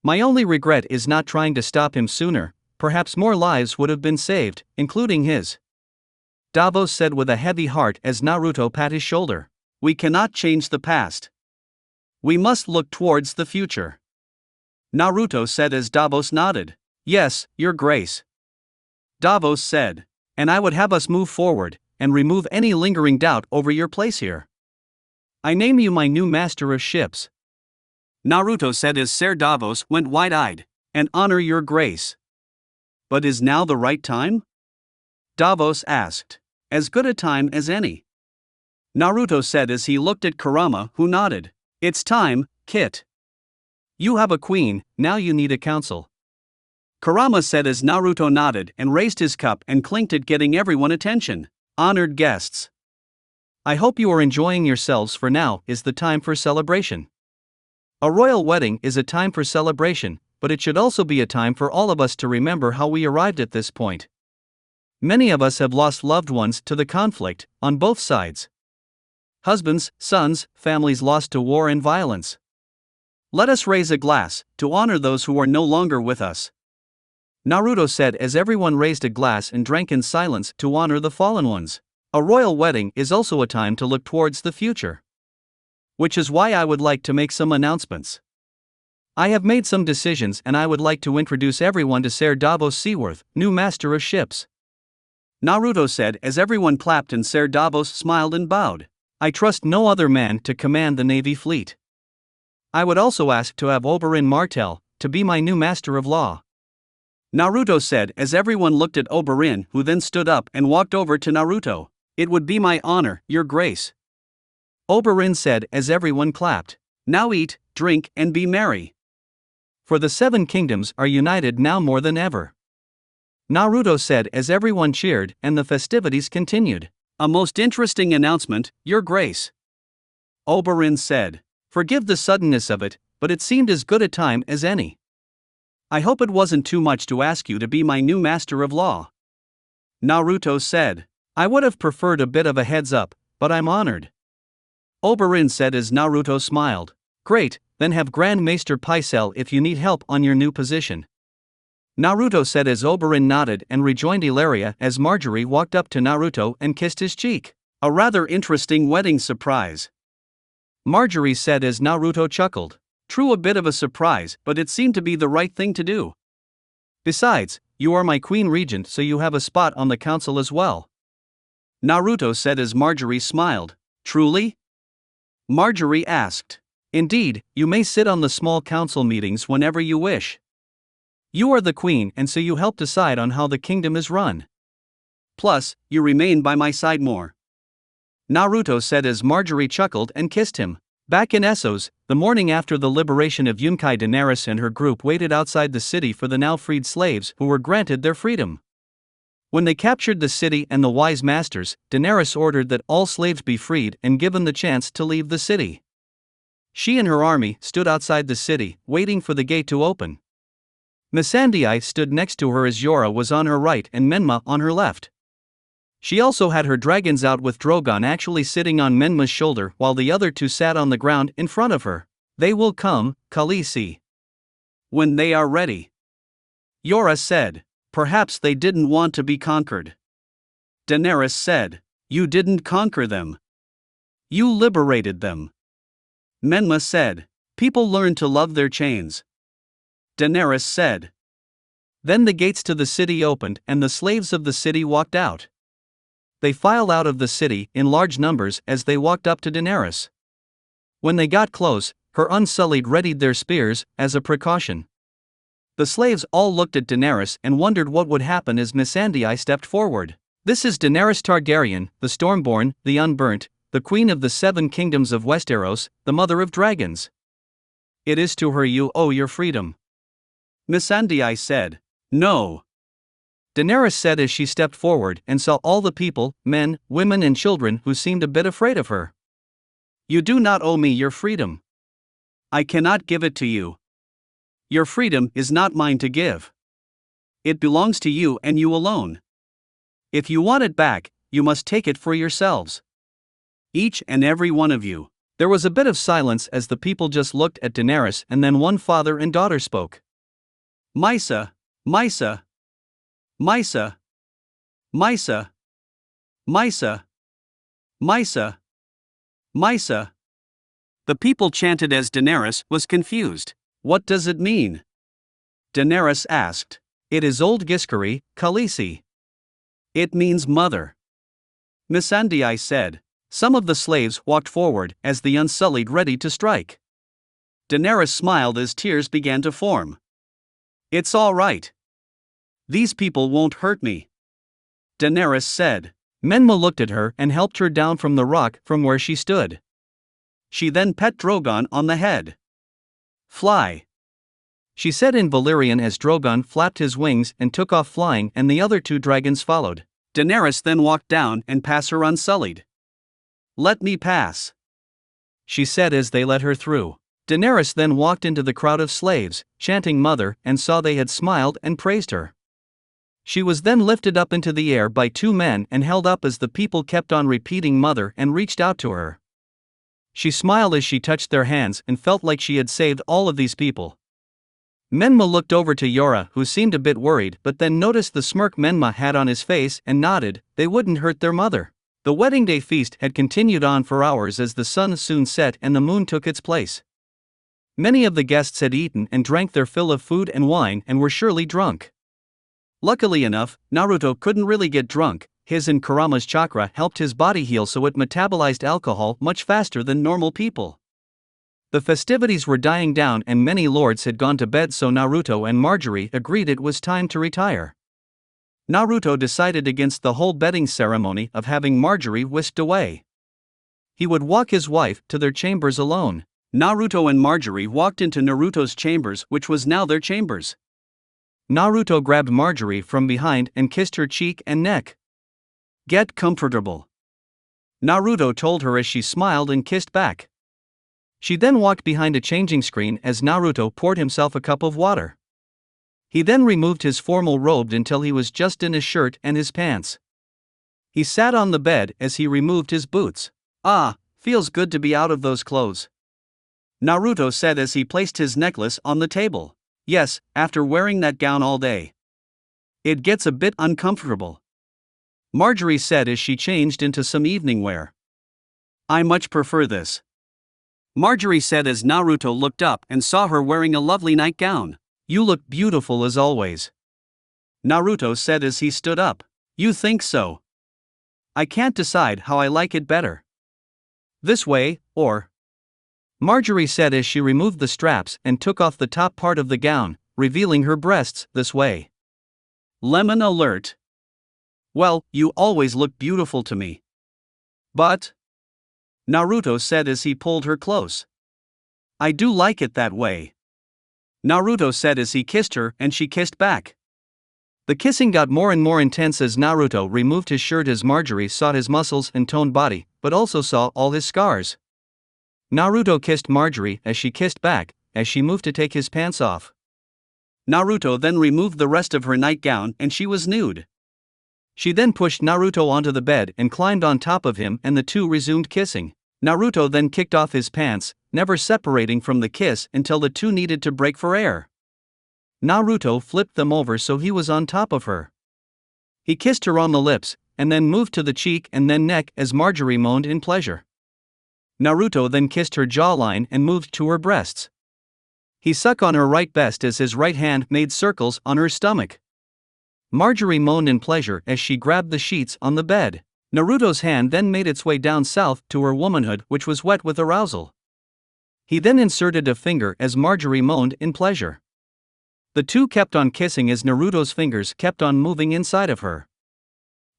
My only regret is not trying to stop him sooner, perhaps more lives would have been saved, including his. Davos said with a heavy heart as Naruto pat his shoulder. We cannot change the past. We must look towards the future. Naruto said as Davos nodded. Yes, Your Grace. Davos said. And I would have us move forward, and remove any lingering doubt over your place here. I name you my new master of ships. Naruto said as Ser Davos went wide-eyed. And honor Your Grace. But is now the right time? Davos asked. As good a time as any. Naruto said as he looked at Kurama, who nodded. It's time, Kit. You have a queen, now you need a council. Kurama said as Naruto nodded and raised his cup and clinked it, getting everyone attention. Honored guests. I hope you are enjoying yourselves, for now is the time for celebration. A royal wedding is a time for celebration, but it should also be a time for all of us to remember how we arrived at this point. Many of us have lost loved ones to the conflict, on both sides. Husbands, sons, families lost to war and violence. Let us raise a glass, to honor those who are no longer with us. Naruto said as everyone raised a glass and drank in silence to honor the fallen ones. A royal wedding is also a time to look towards the future. Which is why I would like to make some announcements. I have made some decisions and I would like to introduce everyone to Ser Davos Seaworth, new master of ships. Naruto said as everyone clapped and Ser Davos smiled and bowed. I trust no other man to command the Navy fleet. I would also ask to have Oberyn Martell to be my new master of law. Naruto said as everyone looked at Oberyn, who then stood up and walked over to Naruto. It would be my honor, Your Grace. Oberyn said as everyone clapped. Now eat, drink, and be merry. For the 7 kingdoms are united now more than ever. Naruto said as everyone cheered and the festivities continued. A most interesting announcement, Your Grace. Oberyn said. Forgive the suddenness of it, but it seemed as good a time as any. I hope it wasn't too much to ask you to be my new master of law. Naruto said. I would have preferred a bit of a heads up, but I'm honored. Oberyn said as Naruto smiled. Great, then have Grand Maester Pycelle if you need help on your new position. Naruto said as Oberyn nodded and rejoined Ilaria as Marjorie walked up to Naruto and kissed his cheek. A rather interesting wedding surprise. Marjorie said as Naruto chuckled. True, a bit of a surprise, but it seemed to be the right thing to do. Besides, you are my queen regent, so you have a spot on the council as well. Naruto said as Marjorie smiled. Truly? Marjorie asked. Indeed, you may sit on the small council meetings whenever you wish. You are the queen and so you help decide on how the kingdom is run. Plus, you remain by my side more. Naruto said as Marjorie chuckled and kissed him. Back in Essos, the morning after the liberation of Yunkai, Daenerys and her group waited outside the city for the now freed slaves who were granted their freedom. When they captured the city and the wise masters, Daenerys ordered that all slaves be freed and given the chance to leave the city. She and her army stood outside the city, waiting for the gate to open. Missandei stood next to her as Yora was on her right and Menma on her left. She also had her dragons out, with Drogon actually sitting on Menma's shoulder while the other 2 sat on the ground in front of her. They will come, Khaleesi. When they are ready. Yora said. Perhaps they didn't want to be conquered. Daenerys said. You didn't conquer them. You liberated them. Menma said. People learn to love their chains. Daenerys said. Then the gates to the city opened and the slaves of the city walked out. They filed out of the city in large numbers as they walked up to Daenerys. When they got close, her Unsullied readied their spears as a precaution. The slaves all looked at Daenerys and wondered what would happen as Missandei stepped forward. This is Daenerys Targaryen, the Stormborn, the Unburnt, the Queen of the 7 Kingdoms of Westeros, the Mother of Dragons. It is to her you owe your freedom. Missandei said. No. Daenerys said as she stepped forward and saw all the people, men, women and children who seemed a bit afraid of her. You do not owe me your freedom. I cannot give it to you. Your freedom is not mine to give. It belongs to you and you alone. If you want it back, you must take it for yourselves. Each and every one of you. There was a bit of silence as the people just looked at Daenerys, and then one father and daughter spoke. Mysa, Mysa. Mysa. Mysa. Mysa. Mysa. Misa. The people chanted as Daenerys was confused. What does it mean? Daenerys asked. It is Old Giscari, Khaleesi. It means mother. Missandei said. Some of the slaves walked forward as the Unsullied ready to strike. Daenerys smiled as tears began to form. It's all right. These people won't hurt me. Daenerys said. Menma looked at her and helped her down from the rock from where she stood. She then pet Drogon on the head. Fly, she said in Valyrian as Drogon flapped his wings and took off flying, and the other two dragons followed. Daenerys then walked down and passed her Unsullied. Let me pass, she said as they let her through. Daenerys then walked into the crowd of slaves, chanting Mother, and saw they had smiled and praised her. She was then lifted up into the air by two men and held up as the people kept on repeating Mother and reached out to her. She smiled as she touched their hands and felt like she had saved all of these people. Menma looked over to Yora, who seemed a bit worried, but then noticed the smirk Menma had on his face and nodded. They wouldn't hurt their mother. The wedding day feast had continued on for hours as the sun soon set and the moon took its place. Many of the guests had eaten and drank their fill of food and wine and were surely drunk. Luckily enough, Naruto couldn't really get drunk. His and Kurama's chakra helped his body heal, so it metabolized alcohol much faster than normal people. The festivities were dying down and many lords had gone to bed, so Naruto and Marjorie agreed it was time to retire. Naruto decided against the whole bedding ceremony of having Marjorie whisked away. He would walk his wife to their chambers alone. Naruto and Marjorie walked into Naruto's chambers, which was now their chambers. Naruto grabbed Marjorie from behind and kissed her cheek and neck. Get comfortable, Naruto told her as she smiled and kissed back. She then walked behind a changing screen as Naruto poured himself a cup of water. He then removed his formal robe until he was just in his shirt and his pants. He sat on the bed as he removed his boots. Ah, feels good to be out of those clothes, Naruto said as he placed his necklace on the table. Yes, after wearing that gown all day, it gets a bit uncomfortable, Marjorie said as she changed into some evening wear. I much prefer this, Marjorie said as Naruto looked up and saw her wearing a lovely nightgown. You look beautiful as always, Naruto said as he stood up. You think so? I can't decide how I like it better. This way, or... Marjorie said as she removed the straps and took off the top part of the gown, revealing her breasts. This way. Lemon alert. Well, you always look beautiful to me. But... Naruto said as he pulled her close. I do like it that way, Naruto said as he kissed her and she kissed back. The kissing got more and more intense as Naruto removed his shirt as Marjorie saw his muscles and toned body, but also saw all his scars. Naruto kissed Marjorie as she kissed back, as she moved to take his pants off. Naruto then removed the rest of her nightgown and she was nude. She then pushed Naruto onto the bed and climbed on top of him, and the two resumed kissing. Naruto then kicked off his pants, never separating from the kiss until the two needed to break for air. Naruto flipped them over so he was on top of her. He kissed her on the lips, and then moved to the cheek and then neck as Marjorie moaned in pleasure. Naruto then kissed her jawline and moved to her breasts. He sucked on her right breast as his right hand made circles on her stomach. Marjorie moaned in pleasure as she grabbed the sheets on the bed. Naruto's hand then made its way down south to her womanhood, which was wet with arousal. He then inserted a finger as Marjorie moaned in pleasure. The two kept on kissing as Naruto's fingers kept on moving inside of her.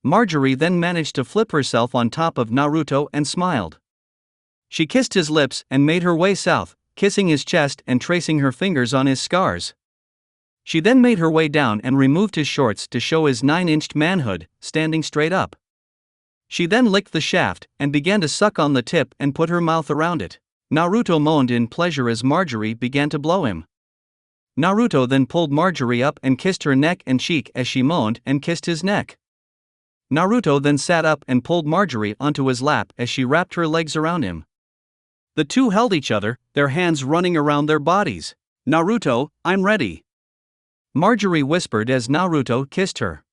Marjorie then managed to flip herself on top of Naruto and smiled. She kissed his lips and made her way south, kissing his chest and tracing her fingers on his scars. She then made her way down and removed his shorts to show his 9-inch manhood, standing straight up. She then licked the shaft and began to suck on the tip and put her mouth around it. Naruto moaned in pleasure as Marjorie began to blow him. Naruto then pulled Marjorie up and kissed her neck and cheek as she moaned and kissed his neck. Naruto then sat up and pulled Marjorie onto his lap as she wrapped her legs around him. The two held each other, their hands running around their bodies. Naruto, I'm ready, Marjorie whispered as Naruto kissed her.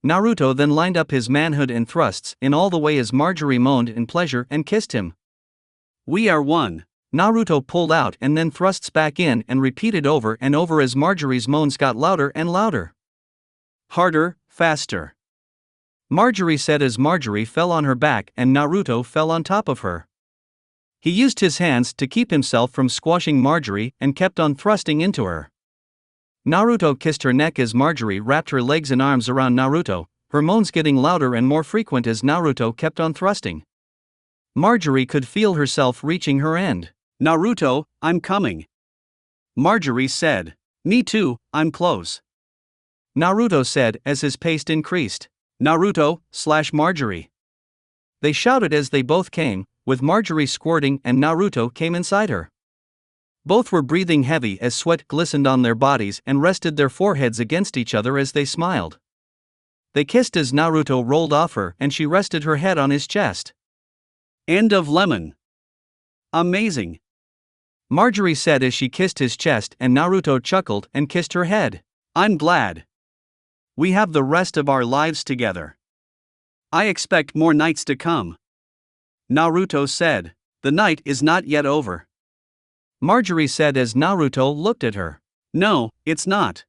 Naruto then lined up his manhood and thrusts in all the way as Marjorie moaned in pleasure and kissed him. We are one. Naruto pulled out and then thrusts back in and repeated over and over as Marjorie's moans got louder and louder. Harder, faster. Marjorie said as Marjorie fell on her back and Naruto fell on top of her. He used his hands to keep himself from squashing Marjorie and kept on thrusting into her. Naruto kissed her neck as Marjorie wrapped her legs and arms around Naruto, her moans getting louder and more frequent as Naruto kept on thrusting. Marjorie could feel herself reaching her end. Naruto, I'm coming. Marjorie said. Me too, I'm close. Naruto said as his pace increased. Naruto/Marjorie. They shouted as they both came, with Marjorie squirting and Naruto came inside her. Both were breathing heavy as sweat glistened on their bodies and rested their foreheads against each other as they smiled. They kissed as Naruto rolled off her and she rested her head on his chest. End of lemon. Amazing. Marjorie said as she kissed his chest and Naruto chuckled and kissed her head. I'm glad. We have the rest of our lives together. I expect more nights to come. Naruto said. The night is not yet over. Marjorie said as Naruto looked at her. No, it's not.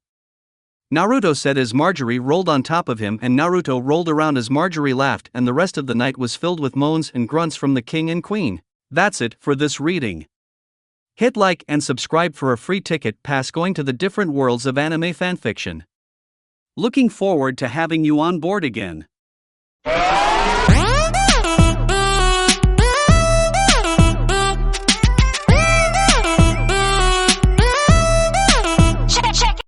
Naruto said as Marjorie rolled on top of him and Naruto rolled around as Marjorie laughed and the rest of the night was filled with moans and grunts from the king and queen. That's it for this reading. Hit like and subscribe for a free ticket pass going to the different worlds of anime fanfiction. Looking forward to having you on board again.